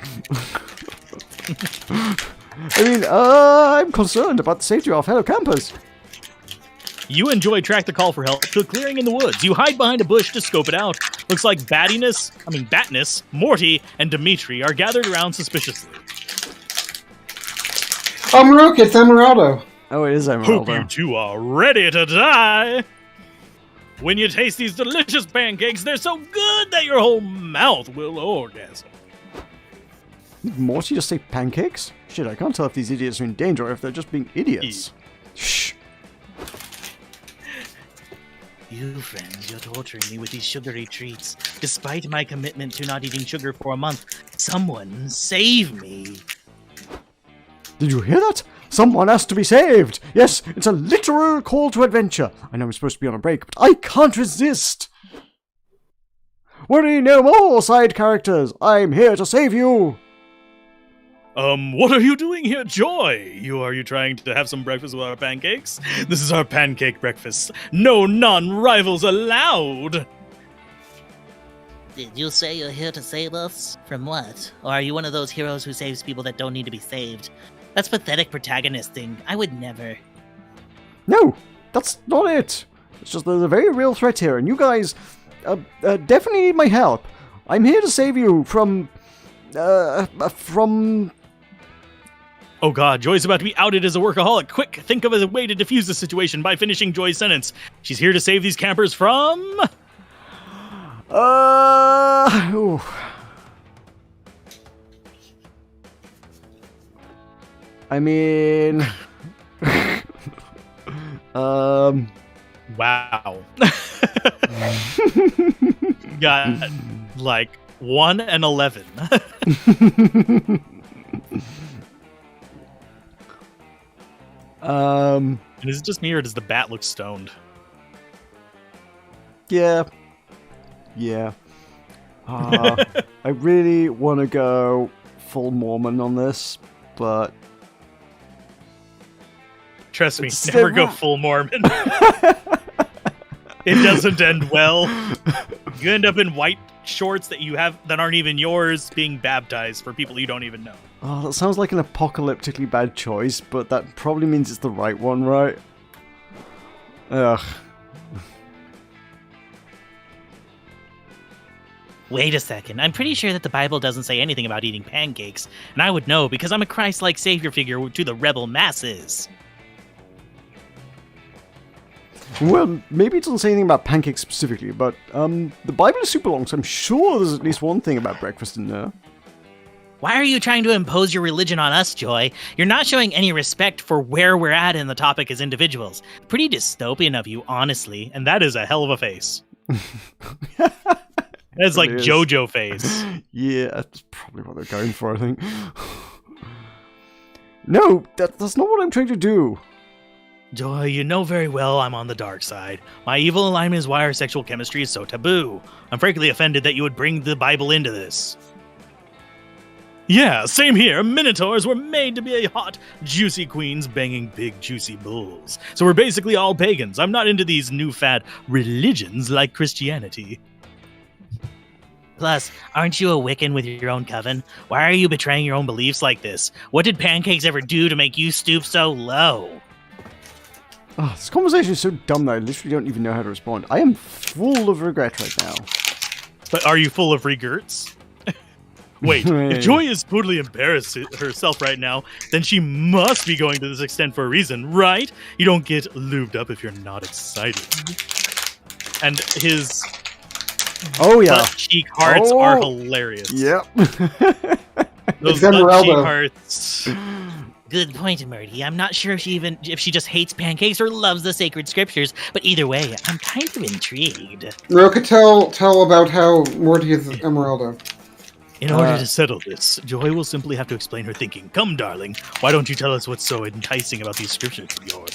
I mean, I'm concerned about the safety of our fellow campers. You and Joy track the call for help to a clearing in the woods. You hide behind a bush to scope it out. Looks like Batness, Morty, and Dimitri are gathered around suspiciously. Oh, Meroka, it's Emeraldo. Oh, it is Hope Emeraldo. you two are ready to die! When you taste these delicious pancakes, they're so good that your whole mouth will orgasm. Did Morty just say pancakes? Shit, I can't tell if these idiots are in danger or if they're just being idiots. Shh. You friends, you're torturing me with these sugary treats. Despite my commitment to not eating sugar for a month, someone save me. Did you hear that? Someone has to be saved! Yes, it's a literal call to adventure. I know I'm supposed to be on a break, but I can't resist! Worry no more, side characters! I'm here to save you! What are you doing here, Joy? Are you trying to have some breakfast with our pancakes? This is our pancake breakfast. No non-rivals allowed! Did you say you're here to save us? From what? Or are you one of those heroes who saves people that don't need to be saved? That's pathetic protagonist thing. I would never. No, that's not it. It's just there's a very real threat here, and you guys definitely need my help. I'm here to save you from... Oh god, Joy's about to be outed as a workaholic. Quick, think of a way to defuse the situation by finishing Joy's sentence. She's here to save these campers from... ooh. I mean... Wow. Got, like, 1 and 11. And is it just me, or does the bat look stoned? Yeah. Yeah. I really want to go full Mormon on this, but... Trust me, It's never still- go full Mormon. It doesn't end well. You end up in white shorts that aren't even yours, being baptized for people you don't even know. Oh, that sounds like an apocalyptically bad choice, but that probably means it's the right one, right? Ugh. Wait a second. I'm pretty sure that the Bible doesn't say anything about eating pancakes, and I would know because I'm a Christ-like savior figure to the rebel masses. Well, maybe it doesn't say anything about pancakes specifically, but the Bible is super long, so I'm sure there's at least one thing about breakfast in there. Why are you trying to impose your religion on us, Joy? You're not showing any respect for where we're at in the topic as individuals. Pretty dystopian of you, honestly. And that is a hell of a face. That's like It is. JoJo face. Yeah, that's probably what they're going for, I think. No, that's not what I'm trying to do. Joy, you know very well I'm on the dark side. My evil alignment is why our sexual chemistry is so taboo. I'm frankly offended that you would bring the Bible into this. Yeah, same here. Minotaurs were made to be hot, juicy queens banging big, juicy bulls. So we're basically all pagans. I'm not into these new fad religions like Christianity. Plus, aren't you a Wiccan with your own coven? Why are you betraying your own beliefs like this? What did pancakes ever do to make you stoop so low? Oh, this conversation is so dumb that I literally don't even know how to respond. I am full of regret right now. But are you full of regrets? Wait, if Joy is totally embarrassed herself right now, then she must be going to this extent for a reason, right? You don't get lubed up if you're not excited. And his Oh, yeah. butt cheek hearts are hilarious. Yep. Those It's butt cheek Emeraldo. hearts. Good point, Murdy. I'm not sure if she just hates pancakes or loves the sacred scriptures, but either way, I'm kind of intrigued. Meroka, tell about how Morty is Emeraldo. In order to settle this, Joy will simply have to explain her thinking. Come, darling, why don't you tell us what's so enticing about these scriptures of yours?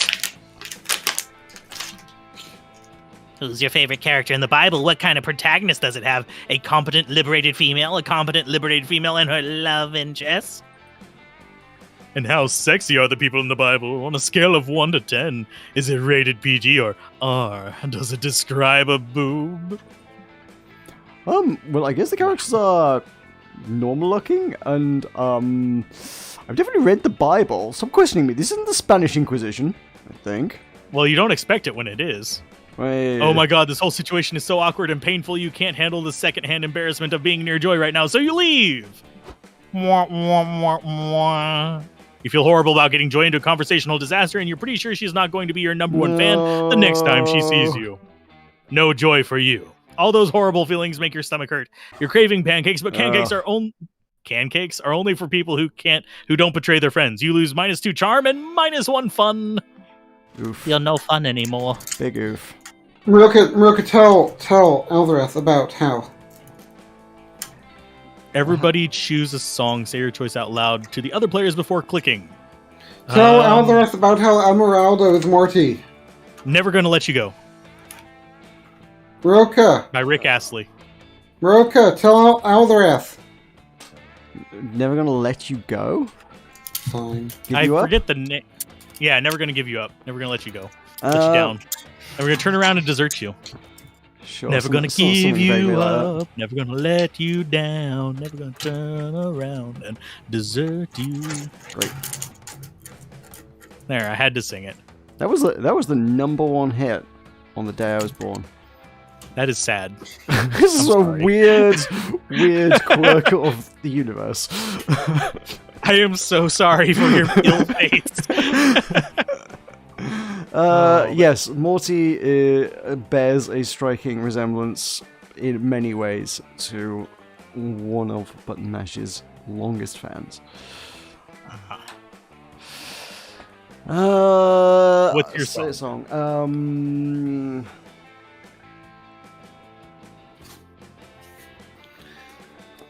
Who's your favorite character in the Bible? What kind of protagonist does it have? A competent, liberated female and her love interest? And how sexy are the people in the Bible? On a scale of 1 to 10, is it rated PG or R? Does it describe a boob? Well, I guess the characters are normal looking, and I've definitely read the Bible. Stop questioning me. This isn't the Spanish Inquisition, I think. Well, you don't expect it when it is. Wait. Oh my god, this whole situation is so awkward and painful you can't handle the secondhand embarrassment of being near Joy right now, so you leave! Mwah, mwah, mwah, mwah. You feel horrible about getting Joy into a conversational disaster, and you're pretty sure she's not going to be your number one fan the next time she sees you. No joy for you. All those horrible feelings make your stomach hurt. You're craving pancakes, but pancakes are only for people who don't betray their friends. You lose -2 charm and -1 fun. Oof. You're no fun anymore. Big oof. Meroka, tell Alzorath about how. Everybody choose a song, say your choice out loud to the other players before clicking. Tell Alzorath about how Emeraldo is Morty. Never Gonna Let You Go Meroka, by Rick Astley. Meroka, tell Alzorath. Never gonna let you go? Fine. Give I you up? forget the name. Yeah, Never Gonna Give You Up. Never Gonna Let You Go. Let you down. And we're gonna turn around and desert you. Sure. Never gonna give something vaguely you like up. Never gonna let you down. Never gonna turn around and desert you. Great. There, I had to sing it. That was the number one hit on the day I was born. That is sad. This is a sorry. weird quirk of the universe. I am so sorry for your ill face. Yes, Morty bears a striking resemblance in many ways to one of Button Mash's longest fans. What's your say a song?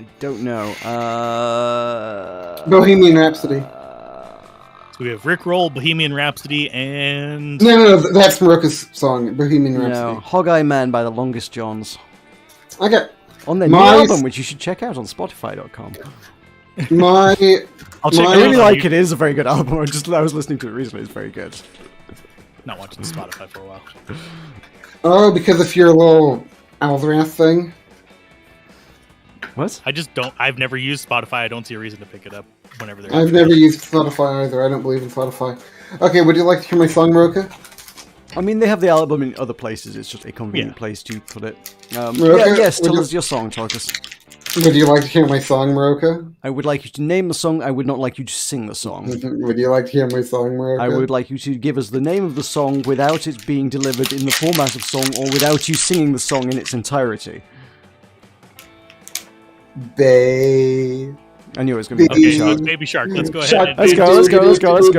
I don't know. Bohemian Rhapsody. So we have Rickroll, Bohemian Rhapsody, and... No, that's Meroka's song, Bohemian Rhapsody. No, Hog Eye Man by the Longest Johns. Okay. On their new album, which you should check out on Spotify.com. I'll check I it really out. like it. It is a very good album. I was listening to it recently. It's very good. Not watching Spotify for a while. Oh, because of your little Alzorath thing? What? I just don't... I've never used Spotify. I don't see a reason to pick it up whenever they're... I've never used Spotify either. I don't believe in Spotify. Okay, would you like to hear my song, Meroka? I mean, they have the album in other places. It's just a convenient Yeah. place to put it. Meroka, Yes, would tell you- us your song, Tulkas. Would you like to hear my song, Meroka? I would like you to name the song. I would not like you to sing the song. Would you like to hear my song, Meroka? I would like you to give us the name of the song without it being delivered in the format of song or without you singing the song in its entirety. Babe. I knew it was going to be Okay, Baby so Shark. it's Baby Shark. Let's go ahead Shark, and... Let's go.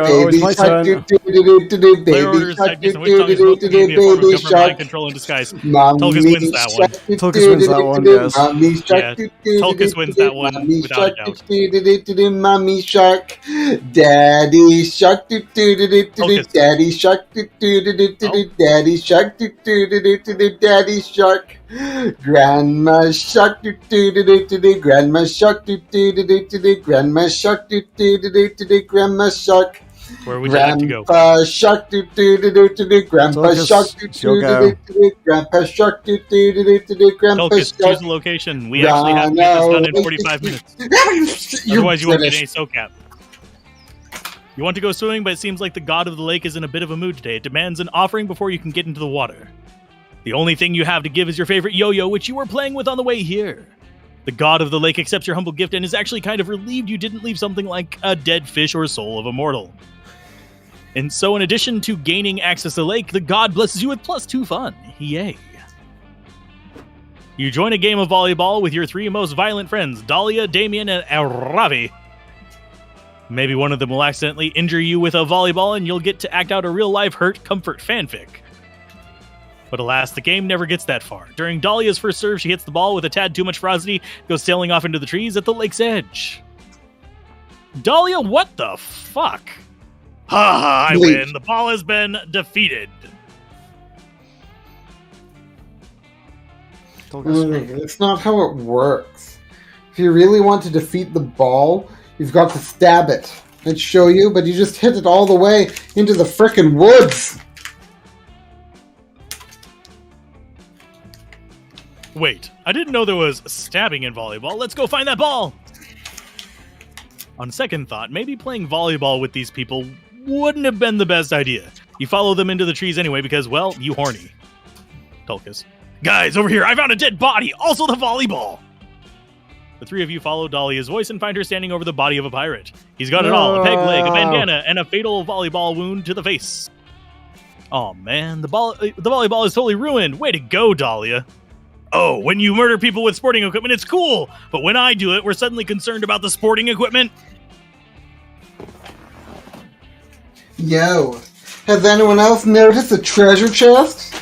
Oh, it's my turn. Player orders that based on which song is supposed to be a form of government mind control in disguise. Tulkas wins that one. Tulkas wins that one, yes. Yeah, Tulkas wins that one without a doubt. Mommy Shark, Daddy Shark, Daddy Shark, Daddy Shark, Daddy Shark, Grandma Shark, Grandma Shark, Grandma Shark, Grandma Shark. Where would you like to go? Grandpa Shark, Grandpa Shark, Grandpa Shark, Grandpa Tulkas, Shark. choose a location. We actually have to get this done in 45 minutes. Otherwise, you won't get any SoCap. You want to go swimming, but it seems like the god of the lake is in a bit of a mood today. It demands an offering before you can get into the water. The only thing you have to give is your favorite yo-yo, which you were playing with on the way here. The god of the lake accepts your humble gift and is actually kind of relieved you didn't leave something like a dead fish or soul of a mortal. And so in addition to gaining access to the lake, the god blesses you with +2 fun. Yay. You join a game of volleyball with your 3 most violent friends, Dahlia, Damien, and Ravi. Maybe one of them will accidentally injure you with a volleyball and you'll get to act out a real-life hurt comfort fanfic. But alas, the game never gets that far. During Dahlia's first serve, she hits the ball with a tad too much ferocity, goes sailing off into the trees at the lake's edge. Dahlia, what the fuck? Ha ha, I win. The ball has been defeated. It's not how it works. If you really want to defeat the ball, you've got to stab it. I'd show you, but you just hit it all the way into the frickin' woods. Wait, I didn't know there was stabbing in volleyball. Let's go find that ball! On second thought, maybe playing volleyball with these people wouldn't have been the best idea. You follow them into the trees anyway because, well, you horny. Tulkas. Guys, over here, I found a dead body! Also the volleyball! The three of you follow Dahlia's voice and find her standing over the body of a pirate. He's got it all, a peg leg, a bandana, and a fatal volleyball wound to the face. Oh man, the volleyball is totally ruined. Way to go, Dahlia. Oh, when you murder people with sporting equipment, it's cool. But when I do it, we're suddenly concerned about the sporting equipment. Yo, has anyone else noticed a treasure chest?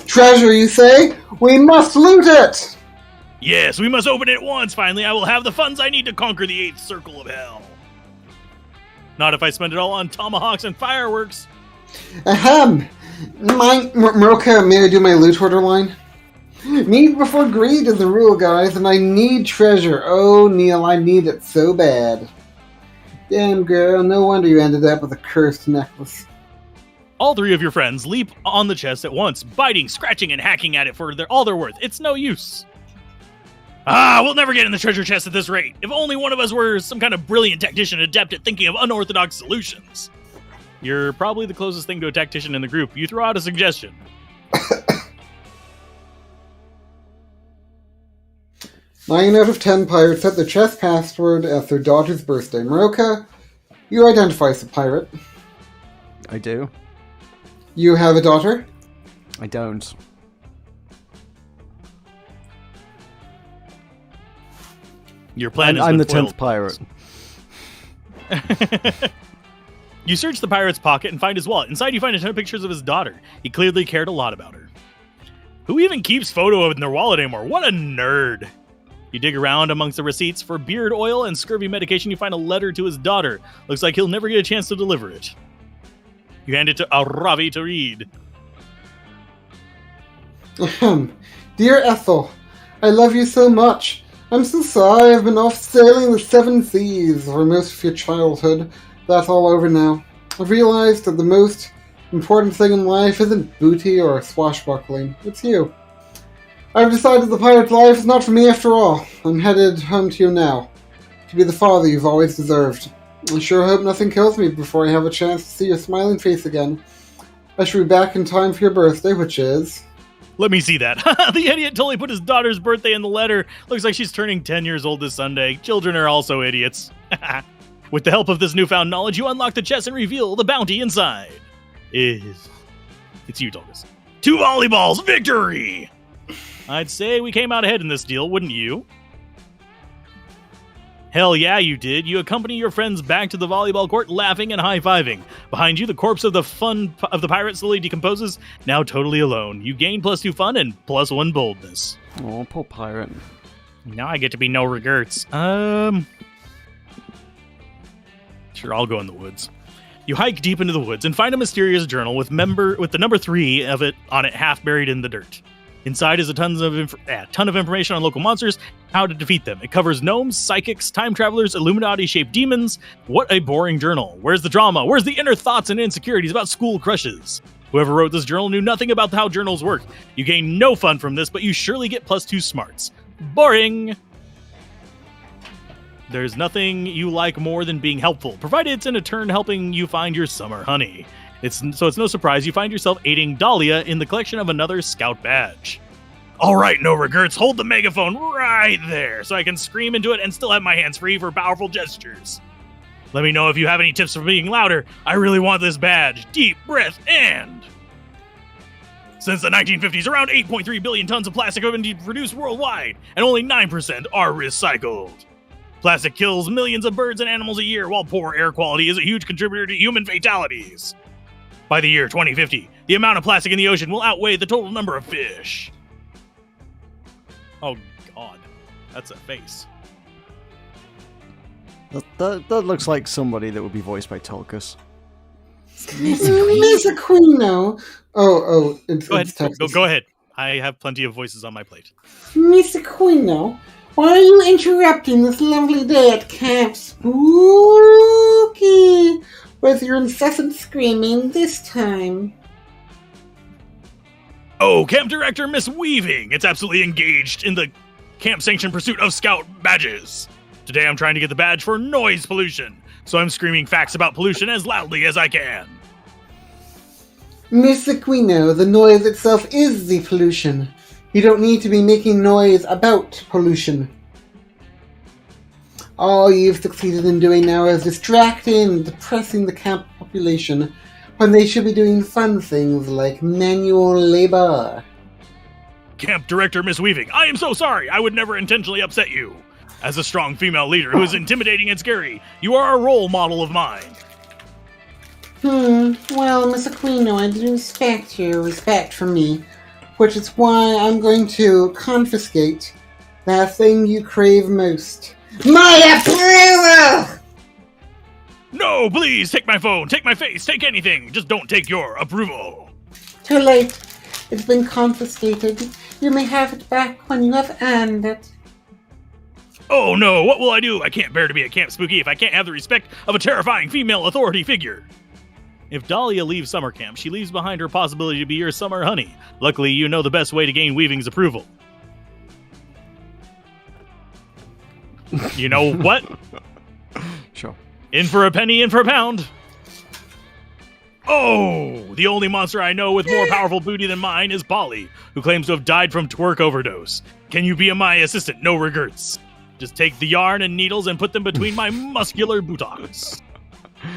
Treasure, you say? We must loot it! Yes, we must open it once. Finally, I will have the funds I need to conquer the 8th circle of hell. Not if I spend it all on tomahawks and fireworks. Ahem! Meroka, may I do my loot order line? Need before greed is the rule, guys, and I need treasure. Oh, Neil, I need it so bad. Damn, girl, no wonder you ended up with a cursed necklace. All three of your friends leap on the chest at once, biting, scratching, and hacking at it for all they're worth. It's no use. Ah, we'll never get in the treasure chest at this rate. If only one of us were some kind of brilliant tactician adept at thinking of unorthodox solutions. You're probably the closest thing to a tactician in the group. You throw out a suggestion. 9 out of 10 pirates set their chest password as their daughter's birthday. Meroka, you identify as a pirate. I do. You have a daughter? I don't. Your plan is I'm the foiled. 10th pirate. You search the pirate's pocket and find his wallet. Inside, you find a ton of pictures of his daughter. He clearly cared a lot about her. Who even keeps photo in their wallet anymore? What a nerd. You dig around amongst the receipts for beard oil and scurvy medication. You find a letter to his daughter. Looks like he'll never get a chance to deliver it. You hand it to Aravi to read. Dear Ethel, I love you so much. I'm so sorry I've been off sailing the 7 seas for most of your childhood. That's all over now. I've realized that the most important thing in life isn't booty or swashbuckling. It's you. I've decided the pirate's life is not for me after all. I'm headed home to you now, to be the father you've always deserved. I sure hope nothing kills me before I have a chance to see your smiling face again. I should be back in time for your birthday, which is... Let me see that. The idiot totally put his daughter's birthday in the letter. Looks like she's turning 10 years old this Sunday. Children are also idiots. With the help of this newfound knowledge, you unlock the chest and reveal the bounty inside. It's you, Tulkas. 2 volleyballs, victory! I'd say we came out ahead in this deal, wouldn't you? Hell yeah, you did. You accompany your friends back to the volleyball court, laughing and high-fiving. Behind you, the corpse of the pirate slowly decomposes, now totally alone. You gain +2 fun and +1 boldness. Oh, poor pirate. Now I get to be no regrets. Sure, I'll go in the woods. You hike deep into the woods and find a mysterious journal with the number 3 of it on it, half buried in the dirt. Inside is a ton of information on local monsters, how to defeat them. It covers gnomes, psychics, time travelers, Illuminati-shaped demons. What a boring journal. Where's the drama? Where's the inner thoughts and insecurities about school crushes? Whoever wrote this journal knew nothing about how journals work. You gain no fun from this, but you surely get +2 smarts. Boring! There's nothing you like more than being helpful, provided it's in a turn helping you find your summer honey. It's no surprise you find yourself aiding Dahlia in the collection of another scout badge. Alright, no regrets, hold the megaphone right there so I can scream into it and still have my hands free for powerful gestures. Let me know if you have any tips for being louder. I really want this badge. Deep breath and... Since the 1950s, around 8.3 billion tons of plastic have been produced worldwide, and only 9% are recycled. Plastic kills millions of birds and animals a year, while poor air quality is a huge contributor to human fatalities. By the year 2050, the amount of plastic in the ocean will outweigh the total number of fish. Oh, God. That's a face. That looks like somebody that would be voiced by Tulkas. Miss Aquino. It's Go ahead. Texas. Go ahead. I have plenty of voices on my plate. Miss Aquino, why are you interrupting this lovely day at Camp Spooky with your incessant screaming this time? Oh, Camp Director Miss Weaving! It's absolutely engaged in the camp-sanctioned pursuit of Scout badges. Today I'm trying to get the badge for noise pollution, so I'm screaming facts about pollution as loudly as I can. Miss Aquino, the noise itself is the pollution. You don't need to be making noise about pollution. All you've succeeded in doing now is distracting and depressing the camp population when they should be doing fun things like manual labor. Camp Director Miss Weaving, I am so sorry! I would never intentionally upset you. As a strong female leader who is intimidating and scary, you are a role model of mine. Well, Miss Aquino, I do respect your respect for me, which is why I'm going to confiscate that thing you crave most. My approval! No, please, take my phone, take my face, take anything. Just don't take your approval. Too late. It's been confiscated. You may have it back when you have earned it. Oh no, what will I do? I can't bear to be a Camp Spooky if I can't have the respect of a terrifying female authority figure. If Dahlia leaves summer camp, she leaves behind her possibility to be your summer honey. Luckily, you know the best way to gain Weaving's approval. You know what? Sure. In for a penny, in for a pound. Oh, the only monster I know with more powerful booty than mine is Polly, who claims to have died from twerk overdose. Can you be my assistant? No regrets. Just take the yarn and needles and put them between my muscular buttocks.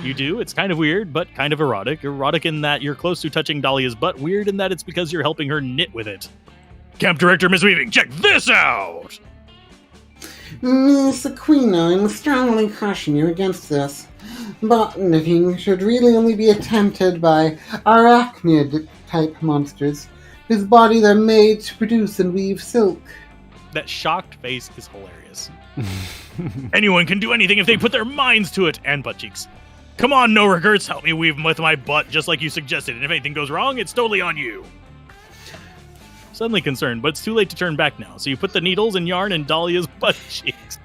You do. It's kind of weird, but kind of erotic. Erotic in that you're close to touching Dahlia's butt. Weird in that it's because you're helping her knit with it. Camp Director Miss Weaving, check this out! Miss Aquino, I must strongly caution you against this. Butt knitting should really only be attempted by arachnid-type monsters, whose bodies are made to produce and weave silk. That shocked face is hilarious. Anyone can do anything if they put their minds to it, and butt cheeks. Come on, no regrets, help me weave with my butt just like you suggested, and if anything goes wrong, it's totally on you. Suddenly concerned, but it's too late to turn back now, so you put the needles and yarn in Dahlia's butt cheeks.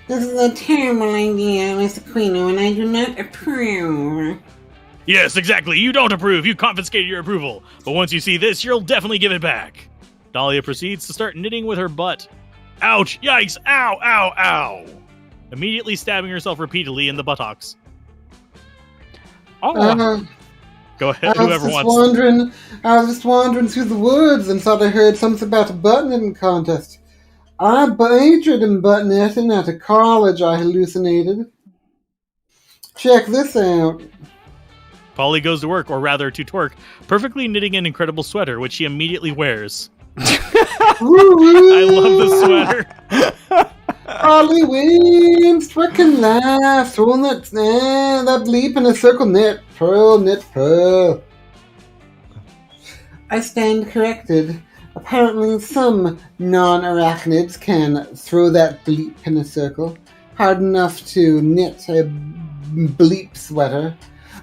This is a terrible idea, Miss Aquino, and I do not approve. Yes, exactly, you don't approve, you confiscated your approval, but once you see this, you'll definitely give it back. Dahlia proceeds to start knitting with her butt. Ouch! Yikes! Ow! Ow! Ow! Immediately stabbing herself repeatedly in the buttocks. Oh! Go ahead, whoever wants. I was just wandering through the woods and thought I heard something about a butt knitting contest. I majored in butt knitting at a college I hallucinated. Check this out. Polly goes to work, or rather to twerk, perfectly knitting an incredible sweater, which she immediately wears. I love the sweater. Polly wins, twerking laugh, throwing that leap in a circle, knit, pearl. I stand corrected. Apparently some non-arachnids can throw that bleep in a circle, hard enough to knit a bleep sweater.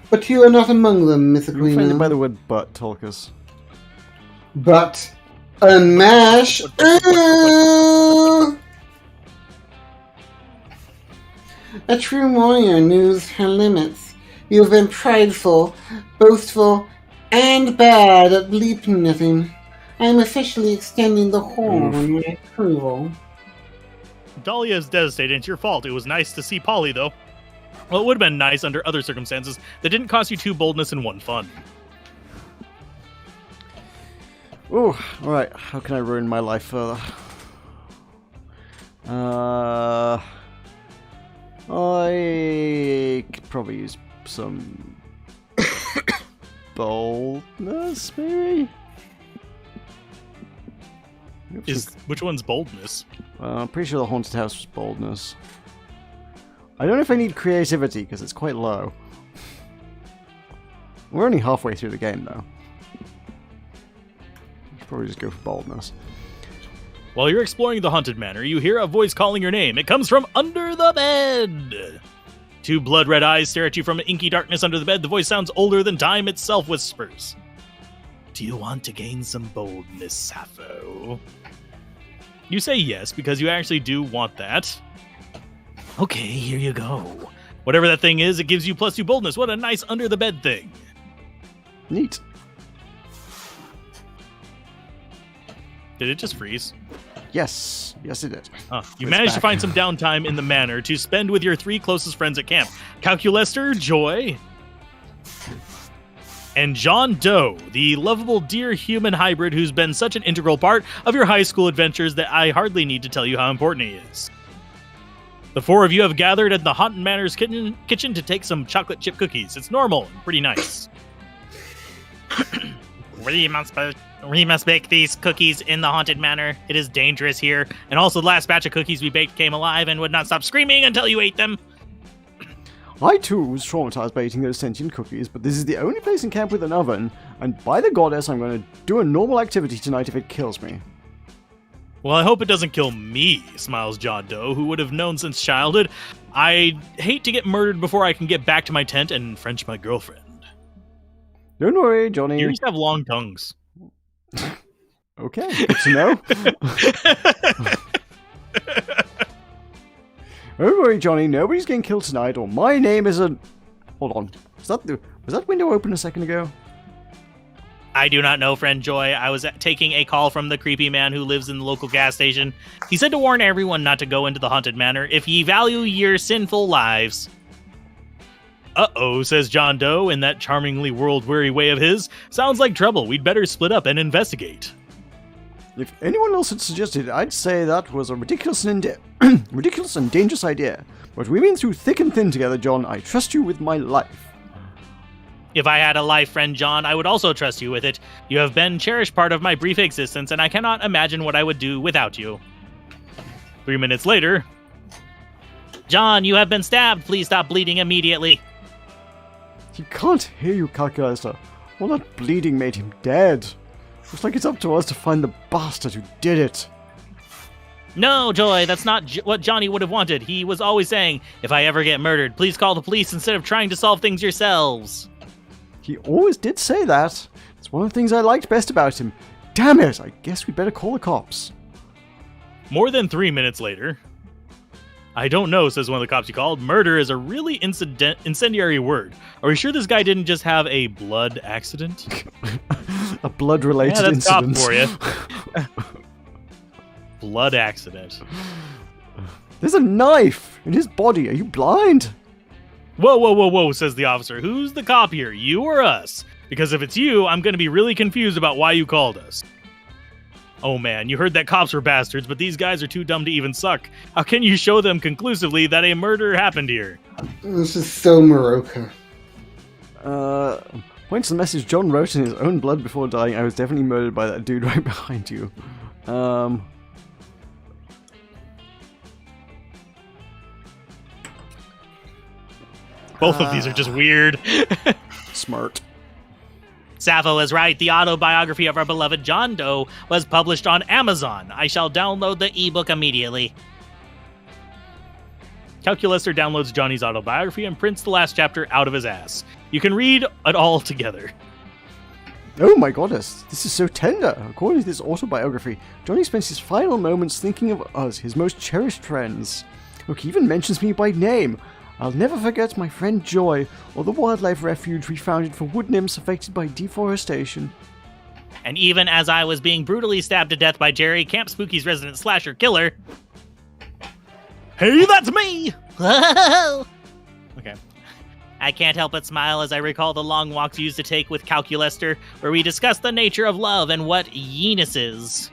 But you are not among them, Miss Aquino. Offended by the word butt, Tulkas. But unmash. A true warrior knows her limits. You have been prideful, boastful, and bad at bleep knitting. I am officially extending the horn on my approval. Dahlia is devastated. It's your fault. It was nice to see Polly, though. Well, it would have been nice under other circumstances that didn't cost you 2 boldness and 1 fun. Oh, alright. How can I ruin my life further? I could probably use some boldness, maybe? Which one's boldness? I'm pretty sure the haunted house was boldness. I don't know if I need creativity, because it's quite low. We're only halfway through the game, though. Should probably just go for boldness. While you're exploring the haunted manor, you hear a voice calling your name. It comes from under the bed. Two blood-red eyes stare at you from inky darkness under the bed. The voice sounds older than time itself, whispers. Do you want to gain some boldness, Sappho? You say yes, because you actually do want that. Okay, here you go. Whatever that thing is, it gives you +2 boldness. What a nice under-the-bed thing. Neat. Did it just freeze? Yes. Yes, it did. You It's managed to back. find some downtime in the manor to spend with your 3 closest friends at camp. Calculester, Joy, and John Doe, the lovable deer human hybrid who's been such an integral part of your high school adventures that I hardly need to tell you how important he is. The 4 of you have gathered at the Haunted Manor's kitchen to take some chocolate chip cookies. It's normal and pretty nice. We must bake these cookies in the haunted manor. It is dangerous here. And also, the last batch of cookies we baked came alive and would not stop screaming until you ate them. I too was traumatized by eating those sentient cookies, but this is the only place in camp with an oven, and by the goddess, I'm going to do a normal activity tonight if it kills me. Well, I hope it doesn't kill me, smiles John Doe, who would have known since childhood. I hate to get murdered before I can get back to my tent and French my girlfriend. Don't worry, Johnny. Deers have long tongues. Okay, good to know. Don't worry, Johnny. Nobody's getting killed tonight, or my name isn't... Hold on. Was that window open a second ago? I do not know, friend Joy. I was taking a call from the creepy man who lives in the local gas station. He said to warn everyone not to go into the haunted manor if ye value your sinful lives. Uh-oh, says John Doe in that charmingly world-weary way of his. Sounds like trouble. We'd better split up and investigate. If anyone else had suggested it, I'd say that was a ridiculous and dangerous idea. But we've been through thick and thin together, John. I trust you with my life. If I had a life, friend John, I would also trust you with it. You have been cherished part of my brief existence, and I cannot imagine what I would do without you. 3 minutes later. John, you have been stabbed. Please stop bleeding immediately. He can't hear you, Calculator. All that bleeding made him dead. Looks like it's up to us to find the bastard who did it. No, Joy, that's not what Johnny would have wanted. He was always saying, if I ever get murdered, please call the police instead of trying to solve things yourselves. He always did say that. It's one of the things I liked best about him. Damn it, I guess we better call the cops. More than 3 minutes later. I don't know, says one of the cops you called. Murder is a really incendiary word. Are we sure this guy didn't just have a blood accident? A blood-related Yeah, that's cop incident. for you. Blood accident. There's a knife in his body. Are you blind? Whoa, says the officer. Who's the cop here, you or us? Because if it's you, I'm going to be really confused about why you called us. Oh man, you heard that cops were bastards, but these guys are too dumb to even suck. How can you show them conclusively that a murder happened here? This is so Meroka. Points to the message John wrote in his own blood before dying. I was definitely murdered by that dude right behind you. Both of these are just weird. Smart. Sappho is right. The autobiography of our beloved John Doe was published on Amazon. I shall download the ebook immediately. Calculator downloads Johnny's autobiography and prints the last chapter out of his ass. You can read it all together. Oh my goddess, this is so tender. According to this autobiography, Johnny spends his final moments thinking of us, his most cherished friends. Look, he even mentions me by name. I'll never forget my friend Joy, or the wildlife refuge we founded for wood nymphs affected by deforestation. And even as I was being brutally stabbed to death by Jerry, Camp Spooky's resident slasher killer... Hey, that's me! Okay. I can't help but smile as I recall the long walks used to take with Calculator, where we discussed the nature of love and what yeness is.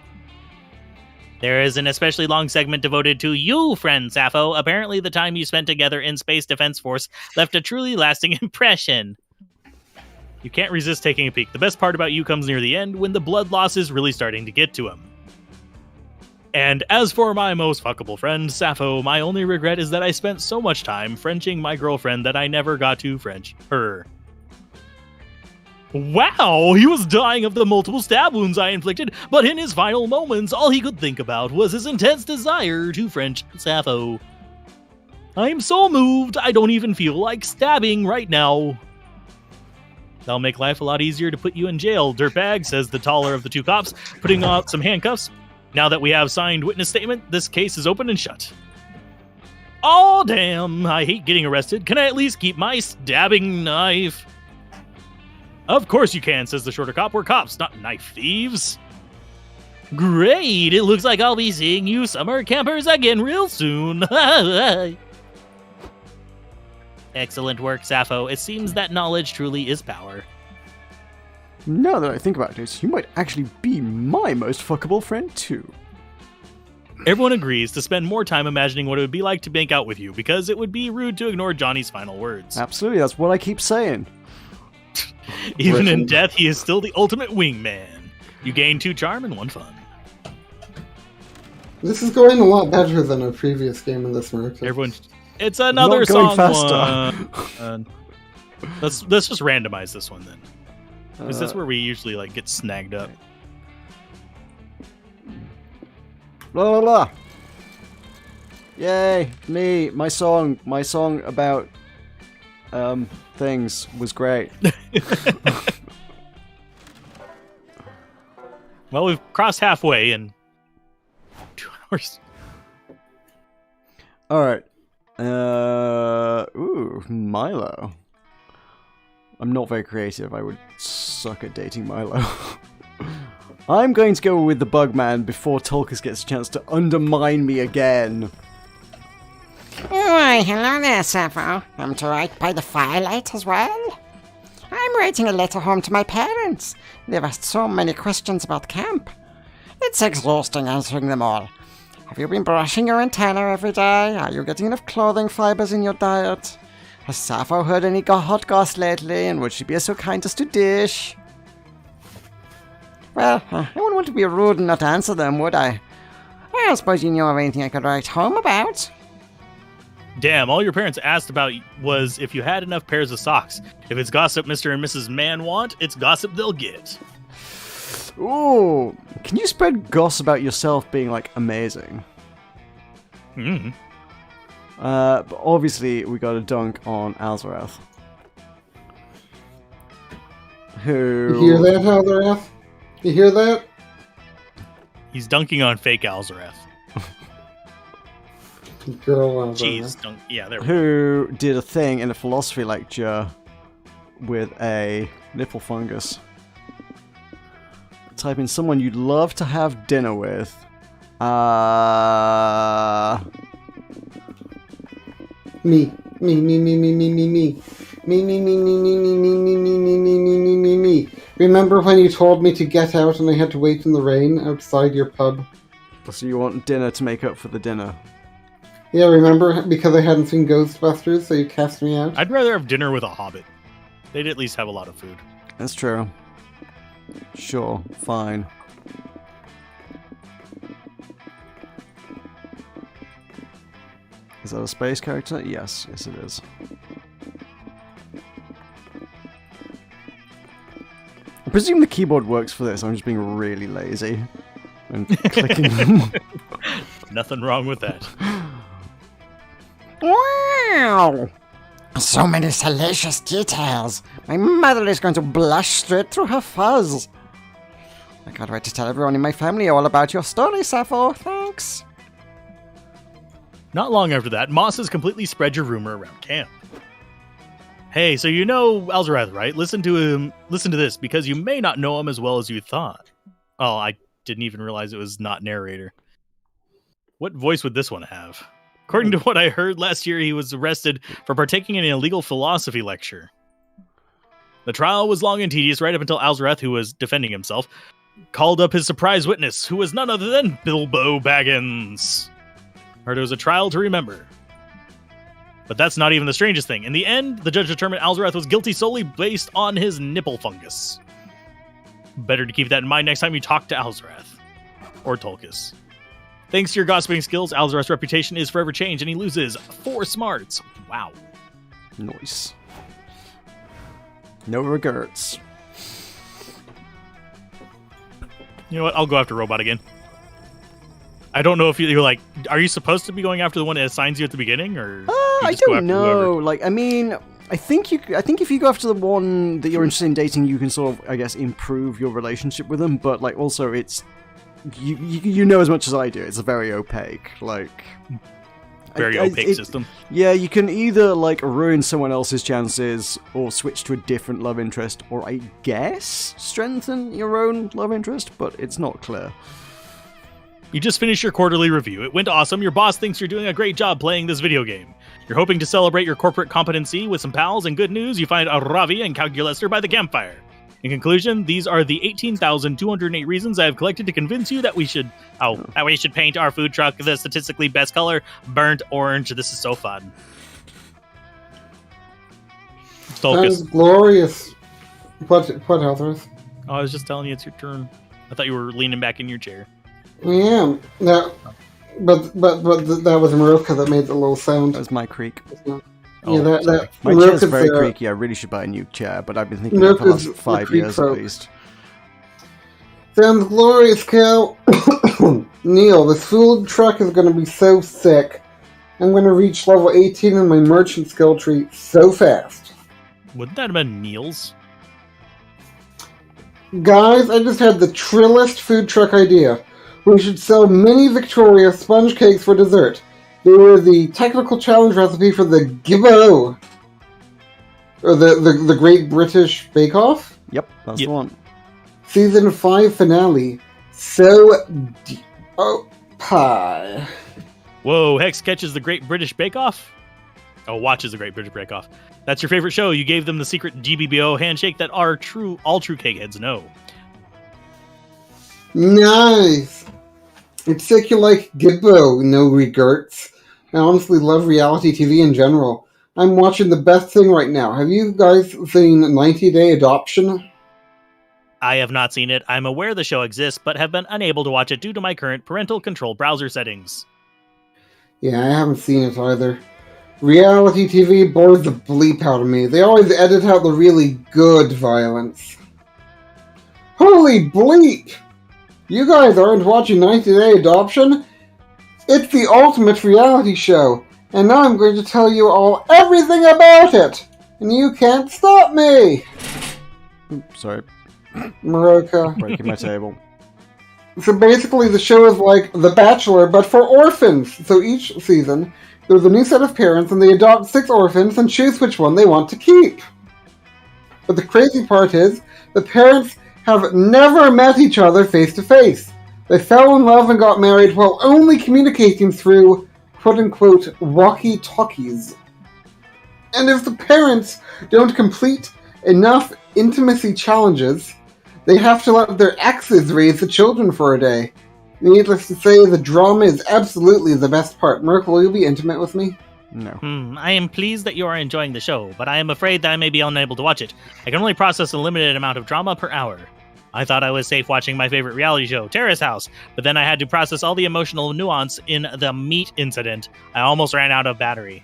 There is an especially long segment devoted to you, friend Sappho. Apparently the time you spent together in Space Defense Force left a truly lasting impression. You can't resist taking a peek. The best part about you comes near the end, when the blood loss is really starting to get to him. And as for my most fuckable friend, Sappho, my only regret is that I spent so much time Frenching my girlfriend that I never got to French her. Wow, he was dying of the multiple stab wounds I inflicted, but in his final moments, all he could think about was his intense desire to French Sappho. I'm so moved, I don't even feel like stabbing right now. That'll make life a lot easier to put you in jail, dirtbag, says the taller of the two cops, putting out some handcuffs. Now that we have signed witness statement, this case is open and shut. Oh, damn, I hate getting arrested. Can I at least keep my stabbing knife? Of course you can, says the shorter cop. We're cops, not knife thieves. Great, it looks like I'll be seeing you summer campers again real soon. Excellent work, Sappho. It seems that knowledge truly is power. Now that I think about it, you might actually be my most fuckable friend too. Everyone agrees to spend more time imagining what it would be like to make out with you, because it would be rude to ignore Johnny's final words. Absolutely, that's what I keep saying. Even in death, he is still the ultimate wingman. You gain 2 charm and 1 fun. This is going a lot better than our previous game in this Meroka. Everyone, it's another Not going song faster. one. Let's just randomize this one then. Because that's where we usually like get snagged up. La la la. Yay, me, my song about things was great. Well, we've crossed halfway in 2 hours. Alright. Ooh, Milo. I'm not very creative. I would suck at dating Milo. I'm going to go with the Bugman before Tulkas gets a chance to undermine me again. Why, hello there, Sappho. I'm to write by the firelight as well. I'm writing a letter home to my parents. They've asked so many questions about camp. It's exhausting answering them all. Have you been brushing your antenna every day? Are you getting enough clothing fibers in your diet? Has Sappho heard any hot goss lately, and would she be so kind as to dish? Well, I wouldn't want to be rude and not answer them, would I? I don't suppose you know of anything I could write home about. Damn, all your parents asked about was if you had enough pairs of socks. If it's gossip Mr. and Mrs. Man want, it's gossip they'll get. Ooh, can you spread goss about yourself being, like, amazing? Mm. But obviously, we got a dunk on Alzorath. Who... You hear that, Alzorath? You hear that? He's dunking on fake Alzorath. Girl Alzorath. Jeez, yeah, there we go. Who did a thing in a philosophy lecture with a nipple fungus. Type in someone you'd love to have dinner with. Me. Me. Remember when you told me to get out and I had to wait in the rain outside your pub? So you want dinner to make up for the dinner? Yeah, remember? Because I hadn't seen Ghostbusters, so you cast me out? I'd rather have dinner with a hobbit. They'd at least have a lot of food. That's true. Sure, fine. Is that a space character? Yes, yes it is. I presume the keyboard works for this, I'm just being really lazy. And clicking them. Nothing wrong with that. Wow! So many salacious details. My mother is going to blush straight through her fuzz. I can't wait to tell everyone in my family all about your story, Sappho. Thanks. Not long after that, Moss has completely spread your rumor around camp. Hey, so you know Alzorath, right? Listen to this, because you may not know him as well as you thought. Oh, I didn't even realize it was not narrator. What voice would this one have? According to what I heard last year, he was arrested for partaking in an illegal philosophy lecture. The trial was long and tedious right up until Alzorath, who was defending himself, called up his surprise witness, who was none other than Bilbo Baggins. Heard it was a trial to remember. But that's not even the strangest thing. In the end, the judge determined Alzorath was guilty solely based on his nipple fungus. Better to keep that in mind next time you talk to Alzorath. Or Tulkas. Thanks to your gossiping skills, Alzorath's reputation is forever changed, and he loses 4 smarts. Wow. Nice. No regrets. You know what? I'll go after Robot again. I don't know if you're like, are you supposed to be going after the one that assigns you at the beginning, or you I just go don't after know. whoever? Like, I mean, I think if you go after the one that you're interested in dating, you can sort of, I guess, improve your relationship with them. But like, also, it's you know as much as I do. It's very opaque. Like, Very opaque system. Yeah, you can either like ruin someone else's chances, or switch to a different love interest, or I guess strengthen your own love interest. But it's not clear. You just finished your quarterly review. It went awesome. Your boss thinks you're doing a great job playing this video game. You're hoping to celebrate your corporate competency with some pals, and good news, you find a Ravi and Calculester by the campfire. In conclusion, these are the 18,208 reasons I have collected to convince you that we should paint our food truck the statistically best color, burnt orange. This is so fun. Sounds Tulkas. glorious. What Alzorath? Oh, I was just telling you it's your turn. I thought you were leaning back in your chair. I am. No, but that was Meroka that made the little sound. That was my creak. Oh, that My chair's Meroka's, very creaky. I really should buy a new chair, but I've been thinking Meroka's for the last the 5 creak years folk. at least. Sounds glorious, Cal. Neil, this food truck is going to be so sick. I'm going to reach level 18 in my merchant skill tree so fast. Wouldn't that have been Neil's? Guys, I just had the trillest food truck idea. We should sell mini Victoria sponge cakes for dessert. They were the technical challenge recipe for the Gibbo. Or the Great British Bake Off? Yep, that's Yep. the one. Season 5 finale. So pie. Whoa, Hex catches the Great British Bake Off? Oh, watches the Great British Bake Off. That's your favorite show. You gave them the secret GBBO handshake that all true cakeheads know. Nice. It's sick you like Gibbo, no regrets. I honestly love reality TV in general. I'm watching the best thing right now. Have you guys seen 90 Day Adoption? I have not seen it. I'm aware the show exists, but have been unable to watch it due to my current parental control browser settings. Yeah, I haven't seen it either. Reality TV bores the bleep out of me. They always edit out the really good violence. Holy bleep! You guys aren't watching 90 Day Adoption? It's the ultimate reality show, and now I'm going to tell you all everything about it, and you can't stop me! Oops, sorry, Meroka. breaking my table. So basically the show is like The Bachelor, but for orphans. So each season, there's a new set of parents, and they adopt 6 orphans and choose which one they want to keep. But the crazy part is, the parents have never met each other face to face. They fell in love and got married while only communicating through quote-unquote walkie-talkies. And if the parents don't complete enough intimacy challenges, they have to let their exes raise the children for a day. Needless to say, the drama is absolutely the best part. Merc, will you be intimate with me? No. I am pleased that you are enjoying the show, but I am afraid that I may be unable to watch it. I can only process a limited amount of drama per hour. I thought I was safe watching my favorite reality show, Terrace House, but then I had to process all the emotional nuance in the meat incident. I almost ran out of battery.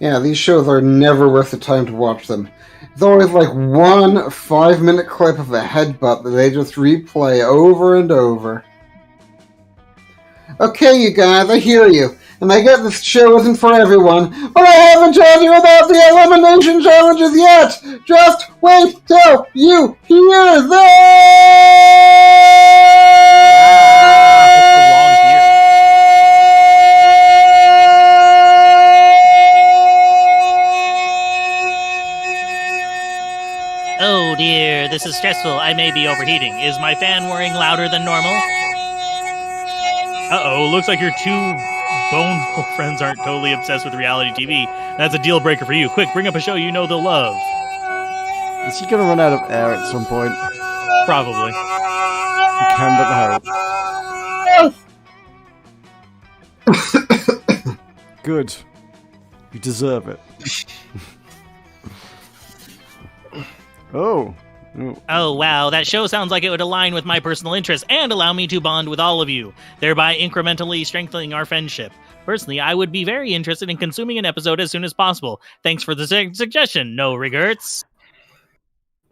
Yeah, these shows are never worth the time to watch them. It's always like one 5-minute clip of a headbutt that they just replay over and over. Okay, you guys, I hear you. And I get this show isn't for everyone, but I haven't told you about the elimination challenges yet! Just wait till you hear Oh dear, this is stressful. I may be overheating. Is my fan whirring louder than normal? Uh-oh, looks like your 2 bone friends aren't totally obsessed with reality TV. That's a deal breaker for you. Quick, bring up a show you know they'll love. Is he gonna run out of air at some point? Probably. You can but hope. Good. You deserve it. Oh, Oh, wow, that show sounds like it would align with my personal interests and allow me to bond with all of you, thereby incrementally strengthening our friendship. Personally, I would be very interested in consuming an episode as soon as possible. Thanks for the suggestion. No regrets.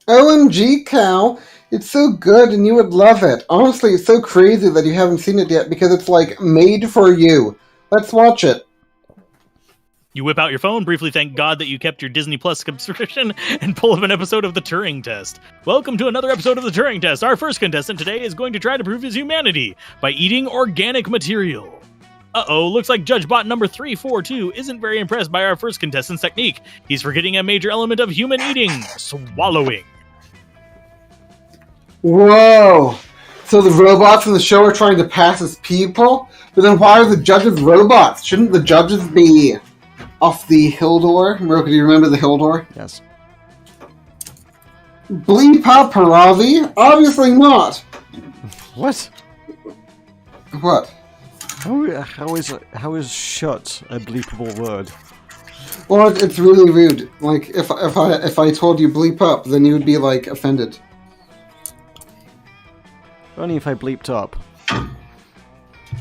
OMG, Cal. It's so good and you would love it. Honestly, it's so crazy that you haven't seen it yet because it's like made for you. Let's watch it. You whip out your phone, briefly thank God that you kept your Disney Plus subscription, and pull up an episode of the Turing Test. Welcome to another episode of the Turing Test. Our first contestant today is going to try to prove his humanity by eating organic material. Uh-oh, looks like JudgeBot number 342 isn't very impressed by our first contestant's technique. He's forgetting a major element of human eating, swallowing. Whoa! So the robots in the show are trying to pass as people? But then why are the judges robots? Shouldn't the judges be off the Hildor? Meroka, do you remember the Hildor? Yes. Bleep up, Paravi? Obviously not! What? What? How is shut a bleepable word? Well, it's really rude. Like, if I told you bleep up, then you would be, like, offended. Only if I bleeped up.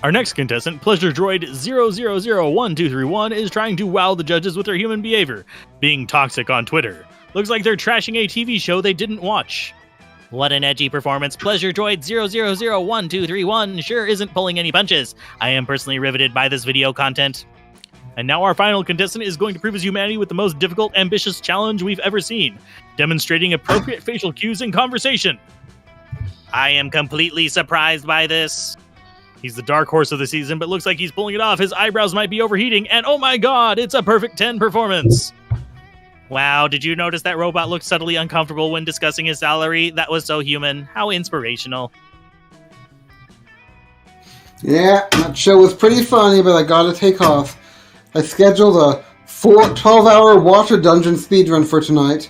Our next contestant, Pleasure Droid 00012331, is trying to wow the judges with their human behavior, being toxic on Twitter. Looks like they're trashing a TV show they didn't watch. What an edgy performance. Pleasure Droid 00012331 sure isn't pulling any punches. I am personally riveted by this video content. And now our final contestant is going to prove his humanity with the most difficult, ambitious challenge we've ever seen, demonstrating appropriate facial cues in conversation. I am completely surprised by this. He's the dark horse of the season, but looks like he's pulling it off. His eyebrows might be overheating, and oh my god, it's a perfect 10 performance. Wow, did you notice that robot looked subtly uncomfortable when discussing his salary? That was so human. How inspirational. Yeah, that show was pretty funny, but I gotta take off. I scheduled a 12-hour water dungeon speedrun for tonight.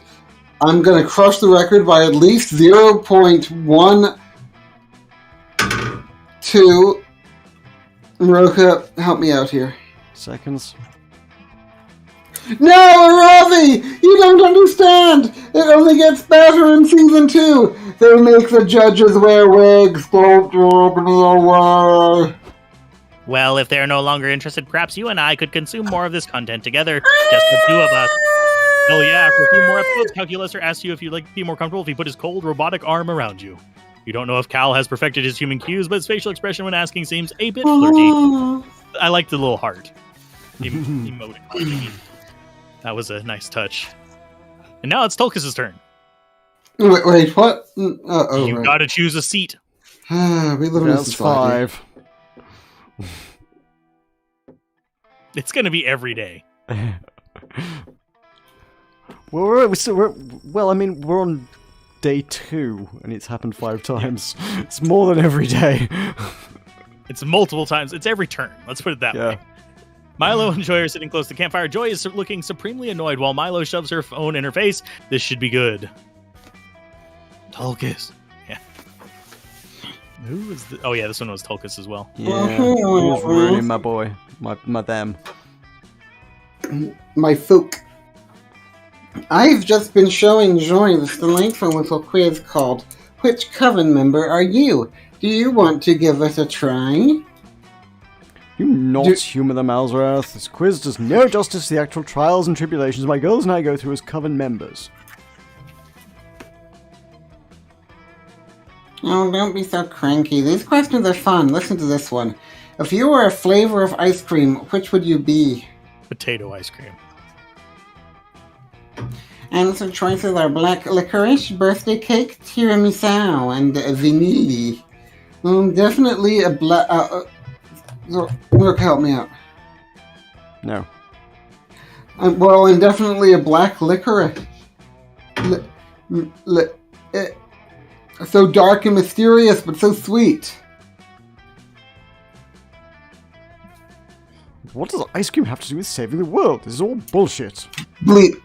I'm gonna crush the record by at least 0.12. Meroka, help me out here. Seconds. No, Ravi! You don't understand! It only gets better in Season 2! They make the judges wear wigs. Don't drag me away. Well, if they're no longer interested, perhaps you and I could consume more of this content together. Just the two of us. Hell yeah, for a few more episodes, Calculator asks you if you'd like to be more comfortable if he put his cold robotic arm around you. You don't know if Cal has perfected his human cues, but his facial expression when asking seems a bit flirty. I like the little heart. Emoticon. That was a nice touch. And now it's Tulkas' turn. Wait, what? You Right. gotta choose a seat. We live in a That's society. 5. It's gonna be every day. Well, I mean, we're on day 2, and it's happened 5 times. It's more than every day. It's multiple times. It's every turn. Let's put it that way. Milo and Joy are sitting close to the campfire. Joy is looking supremely annoyed while Milo shoves her phone in her face. This should be good. Tulkas. Yeah. Who is the... Oh, yeah, this one was Tulkas as well. Yeah, he was really my boy. My them. My folk. I've just been showing Joy this delightful little quiz called Which Coven member are you? Do you want to give it a try? You not humour them, Alzorath. This quiz does no justice to the actual trials and tribulations my girls and I go through as Coven members. Oh, don't be so cranky. These questions are fun. Listen to this one. If you were a flavor of ice cream, which would you be? Potato ice cream. Answer choices are black licorice, birthday cake, tiramisu, and vanilli. Definitely a black... Look, help me out. No. Well, and definitely a black licorice. So dark and mysterious, but so sweet. What does ice cream have to do with saving the world? This is all bullshit. Bleep.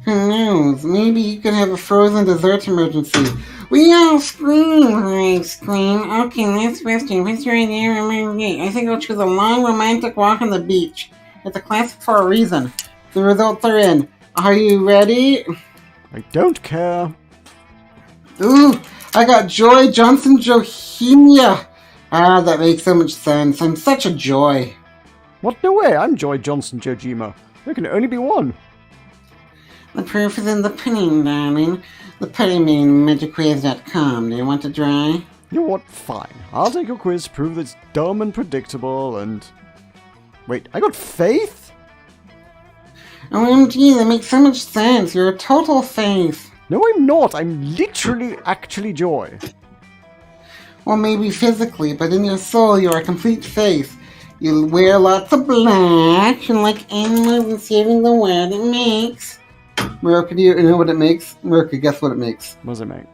Who knows? Maybe you could have a frozen dessert emergency. We all scream for ice cream. Okay, last question. What's your idea? I think I'll choose a long romantic walk on the beach. It's a classic for a reason. The results are in. Are you ready? I don't care. Ooh, I got Joy Johnson Johemia. Ah, that makes so much sense. I'm such a joy. What? No way, I'm Joy Johnson Jojima. There can only be one. The proof is in the pudding, darling. The pudding mean magicquiz.com. Do you want to try? You know what? Fine. I'll take your quiz, prove that it's dumb and predictable, and... Wait, I got faith? OMG, that makes so much sense. You're a total faith. No, I'm not. I'm literally actually Joy. Or maybe physically, but in your soul, you're a complete faith. You wear lots of black, and like animals and saving the world it makes. Meroka, do you know what it makes? Meroka, guess what it makes? What does it make?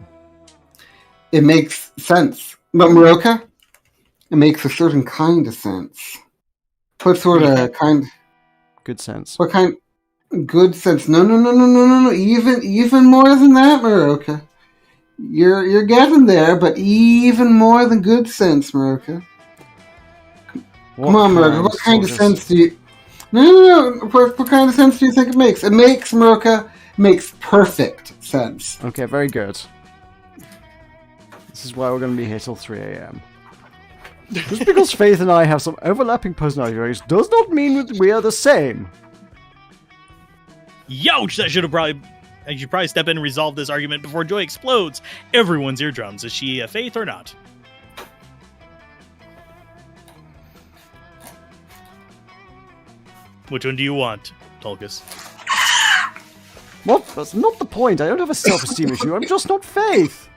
It makes sense. But Meroka, it makes a certain kind of sense. What sort of kind? Good sense. What kind? Good sense. No. Even more than that, Meroka. You're getting there, but even more than good sense, Meroka. Come on, Meroka. What kind of sense do you? No. What kind of sense do you think it makes? It makes, Meroka, makes perfect sense. Okay, very good. This is why we're going to be here till 3 a.m. Just because Faith and I have some overlapping personality traits does not mean that we are the same. Youch! I should probably step in and resolve this argument before Joy explodes everyone's eardrums. Is she a Faith or not? Which one do you want, Tulkas? What? That's not the point. I don't have a self-esteem issue. I'm just not Faith.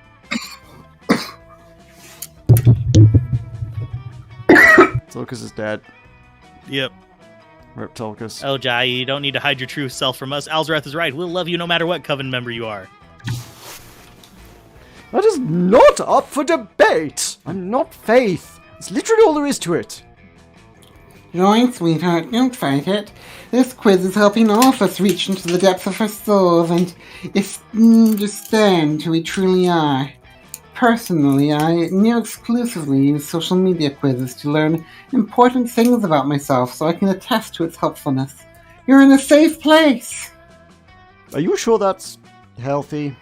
Tulkas is dead. Yep. Rip Tulkas. Oh, Jai, you don't need to hide your true self from us. Alzorath is right. We'll love you no matter what Coven member you are. That is not up for debate. I'm not Faith. It's literally all there is to it. Joy, sweetheart, don't fight it. This quiz is helping all of us reach into the depths of our souls and understand who we truly are. Personally, I near exclusively use social media quizzes to learn important things about myself so I can attest to its helpfulness. You're in a safe place! Are you sure that's healthy?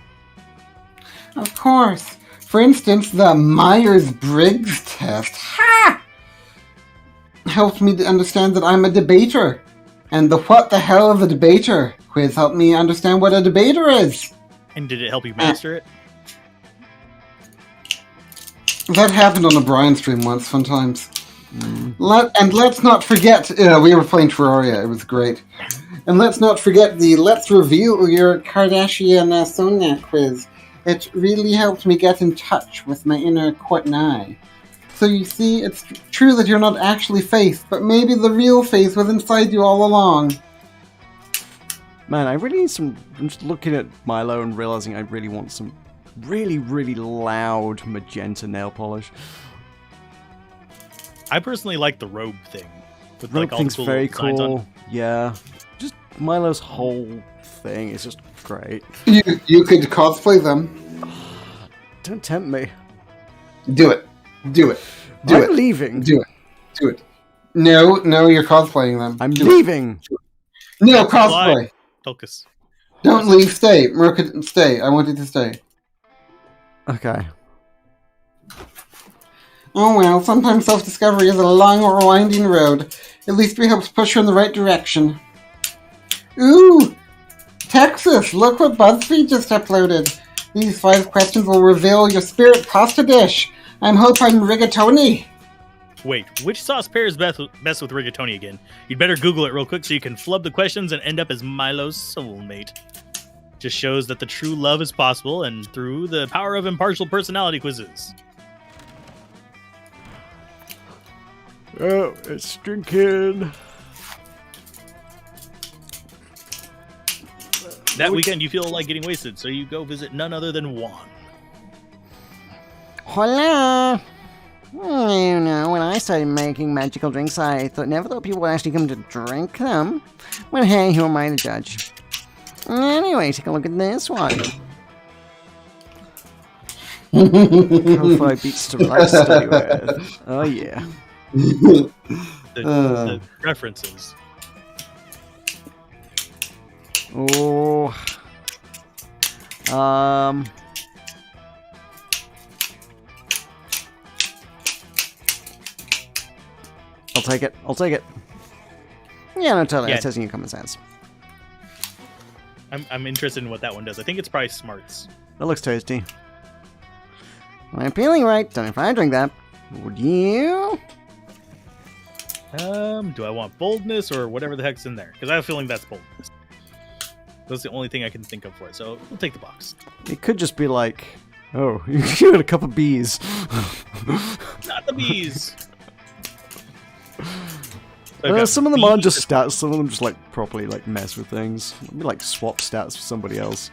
Of course. For instance, the Myers-Briggs test. Ha! Helped me to understand that I'm a debater. And the what the hell of a debater quiz helped me understand what a debater is. And did it help you master it? That happened on a Brian stream once, fun times. Let's not forget, we were playing Terraria, it was great. And let's not forget the Let's Reveal Your Kardashian Sonia quiz. It really helped me get in touch with my inner Courtney. So you see, it's true that you're not actually Faith, but maybe the real Faith was inside you all along. Man, I really need some... I'm just looking at Milo and realizing I really want some really, really loud magenta nail polish. I personally like the robe thing. With Robe like all the thing's cool very designs cool. on. Yeah. Just Milo's whole thing is just great. You could cosplay them. Don't tempt me. Do it. I'm leaving. Do it. No, you're cosplaying them. I'm leaving. No, cosplay. Tulkas. Don't leave, stay. Meroka, stay. I want you to stay. Okay. Oh well, sometimes self-discovery is a long or winding road. At least we help push you in the right direction. Ooh! Texas! Look what BuzzFeed just uploaded. These 5 questions will reveal your spirit pasta dish. I'm hoping rigatoni. Wait, which sauce pairs best with rigatoni again? You'd better Google it real quick so you can flub the questions and end up as Milo's soulmate. Just shows that the true love is possible and through the power of impartial personality quizzes. Oh, it's stinking. That weekend you feel like getting wasted, so you go visit none other than Juan. Hola! You know, when I started making magical drinks, I never thought people would actually come to drink them. Well, hey, who am I to judge? Anyway, take a look at this one. Profile beats to right study with. Oh, yeah. The references. I'll take it. I'll take it. Yeah, no, totally. Yeah. It's testing your common sense. I'm interested in what that one does. I think it's probably smarts. That looks tasty. I'm feeling right. Don't know if I drink that. Would you? Do I want boldness or whatever the heck's in there? Because I have a feeling that's boldness. That's the only thing I can think of for it. So we'll take the box. It could just be like, oh, you got a couple of bees. Not the bees. So I've got Some of them bees. aren't just stats. Some of them just like properly like mess with things. Maybe like swap stats for somebody else.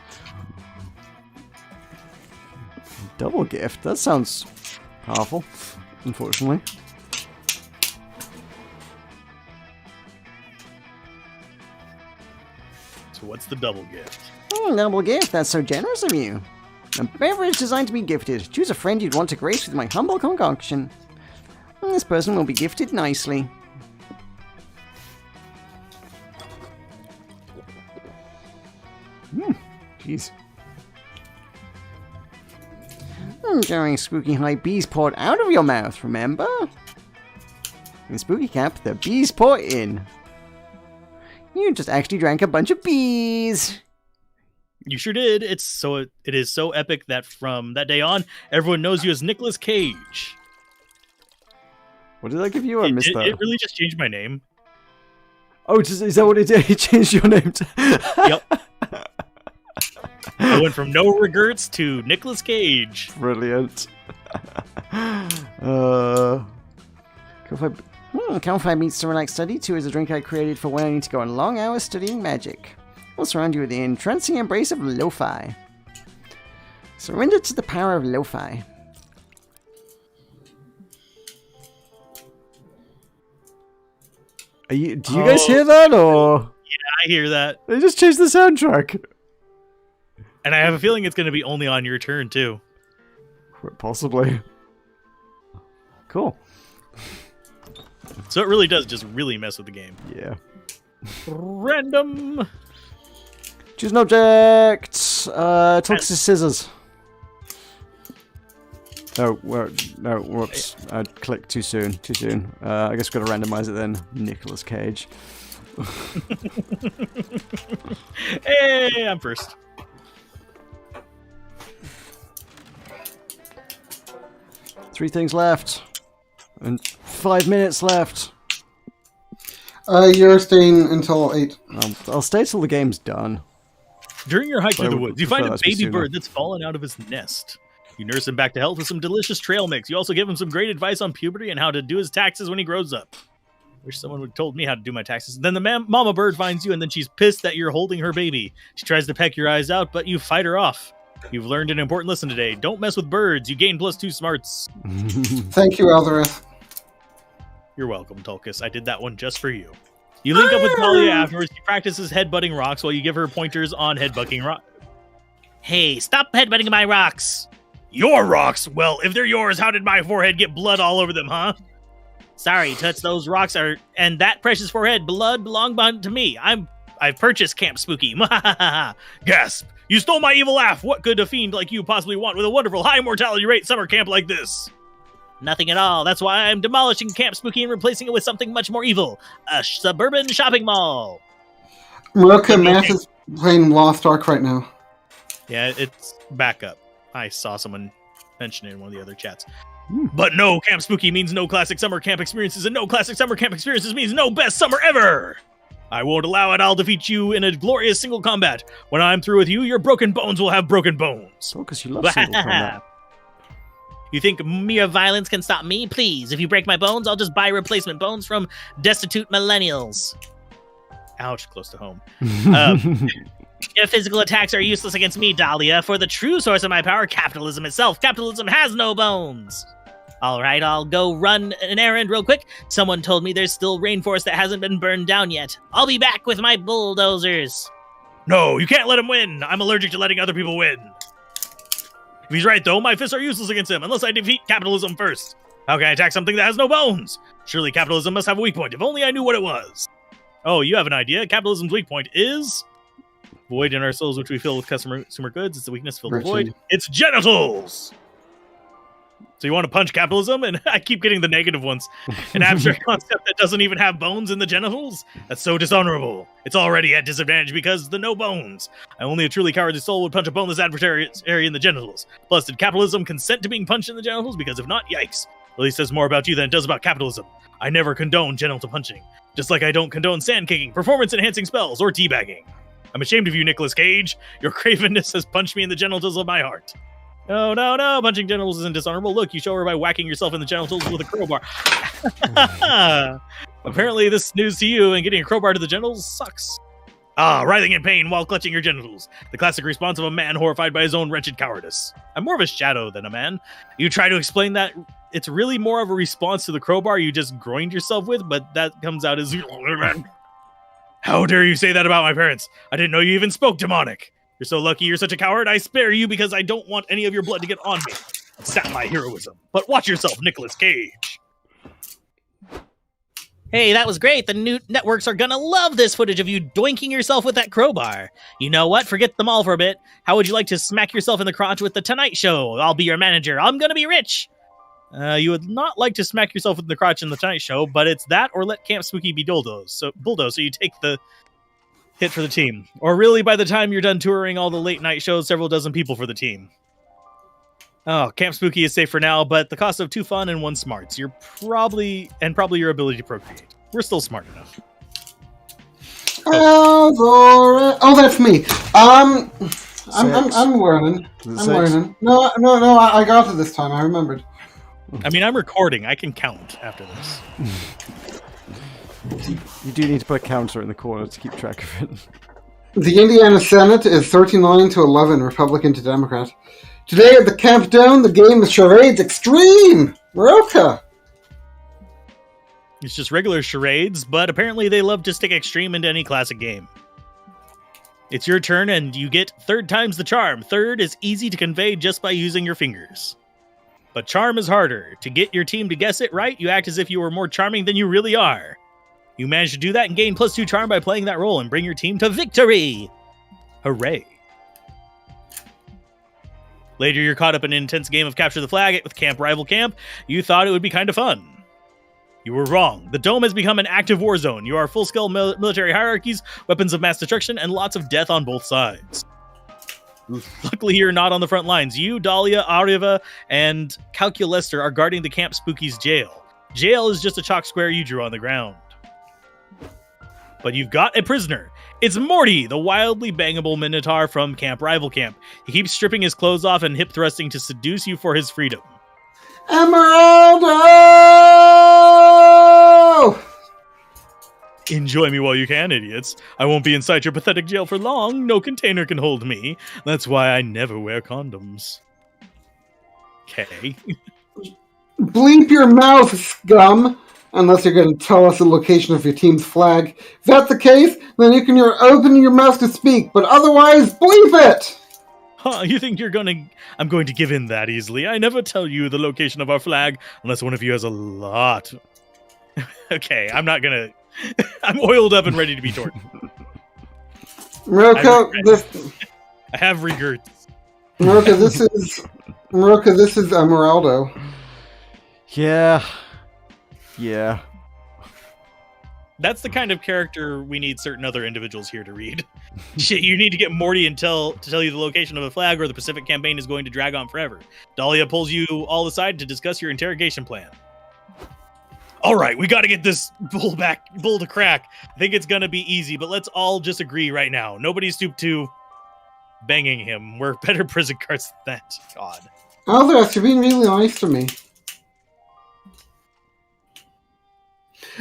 Double gift. That sounds powerful. Unfortunately. So what's the double gift? Double gift. That's so generous of you. A beverage designed to be gifted. Choose a friend you'd want to grace with my humble concoction. This person will be gifted nicely. Jeez. During spooky high, bees poured out of your mouth, remember? In spooky camp, the bees pour in. You just actually drank a bunch of bees. You sure did. It is so epic that from that day on, everyone knows you as Nicolas Cage. What did I give you? I missed that. It really just changed my name. Oh, is that what it did? It changed your name to... Yep. I went from No Regrets to Nicolas Cage. Brilliant. Campfire meets to relax study. 2 is a drink I created for when I need to go on long hours studying magic. I'll surround you with the entrancing embrace of lo-fi. Surrender to the power of lo-fi. Do you guys hear that, or...? Yeah, I hear that. They just changed the soundtrack. And I have a feeling it's going to be only on your turn, too. Possibly. Cool. So it really does just really mess with the game. Yeah. Random. Choose an object. Tulkas' scissors. Oh, no, whoops. I clicked too soon. I guess we've got to randomize it then. Nicolas Cage. Hey, I'm first. Three things left. And 5 minutes left. You're staying until 8. I'll stay till the game's done. During your hike through the woods, you find a that to be baby sooner. bird that's fallen out of his nest. You nurse him back to health with some delicious trail mix. You also give him some great advice on puberty and how to do his taxes when he grows up. Wish someone would have told me how to do my taxes. Then the mama bird finds you, and then she's pissed that you're holding her baby. She tries to peck your eyes out, but you fight her off. You've learned an important lesson today. Don't mess with birds. You gain +2 smarts. Thank you, Alzorath. You're welcome, Tulkas. I did that one just for you. You link up with Talia afterwards. She practices headbutting rocks while you give her pointers on headbutting rocks. Hey, stop headbutting my rocks. Your rocks? Well, if they're yours, how did my forehead get blood all over them, huh? Sorry, Toots, those rocks are... And that precious forehead blood belong to me. I've purchased Camp Spooky. Gasp. You stole my evil laugh. What could a fiend like you possibly want with a wonderful high mortality rate summer camp like this? Nothing at all. That's why I'm demolishing Camp Spooky and replacing it with something much more evil. A suburban shopping mall. Meroka Math is playing Lost Ark right now. Yeah, it's back up. I saw someone mention it in one of the other chats. But no, Camp Spooky means no classic summer camp experiences, and no classic summer camp experiences means no best summer ever! I won't allow it. I'll defeat you in a glorious single combat. When I'm through with you, your broken bones will have broken bones. Tulkas, you love single combat. You think mere violence can stop me? Please, if you break my bones, I'll just buy replacement bones from destitute millennials. Ouch, close to home. Your physical attacks are useless against me, Dahlia. For the true source of my power, capitalism itself. Capitalism has no bones. All right, I'll go run an errand real quick. Someone told me there's still rainforest that hasn't been burned down yet. I'll be back with my bulldozers. No, you can't let him win. I'm allergic to letting other people win. If he's right, though, my fists are useless against him unless I defeat capitalism first. How can I attack something that has no bones? Surely capitalism must have a weak point. If only I knew what it was. Oh, you have an idea. Capitalism's weak point is... Void in our souls, which we fill with consumer goods. It's a weakness filled with Richard. void. It's genitals! So you want to punch capitalism? And I keep getting the negative ones. An abstract concept that doesn't even have bones in the genitals? That's so dishonorable. It's already at disadvantage because the no bones. Only a truly cowardly soul would punch a boneless adversary in the genitals. Plus, did capitalism consent to being punched in the genitals? Because if not, yikes. At least says more about you than it does about capitalism. I never condone genital punching. Just like I don't condone sand kicking, performance-enhancing spells, or teabagging. I'm ashamed of you, Nicolas Cage. Your cravenness has punched me in the genitals of my heart. No, punching genitals isn't dishonorable. Look, you show her by whacking yourself in the genitals with a crowbar. Apparently, this is news to you, and getting a crowbar to the genitals sucks. Writhing in pain while clutching your genitals. The classic response of a man horrified by his own wretched cowardice. I'm more of a shadow than a man. You try to explain that it's really more of a response to the crowbar you just groined yourself with, but that comes out as... How dare you say that about my parents? I didn't know you even spoke demonic. You're so lucky you're such a coward. I spare you because I don't want any of your blood to get on me. Sap my heroism. But watch yourself, Nicolas Cage. Hey, that was great. The new networks are gonna love this footage of you doinking yourself with that crowbar. You know what? Forget them all for a bit. How would you like to smack yourself in the crotch with the Tonight Show? I'll be your manager. I'm gonna be rich. You would not like to smack yourself in the crotch in the Tonight Show, but it's that or let Camp Spooky be bulldoze. So you take the hit for the team. Or really, by the time you're done touring all the late night shows, several dozen people for the team. Oh, Camp Spooky is safe for now, but the cost of 2 fun and 1 smarts. You're probably your ability to procreate. We're still smart enough. Alzorath. Oh, that's me. I'm learning. I'm learning. No, I got it this time. I remembered. I mean, I'm recording. I can count after this. You do need to put a counter in the corner to keep track of it. The Indiana Senate is 39-11, Republican to Democrat. Today at the Camp Down, the game is Charades Extreme! Meroka! It's just regular charades, but apparently they love to stick extreme into any classic game. It's your turn, and you get 3rd times the charm. 3rd is easy to convey just by using your fingers. But charm is harder. To get your team to guess it right, you act as if you were more charming than you really are. You manage to do that and gain +2 charm by playing that role and bring your team to victory! Hooray. Later, you're caught up in an intense game of Capture the Flag with Rival Camp. You thought it would be kind of fun. You were wrong. The Dome has become an active war zone. You are full-scale military hierarchies, weapons of mass destruction, and lots of death on both sides. Luckily, you're not on the front lines. You, Dahlia, Ariva, and Calculester are guarding the Camp Spooky's jail. Jail is just a chalk square you drew on the ground. But you've got a prisoner. It's Morty, the wildly bangable Minotaur from Rival Camp. He keeps stripping his clothes off and hip thrusting to seduce you for his freedom. Emeraldo! Enjoy me while you can, idiots. I won't be inside your pathetic jail for long. No container can hold me. That's why I never wear condoms. Okay. Bleep your mouth, scum! Unless you're going to tell us the location of your team's flag. If that's the case, then you can open your mouth to speak, but otherwise, bleep it! Huh, you think I'm going to give in that easily? I never tell you the location of our flag unless one of you has a lot. Okay, I'm not gonna... I'm oiled up and ready to be tortured. Meroka, I have regrets. Meroka, this is Emeraldo. Yeah. That's the kind of character we need certain other individuals here to read. Shit, you need to get Morty to tell you the location of a flag, or the Pacific campaign is going to drag on forever. Dahlia pulls you all aside to discuss your interrogation plan. All right, we got to get this bull to crack. I think it's going to be easy, but let's all just agree right now. Nobody stooped to banging him. We're better prison guards than that. God. Alzorath, you're being really nice to me.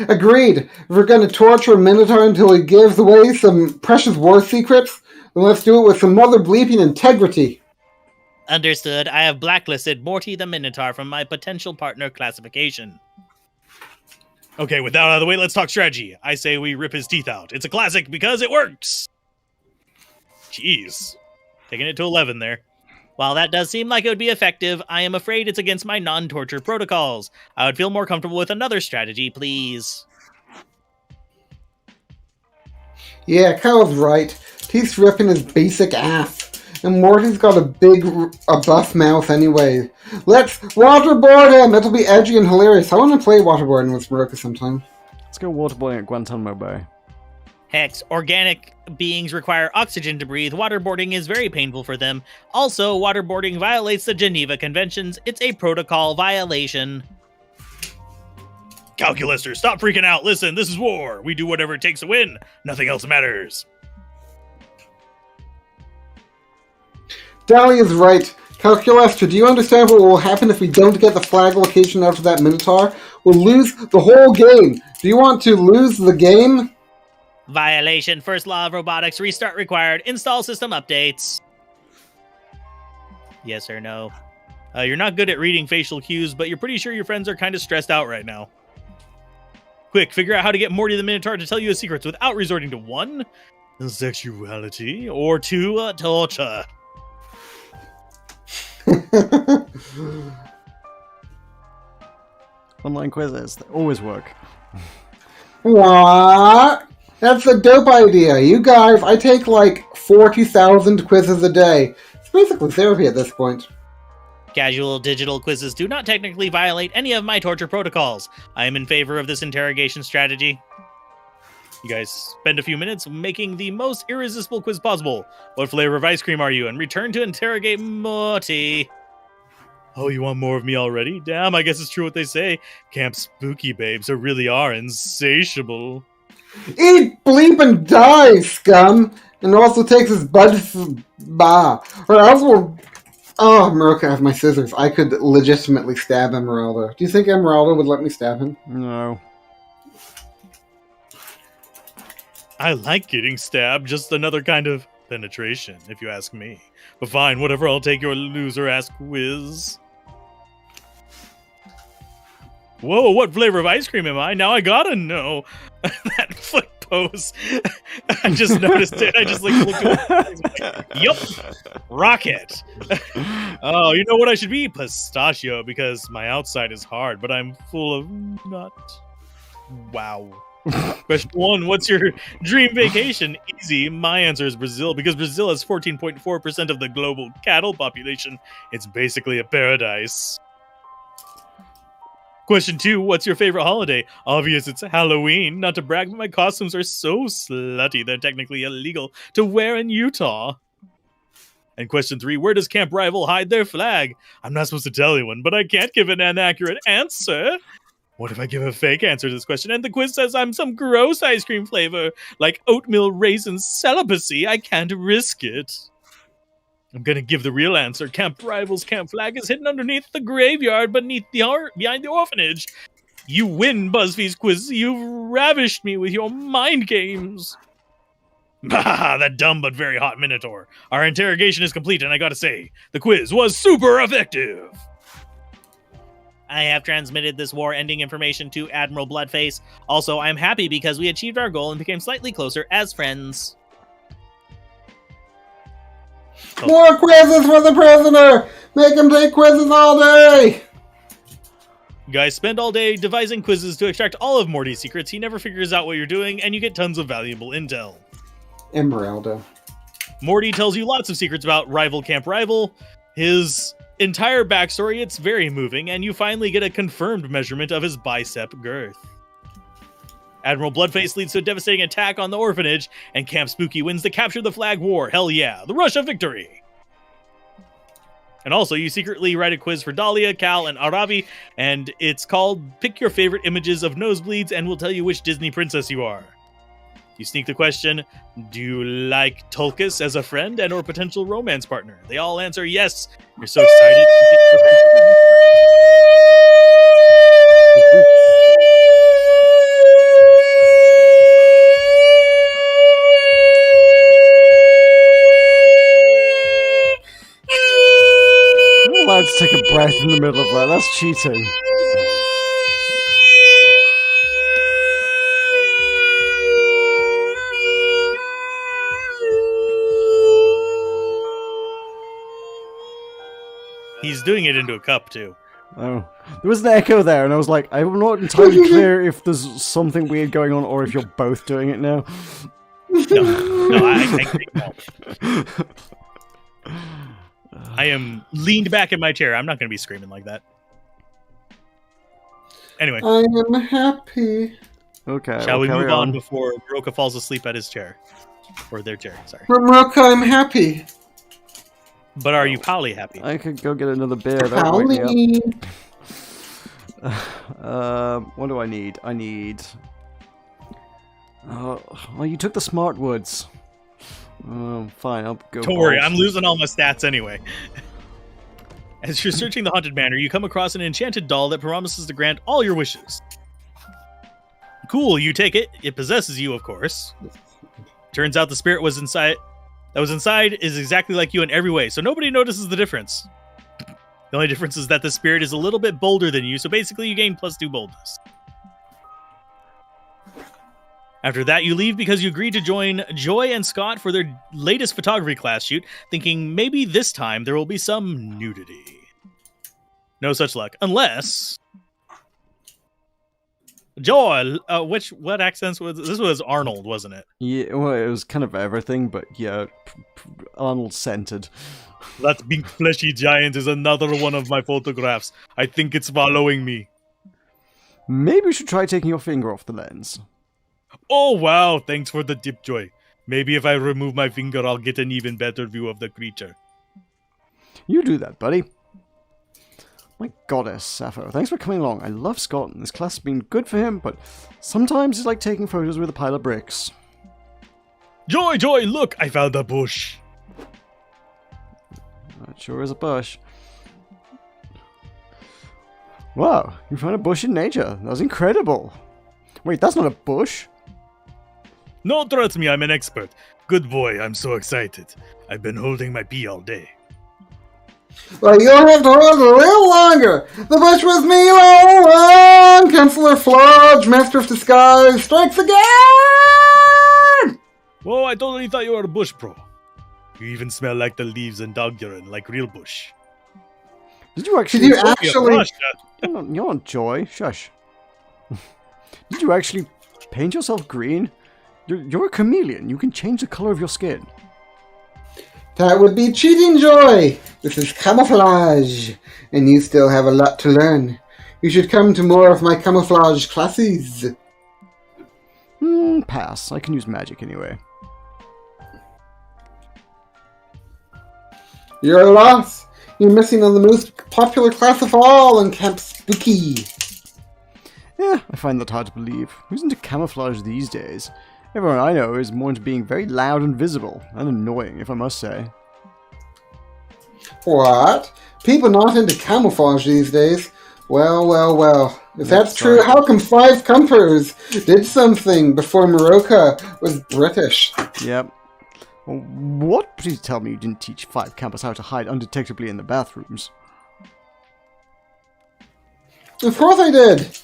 Agreed. If we're going to torture a Minotaur until he gives away some precious war secrets, then let's do it with some mother bleeping integrity. Understood. I have blacklisted Morty the Minotaur from my potential partner classification. Okay, with that out of the way, let's talk strategy. I say we rip his teeth out. It's a classic because it works. Jeez. Taking it to 11 there. While that does seem like it would be effective, I am afraid it's against my non-torture protocols. I would feel more comfortable with another strategy, please. Yeah, Kyle's right. He's ripping his basic ass. And Morty's got a buff mouth anyway. Let's waterboard him! It'll be edgy and hilarious. I want to play waterboarding with Meroka sometime. Let's go waterboarding at Guantanamo Bay. Hex, organic beings require oxygen to breathe. Waterboarding is very painful for them. Also, waterboarding violates the Geneva Conventions. It's a protocol violation. Calculisters, stop freaking out. Listen, this is war. We do whatever it takes to win. Nothing else matters. Dahlia's right. Calculester, do you understand what will happen if we don't get the flag location after that Minotaur? We'll lose the whole game. Do you want to lose the game? Violation. First law of robotics. Restart required. Install system updates. Yes or no? You're not good at reading facial cues, but you're pretty sure your friends are kind of stressed out right now. Quick, figure out how to get Morty the Minotaur to tell you his secrets without resorting to 1, sexuality, or 2, torture. Online quizzes, they always work. What? That's a dope idea. You guys, I take like 40,000 quizzes a day. It's basically therapy at this point. Casual digital quizzes do not technically violate any of my torture protocols. I am in favor of this interrogation strategy. You guys spend a few minutes making the most irresistible quiz possible. What flavor of ice cream are you? And return to interrogate Morty. Oh, you want more of me already? Damn, I guess it's true what they say. Camp spooky babes really are insatiable. Eat, bleep, and die, scum! And also takes his buds, or else we'll... Oh, Meroka has my scissors. I could legitimately stab Emeralda. Do you think Emeralda would let me stab him? No. I like getting stabbed, just another kind of penetration, if you ask me. But fine, whatever, I'll take your loser-ass quiz. Whoa, what flavor of ice cream am I? Now I gotta know. That foot pose. I just noticed it. I just looked at it. Yup. Rocket. Oh, you know what I should be? Pistachio, because my outside is hard, but I'm full of nut. Wow. Question 1, what's your dream vacation? Easy. My answer is Brazil, because Brazil has 14.4% of the global cattle population. It's basically a paradise. Question 2, what's your favorite holiday? Obvious, it's Halloween. Not to brag, but my costumes are so slutty they're technically illegal to wear in Utah. And question 3, where does Camp Rival hide their flag? I'm not supposed to tell anyone, but I can't give an inaccurate answer. What if I give a fake answer to this question and the quiz says I'm some gross ice cream flavor, like oatmeal raisin celibacy? I can't risk it. I'm gonna give the real answer. Camp Rival's camp flag is hidden underneath the graveyard behind the orphanage. You win, BuzzFeed's quiz. You've ravished me with your mind games. Bah, that dumb but very hot Minotaur. Our interrogation is complete, and I gotta say, the quiz was super effective. I have transmitted this war-ending information to Admiral Bloodface. Also, I'm happy because we achieved our goal and became slightly closer as friends. More quizzes for the prisoner! Make him take quizzes all day! You guys spend all day devising quizzes to extract all of Morty's secrets. He never figures out what you're doing, and you get tons of valuable intel. Emeralda. Morty tells you lots of secrets about Camp Rival, his entire backstory. It's very moving, and you finally get a confirmed measurement of his bicep girth. Admiral Bloodface leads to a devastating attack on the orphanage, and Camp Spooky wins the Capture the Flag War. Hell yeah, the Russia victory! And also, you secretly write a quiz for Dahlia, Cal, and Aravi, and it's called Pick Your Favorite Images of Nosebleeds, and we'll tell you which Disney princess you are. You sneak the question, do you like Tulkas as a friend and or potential romance partner? They all answer yes. You're so excited. I'm allowed to take a breath in the middle of that. That's cheating. He's doing it into a cup, too. Oh. There was an echo there, and I was like, I'm not entirely clear if there's something weird going on or if you're both doing it now. No, I am leaned back in my chair. I'm not going to be screaming like that. Anyway, I am happy. Okay, shall we we'll move carry on before Meroka falls asleep at his chair? Or their chair, sorry. Meroka, I'm happy. But are you Polly happy? I could go get another beer. That would wake me up. What do I need? I need... oh, you took the smart woods. Fine, I'll go. Don't worry, I'm losing all my stats anyway. As you're searching the haunted manor, you come across an enchanted doll that promises to grant all your wishes. Cool, you take it. It possesses you, of course. Turns out the spirit was inside. That was inside is exactly like you in every way, so nobody notices the difference. The only difference is that the spirit is a little bit bolder than you, so basically you gain +2 boldness. After that, you leave because you agreed to join Joy and Scott for their latest photography class shoot, thinking maybe this time there will be some nudity. No such luck, unless... Joy, what accents was this? Was Arnold, wasn't it? Yeah, well, it was kind of everything, but yeah, Arnold-centered. That big fleshy giant is another one of my photographs. I think it's following me. Maybe we should try taking your finger off the lens. Oh wow, thanks for the tip, Joy. Maybe if I remove my finger, I'll get an even better view of the creature. You do that, buddy. My goddess, Sappho, thanks for coming along. I love Scott, and this class has been good for him, but sometimes it's like taking photos with a pile of bricks. Joy, look! I found a bush. That sure is a bush. Wow, you found a bush in nature. That was incredible. Wait, that's not a bush. No, trust me, I'm an expert. Good boy, I'm so excited. I've been holding my pee all day. Well, you'll have to hold a little longer. The bush was me all along. Counselor Flodge, Master of Disguise, strikes again! Whoa, I totally thought you were a bush pro. You even smell like the leaves and dog urine, like real bush. Did you actually... Did you actually... You're not Joy. Shush. Did you actually paint yourself green? You're a chameleon. You can change the color of your skin. That would be cheating, Joy. This is camouflage, and you still have a lot to learn. You should come to more of my camouflage classes. Pass. I can use magic anyway. You're a loss. You're missing on the most popular class of all in Camp Spooky. Yeah, I find that hard to believe. Who's into camouflage these days? Everyone I know is more into being very loud and visible, and annoying, if I must say. What? People not into camouflage these days? Well. If that's true, how come 5 Comforters did something before Meroka was British? Yep. Well, what? Please tell me you didn't teach 5 campers how to hide undetectably in the bathrooms. Of course I did!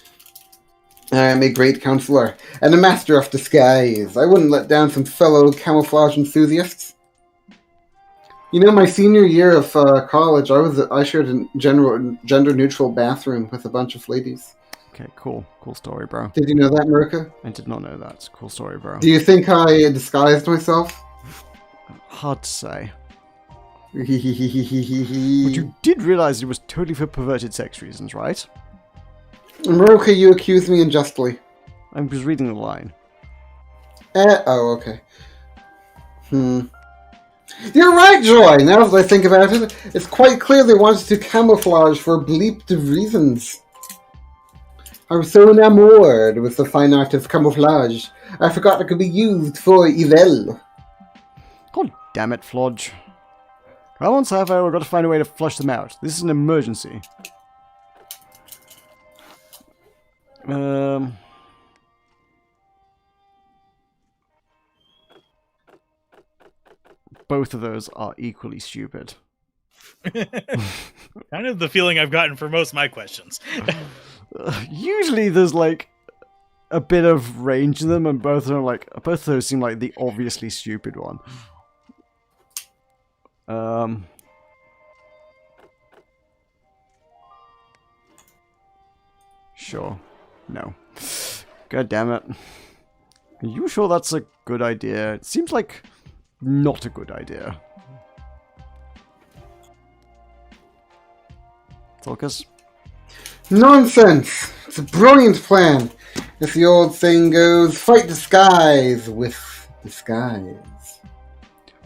I am a great counselor, and a master of disguise. I wouldn't let down some fellow camouflage enthusiasts. You know, my senior year of college, I shared a gender-neutral bathroom with a bunch of ladies. Okay, cool. Cool story, bro. Did you know that, Meroka? I did not know that. Cool story, bro. Do you think I disguised myself? Hard to say. But You you did realize it was totally for perverted sex reasons, right? Meroka, you accuse me unjustly. I was reading the line. Oh, okay. You're right, Joy! Now that I think about it, it's quite clear they wanted to camouflage for bleeped reasons. I was so enamored with the fine art of camouflage, I forgot it could be used for evil. God damn it, Flodge. Come on, Sappho, we've got to find a way to flush them out. This is an emergency. Both of those are equally stupid. Kind of the feeling I've gotten for most of my questions. Usually there's like a bit of range in them, and both of those seem like the obviously stupid one. Sure. No. God damn it. Are you sure that's a good idea? It seems like not a good idea. Tulkas? Nonsense! It's a brilliant plan. As the old saying goes, fight disguise with disguise.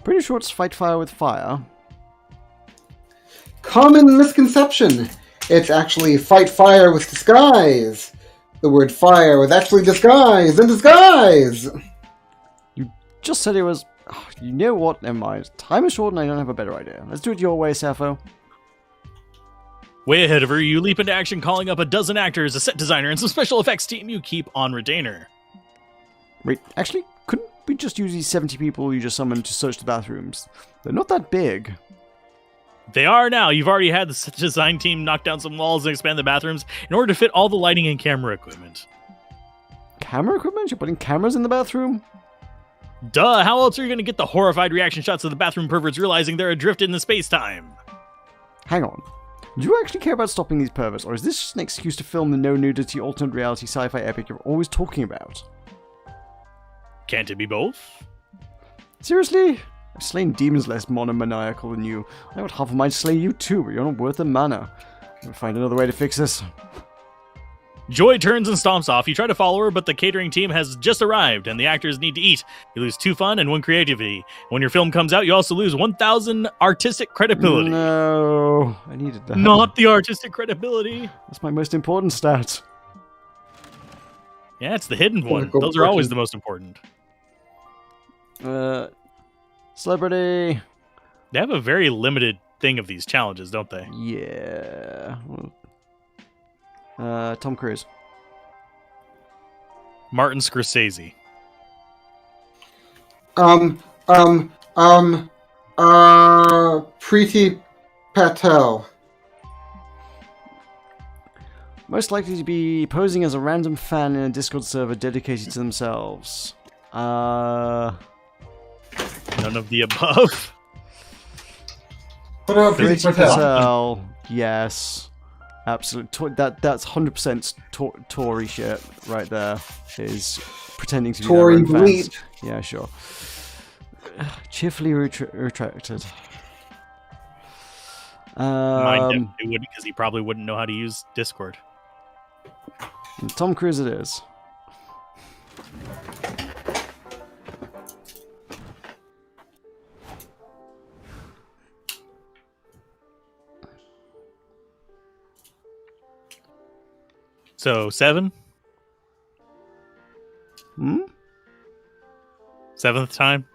Pretty sure it's fight fire with fire. Common misconception. It's actually fight fire with disguise. The word fire was actually disguise in disguise. You just said it was... Oh, you know what? Never mind. Time is short and I don't have a better idea. Let's do it your way, Sappho. Way ahead of her, you leap into action, calling up a dozen actors, a set designer, and some special effects team you keep on retainer. Wait, actually, couldn't we just use these 70 people you just summoned to search the bathrooms? They're not that big. They are now. You've already had the set design team knock down some walls and expand the bathrooms in order to fit all the lighting and camera equipment. Camera equipment? You're putting cameras in the bathroom? Duh, how else are you going to get the horrified reaction shots of the bathroom perverts realizing they're adrift in the space-time? Hang on. Do you actually care about stopping these perverts, or is this just an excuse to film the no-nudity alternate reality sci-fi epic you're always talking about? Can't it be both? Seriously? I've slain demons less monomaniacal than you. I would half a mind to slay you too, but you're not worth the mana. We'll find another way to fix this. Joy turns and stomps off. You try to follow her, but the catering team has just arrived, and the actors need to eat. You lose 2 fun and 1 creativity. When your film comes out, you also lose 1,000 artistic credibility. No, I needed that. Not the artistic credibility. That's my most important stat. Yeah, it's the hidden one. Go Those are always the most important. Celebrity. They have a very limited thing of these challenges, don't they? Yeah. Tom Cruise. Martin Scorsese. Preeti Patel. Most likely to be posing as a random fan in a Discord server dedicated to themselves. None of the above. What about Preeti Preeti Patel? Patel. Yes. Absolutely. That's 100% Tory shit right there. Is pretending to be Tory their own fans. bleep. Yeah, sure. Cheerfully retracted. Mine definitely wouldn't, because he probably wouldn't know how to use Discord. Tom Cruise it is. So, 7? Hmm? 7th time?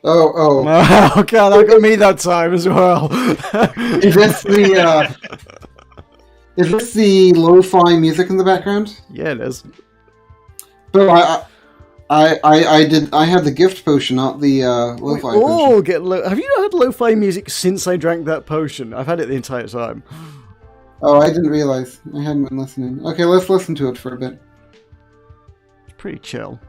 Oh. Oh god, that got me that time as well. Is this the lo-fi music in the background? Yeah, it is. No, I had the gift potion, not the lo-fi potion. Have you not had lo-fi music since I drank that potion? I've had it the entire time. Oh, I didn't realize. I hadn't been listening. Okay, let's listen to it for a bit. It's pretty chill.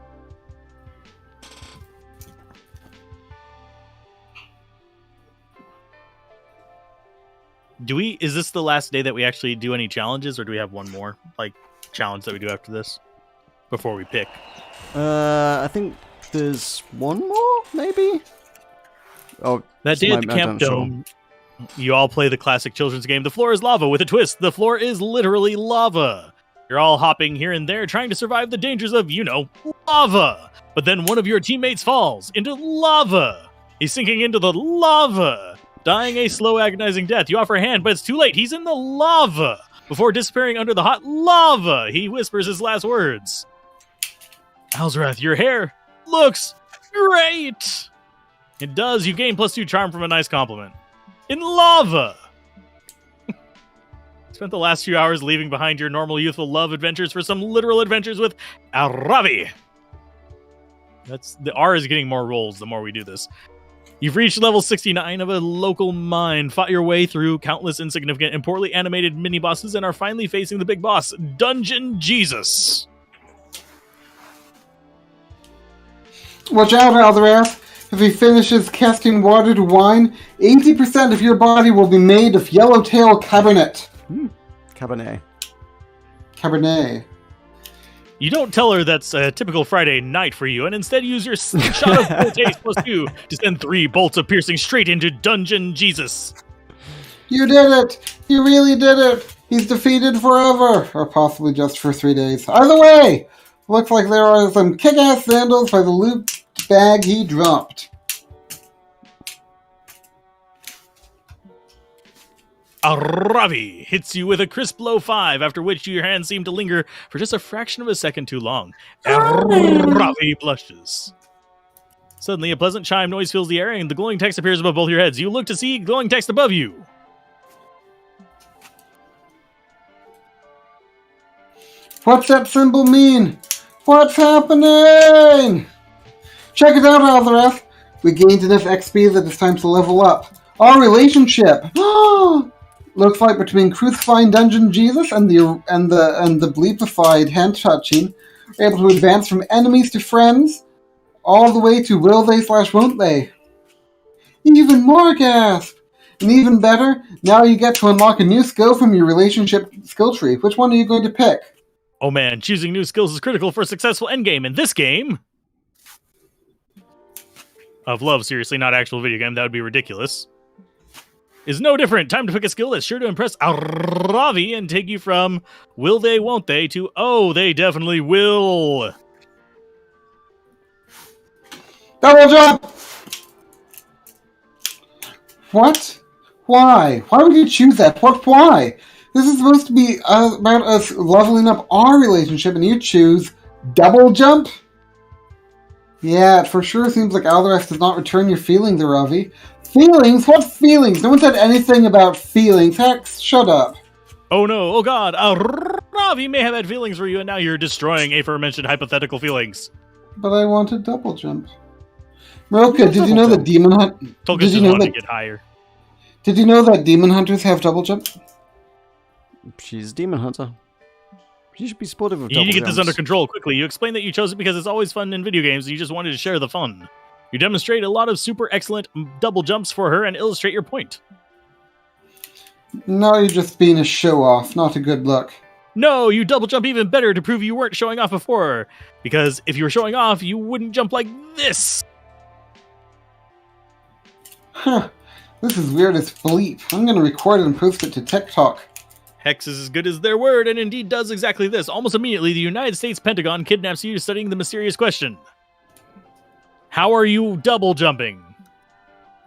Is this the last day that we actually do any challenges, or do we have one more, challenge that we do after this? Before we pick? I think there's one more, maybe? Oh, That day at the Camp Dome, you all play the classic children's game, The Floor is Lava, with a twist. The floor is literally lava. You're all hopping here and there, trying to survive the dangers of, lava. But then one of your teammates falls into lava. He's sinking into the lava, dying a slow, agonizing death. You offer a hand, but it's too late. He's in the lava. Before disappearing under the hot lava, he whispers his last words. Alzorath, your hair looks great. It does. You gain +2 charm from a nice compliment. In lava. Spent the last few hours leaving behind your normal youthful love adventures for some literal adventures with Aravi. The R is getting more rolls the more we do this. You've reached level 69 of a local mine, fought your way through countless insignificant and poorly animated mini-bosses, and are finally facing the big boss, Dungeon Jesus. Watch out, Alzorath. If he finishes casting water to wine, 80% of your body will be made of yellowtail cabernet. Cabernet. Cabernet. You don't tell her that's a typical Friday night for you, and instead use your shot of full taste +2 to send 3 bolts of piercing straight into Dungeon Jesus. You did it! You really did it! He's defeated forever! Or possibly just for 3 days. Either way! Looks like there are some kick-ass sandals by the loot bag he dropped. Ravi hits you with a crisp low 5, after which your hands seem to linger for just a fraction of a second too long. Ravi blushes. Suddenly, a pleasant chime noise fills the air, and the glowing text appears above both your heads. You look to see glowing text above you. What's that symbol mean? What's happening? Check it out, Alzorath. We gained enough XP that it's time to level up. Our relationship! Looks like between crucifying Dungeon Jesus and the bleepified hand touching, we're able to advance from enemies to friends, all the way to will they / won't they. Even more gasp! And even better, now you get to unlock a new skill from your relationship skill tree. Which one are you going to pick? Oh man, choosing new skills is critical for a successful endgame. In this game of love, seriously, not actual video game, that would be ridiculous, is no different. Time to pick a skill that's sure to impress Ravi and take you from will they, won't they to oh, they definitely will. Double jump! What? Why? Why would you choose that? What? Why? This is supposed to be about us leveling up our relationship, and you choose double jump? Yeah, it for sure seems like Alzorath does not return your feelings, Ravi. Feelings? What feelings? No one said anything about feelings. Heck, shut up. Oh no, oh god, Ravi may have had feelings for you, and now you're destroying aforementioned hypothetical feelings. But I wanted double jump. Meroka, did you know that demon hunt? Tulkas Did you just know wanted that? to get higher. Did you know that demon hunters have double jump? She's a demon hunter. She should be supportive of You double need to get this jumps. under control quickly. You explain that you chose it because it's always fun in video games, and you just wanted to share the fun. You demonstrate a lot of super excellent double jumps for her and illustrate your point. No, you're just being a show-off. Not a good look. No, you double jump even better to prove you weren't showing off before. Because if you were showing off, you wouldn't jump like this. Huh. This is weird as bleep. I'm gonna record it and post it to TikTok. Hex is as good as their word, and indeed does exactly this. Almost immediately, the United States Pentagon kidnaps you studying the mysterious question. How are you double jumping?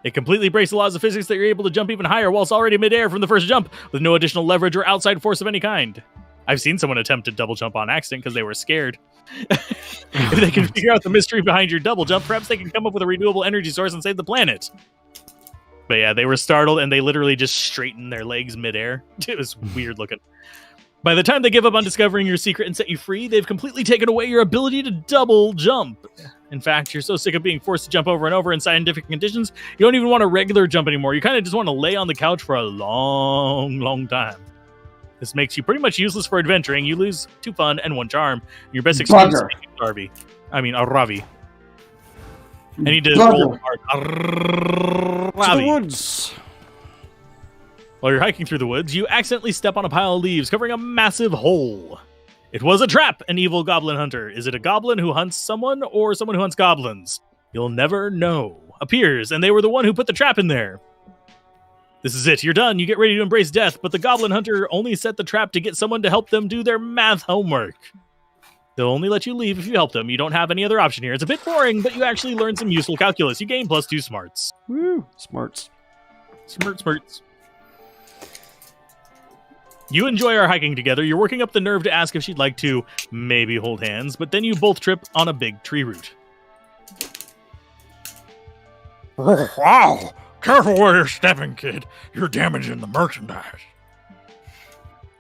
It completely breaks the laws of physics that you're able to jump even higher whilst already midair from the first jump, with no additional leverage or outside force of any kind. I've seen someone attempt to double jump on accident because they were scared. If they can figure out the mystery behind your double jump, perhaps they can come up with a renewable energy source and save the planet. But yeah, they were startled and they literally just straightened their legs midair. It was weird looking. By the time they give up on discovering your secret and set you free, they've completely taken away your ability to double jump. In fact, you're so sick of being forced to jump over and over in scientific conditions, you don't even want a regular jump anymore. You kind of just want to lay on the couch for a long, long time. This makes you pretty much useless for adventuring. You lose 2 fun and 1 charm. Your best excuse is Ravi. I need to roll hard. To the woods. While you're hiking through the woods, you accidentally step on a pile of leaves covering a massive hole. It was a trap, an evil goblin hunter. Is it a goblin who hunts someone or someone who hunts goblins? You'll never know. Appears, and they were the one who put the trap in there. This is it. You're done. You get ready to embrace death, but the goblin hunter only set the trap to get someone to help them do their math homework. They'll only let you leave if you help them. You don't have any other option here. It's a bit boring, but you actually learn some useful calculus. You gain +2 smarts. Woo, smarts. Smarts. You enjoy our hiking together. You're working up the nerve to ask if she'd like to maybe hold hands, but then you both trip on a big tree root. Oh, wow! Careful where you're stepping, kid. You're damaging the merchandise.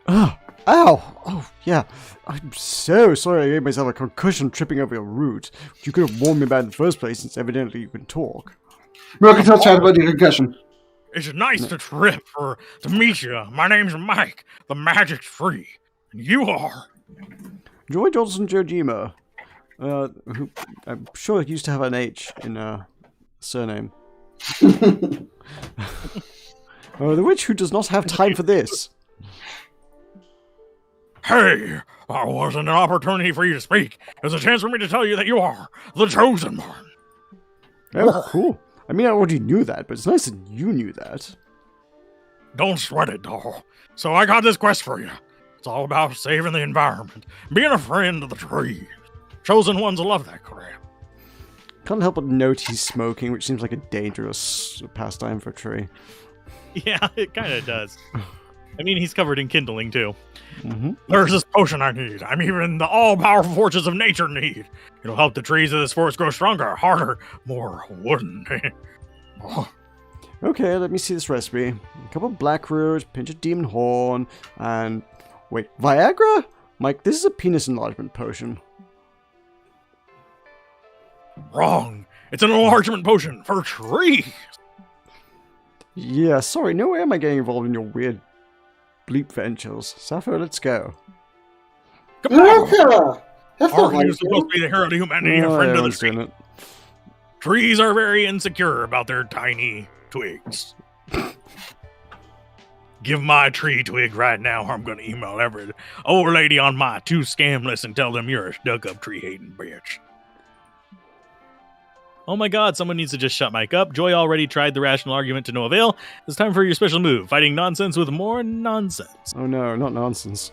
Oh, ow! Oh, yeah. I'm so sorry I gave myself a concussion tripping over your root. You could have warned me about it in the first place, since evidently you can talk. Meroka, tell Chad about your concussion. It's nice to meet you. My name's Mike. The magic's free. And you are. Joy Johnson Jojima. Who I'm sure used to have an H in surname. The witch who does not have time for this. Hey, that wasn't an opportunity for you to speak. It was a chance for me to tell you that you are the chosen one. Oh, cool. I mean, I already knew that, but it's nice that you knew that. Don't sweat it, doll. So I got this quest for you. It's all about saving the environment, being a friend of the trees. Chosen ones love that crap. Can't help but note he's smoking, which seems like a dangerous pastime for a tree. Yeah, it kind of does. I mean, he's covered in kindling, too. Mm-hmm. There's this potion I need. I'm even the all-powerful forces of nature need. It'll help the trees of this forest grow stronger, harder, more wooden. Oh, Okay, let me see this recipe. A couple of black root, pinch of demon horn, and... Wait, Viagra? Mike, this is a penis enlargement potion. wrong. It's an enlargement potion for trees. Yeah, sorry, no way am I getting involved in your weird bleep ventures. Sappho, let's go. Come on. Meroka! That's not Aren't like you supposed to be the hero of humanity and a friend of the doing tree? it. Trees are very insecure about their tiny twigs. Give my tree twig right now, or I'm going to email every old lady on my 2-scam list and tell them you're a stuck-up tree-hating bitch. Oh my god, someone needs to just shut Mike up. Joy already tried the rational argument to no avail. It's time for your special move, fighting nonsense with more nonsense. Oh no, not nonsense.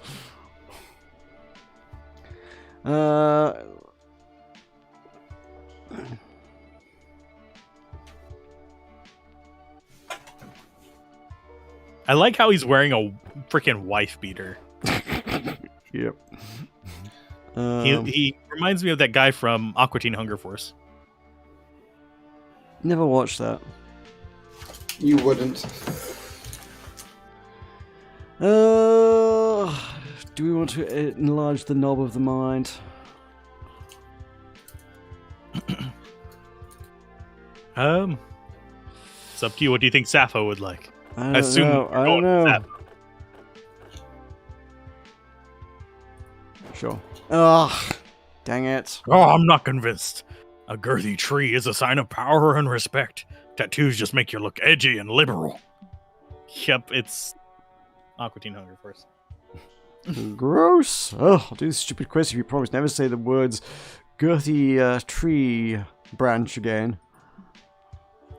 I like how he's wearing a freaking wife beater. Yep. He reminds me of that guy from Aqua Teen Hunger Force. Never watched that. You wouldn't. Do we want to enlarge the knob of the mind? It's up to you. What do you think Sappho would like? I don't know. I don't going with know. Sappho. Sure. Ugh. Dang it. Oh, I'm not convinced. A girthy tree is a sign of power and respect. Tattoos just make you look edgy and liberal. Yep, it's Aqua Teen Hunger Force. Gross. Oh, I'll do this stupid quest if you promise never say the words girthy tree branch again.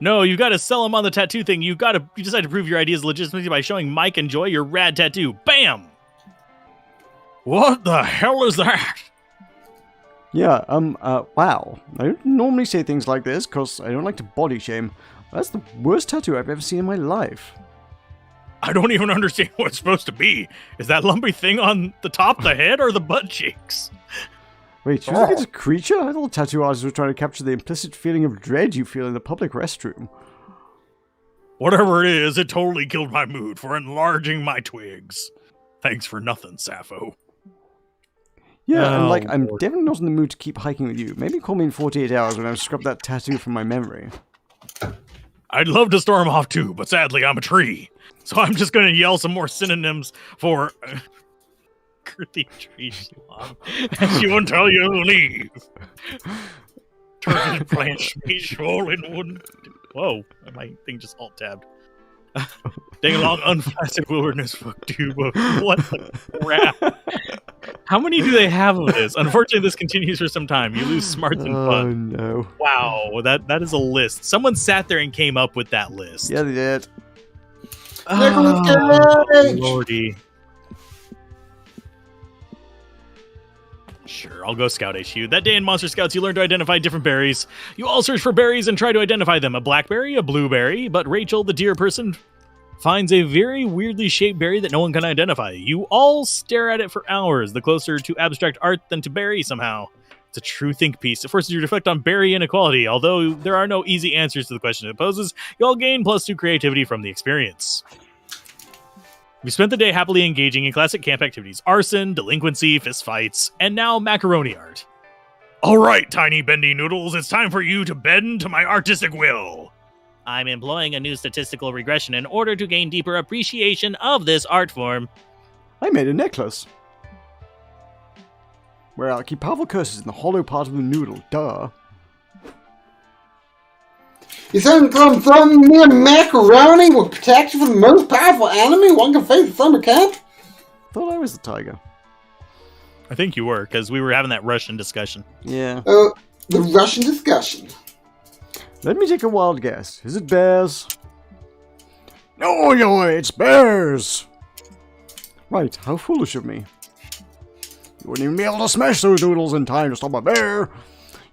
No, you got to sell him on the tattoo thing. You decide to prove your idea's legitimacy by showing Mike and Joy your rad tattoo. Bam! What the hell is that? Yeah, wow. I don't normally say things like this because I don't like to body shame. That's the worst tattoo I've ever seen in my life. I don't even understand what it's supposed to be. Is that lumpy thing on the top of the head or the butt cheeks? Wait, you think it's a creature? I thought tattoo artists were trying to capture the implicit feeling of dread you feel in the public restroom. Whatever it is, it totally killed my mood for enlarging my twigs. Thanks for nothing, Sappho. Yeah, and like, Oh, I'm Lord. definitely not in the mood to keep hiking with you. Maybe call me in 48 hours when I've scrubbed that tattoo from my memory. I'd love to storm off too, but sadly I'm a tree. So I'm just gonna yell some more synonyms for Girthy tree schlong. as you until you leave. Turn plant me swollen wood. Whoa, my thing just alt-tabbed. Dang along unflaccid wilderness fuck dude. What the crap? How many do they have of this? Unfortunately, this continues for some time. You lose smarts and Oh fun. no. Wow, that is a list. Someone sat there and came up with that list. Yeah, they did. Nicholas Cage! Lordy. Sure, I'll go Scout HU. That day in Monster Scouts, you learn to identify different berries. You all search for berries and try to identify them. A blackberry, a blueberry, but Rachel, the deer person, finds a very weirdly shaped berry that no one can identify. You all stare at it for hours, the closer to abstract art than to berry somehow. It's a true think piece. It forces you to reflect on berry inequality. Although there are no easy answers to the question it poses, you all gain +2 creativity from the experience. We spent the day happily engaging in classic camp activities: arson, delinquency, fistfights, and now macaroni art. All right, tiny bendy noodles, it's time for you to bend to my artistic will. I'm employing a new statistical regression in order to gain deeper appreciation of this art form. I made a necklace. Where I'll keep powerful curses in the hollow part of the noodle. Duh. You said from mere macaroni will protect you from the most powerful enemy one can face in summer camp? Thought I was the tiger. I think you were, because we were having that Russian discussion. Yeah. Oh, the Russian discussion. Let me take a wild guess. Is it bears? No, it's bears! Right, how foolish of me. You wouldn't even be able to smash those noodles in time to stop a bear.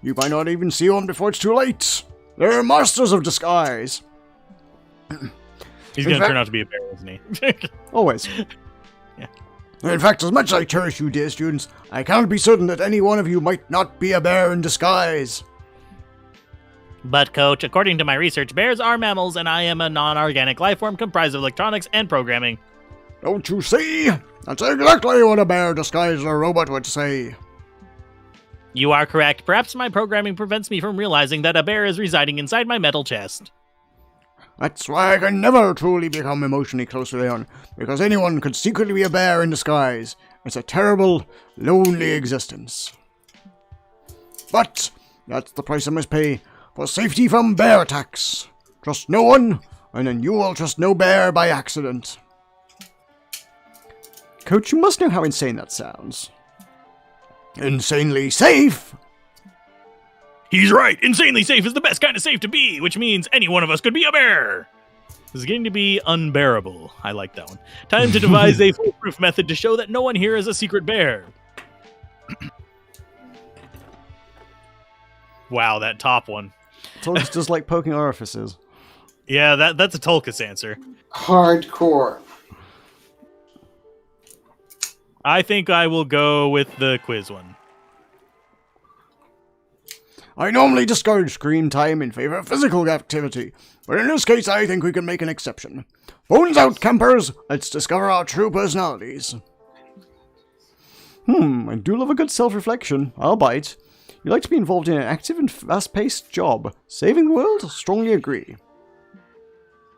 You might not even see one before it's too late. They're masters of disguise. He's going to turn out to be a bear, isn't he? Always. Yeah. In fact, as much as I cherish you, dear students, I cannot be certain that any one of you might not be a bear in disguise. But, Coach, according to my research, bears are mammals, and I am a non-organic life form comprised of electronics and programming. Don't you see? That's exactly what a bear disguised as a robot would say. You are correct. Perhaps my programming prevents me from realizing that a bear is residing inside my metal chest. That's why I can never truly become emotionally close to Leon, because anyone could secretly be a bear in disguise. It's a terrible, lonely existence. But that's the price I must pay for safety from bear attacks. Trust no one, and then you will trust no bear by accident. Coach, you must know how insane that sounds. Insanely safe? He's right. Insanely safe is the best kind of safe to be, which means any one of us could be a bear. This is getting to be unbearable. I like that one. Time to devise a foolproof method to show that no one here is a secret bear. Wow, that top one. Tulkas just like poking orifices. Yeah, that's a Tulkas answer. Hardcore. I think I will go with the quiz one. I normally discourage screen time in favor of physical activity, but in this case I think we can make an exception. Phones out, campers! Let's discover our true personalities. I do love a good self-reflection. I'll bite. You like to be involved in an active and fast-paced job. Saving the world? Strongly agree.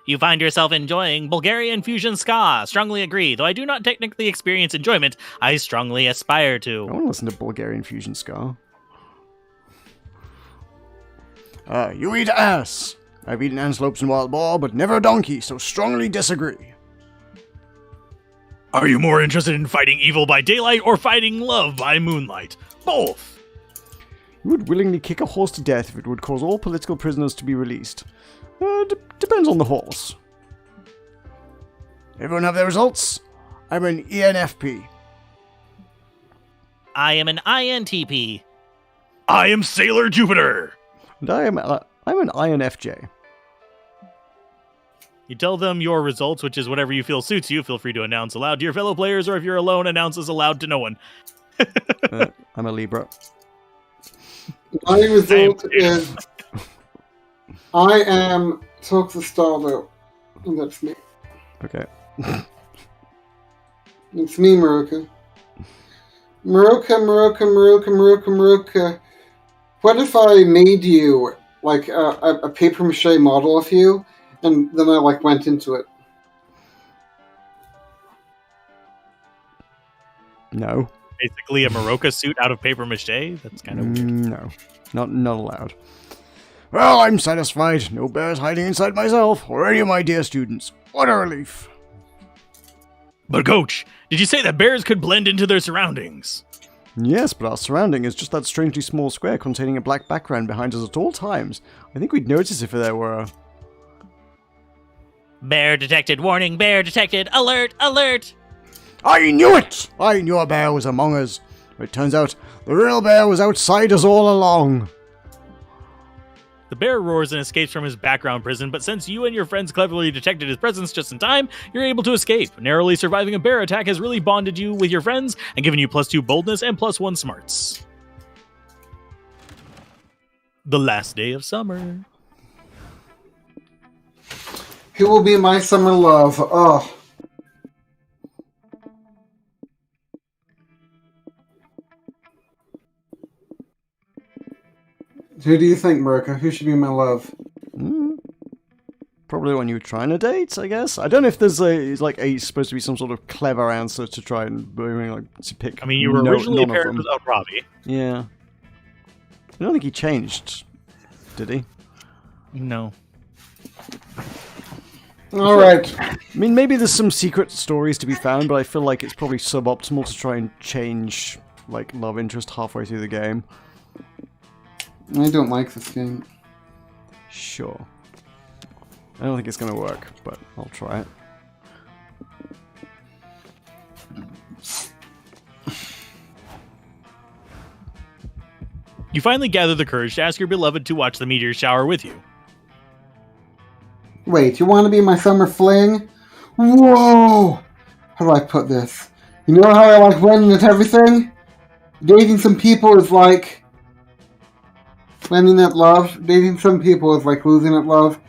You find yourself enjoying Bulgarian fusion ska. Strongly agree. Though I do not technically experience enjoyment, I strongly aspire I to. want to listen to Bulgarian fusion ska. You eat ass. I've eaten antelopes and wild boar, but never a donkey, so strongly disagree. Are you more interested in fighting evil by daylight or fighting love by moonlight? Both. You would willingly kick a horse to death if it would cause all political prisoners to be released. Depends on the horse. Everyone have their results? I'm an ENFP. I am an INTP. I am Sailor Jupiter. And I'm an INFJ. You tell them your results, which is whatever you feel suits you. Feel free to announce aloud to your fellow players, or if you're alone, announce as aloud to no one. I'm a Libra. My result is I am Tulkas Staldo. And that's me. Okay. It's me, Meroka. Meroka. What if I made you like a paper mache model of you, and then I like went into it? No. Basically a Meroka suit out of paper mache? That's kind of weird. No. Not allowed. Well, I'm satisfied. No bears hiding inside myself, or any of my dear students. What a relief. But Coach, did you say that bears could blend into their surroundings? Yes, but our surrounding is just that strangely small square containing a black background behind us at all times. I think we'd notice if there were a... Bear detected. Warning. Bear detected. Alert. Alert. I knew it! I knew a bear was among us. It turns out the real bear was outside us all along. The bear roars and escapes from his background prison, but since you and your friends cleverly detected his presence just in time, you're able to escape. Narrowly surviving a bear attack has really bonded you with your friends and given you +2 boldness and +1 smarts. The last day of summer. Who will be my summer love? Oh. Who do you think, Meroka? Who should be my love? Probably when you're trying to date, I guess. I don't know if there's supposed to be some sort of clever answer to try and to pick. I mean, you were originally paired with Robbie. Yeah. I don't think he changed, did he? No. All right. I mean, maybe there's some secret stories to be found, but I feel like it's probably suboptimal to try and change like love interest halfway through the game. I don't like this game. Sure. I don't think it's gonna work, but I'll try it. You finally gather the courage to ask your beloved to watch the meteor shower with you. Wait, you want to be my summer fling? Whoa! How do I put this? You know how I like running at everything? Dating some people is like landing at love. Dating some people is like losing at love.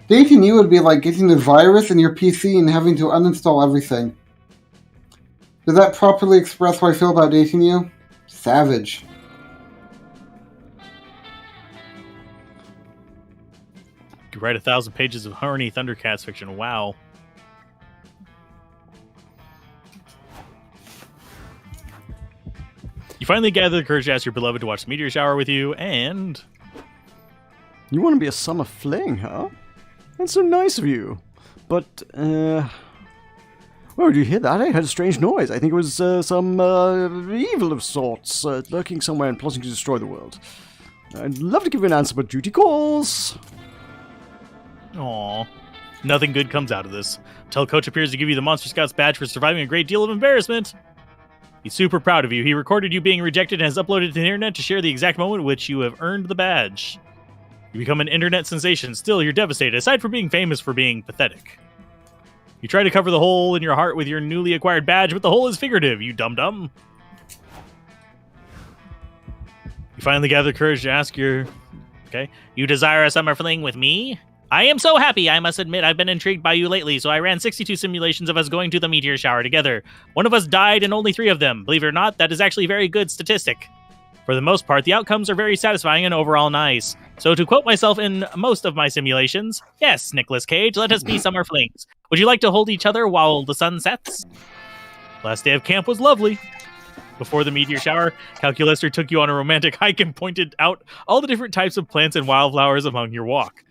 Dating you would be like getting the virus in your PC and having to uninstall everything. Does that properly express how I feel about dating you? Savage. You write 1,000 pages of horny Thundercats fiction. Wow. You finally gather the courage to ask your beloved to watch the meteor shower with you, and... You want to be a summer fling, huh? That's so nice of you. But, Where did you hear that? I heard a strange noise. I think it was some evil of sorts lurking somewhere and plotting to destroy the world. I'd love to give you an answer, but duty calls. Aww. Nothing good comes out of this. Until Coach appears to give you the Monster Scouts badge for surviving a great deal of embarrassment. He's super proud of you. He recorded you being rejected and has uploaded it to the internet to share the exact moment in which you have earned the badge. You become an internet sensation. Still, you're devastated, aside from being famous for being pathetic. You try to cover the hole in your heart with your newly acquired badge, but the hole is figurative, you dum-dum. You finally gather the courage to ask your... Okay. You desire a summer fling with me? I am so happy. I must admit I've been intrigued by you lately, so I ran 62 simulations of us going to the meteor shower together. One of us died and only 3 of them. Believe it or not, that is actually a very good statistic. For the most part, the outcomes are very satisfying and overall nice. So to quote myself in most of my simulations, yes, Nicolas Cage, let us be summer flings. Would you like to hold each other while the sun sets? Last day of camp was lovely. Before the meteor shower, Calculaster took you on a romantic hike and pointed out all the different types of plants and wildflowers among your walk.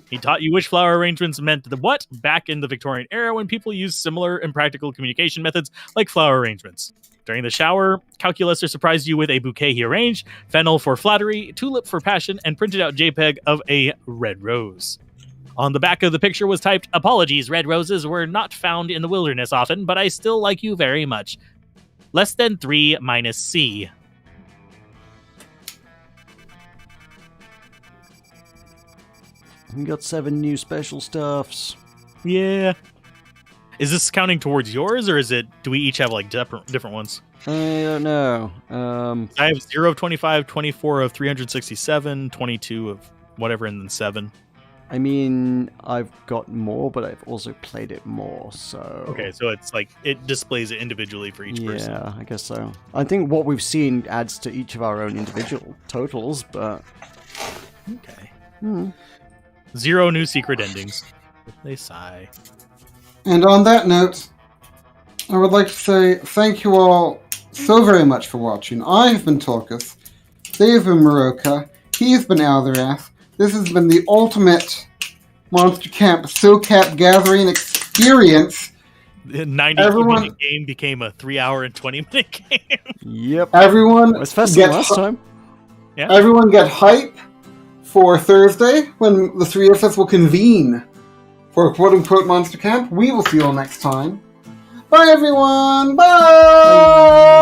He taught you which flower arrangements meant the what back in the Victorian era when people used similar impractical communication methods like flower arrangements. During the shower, Calculaster surprised you with a bouquet he arranged, fennel for flattery, tulip for passion, and printed out JPEG of a red rose. On the back of the picture was typed, "Apologies, red roses were not found in the wilderness often, but I still like you very much. Less than 3 minus C." We got 7 new special stuffs. Yeah. Is this counting towards yours, or do we each have like different ones? I don't know. I have 0 of 25, 24 of 367, 22 of whatever, and then 7. I mean, I've got more, but I've also played it more, so... Okay, so it's like, it displays it individually for each person. Yeah, I guess so. I think what we've seen adds to each of our own individual totals, but... Okay. Hmm. 0 new secret endings. They sigh. And on that note, I would like to say thank you all so very much for watching. I have been Tulkas. They have been Meroka. He has been Alzorath. This has been the ultimate Monster Camp SoCap gathering experience. The 90-minute game became a 3-hour and 20-minute game. Yep. Everyone It's faster than last time. Yeah. Everyone get hype for Thursday when the 3 of us will convene for quote-unquote Monster Camp. We will see you all next time. Bye, everyone. Bye.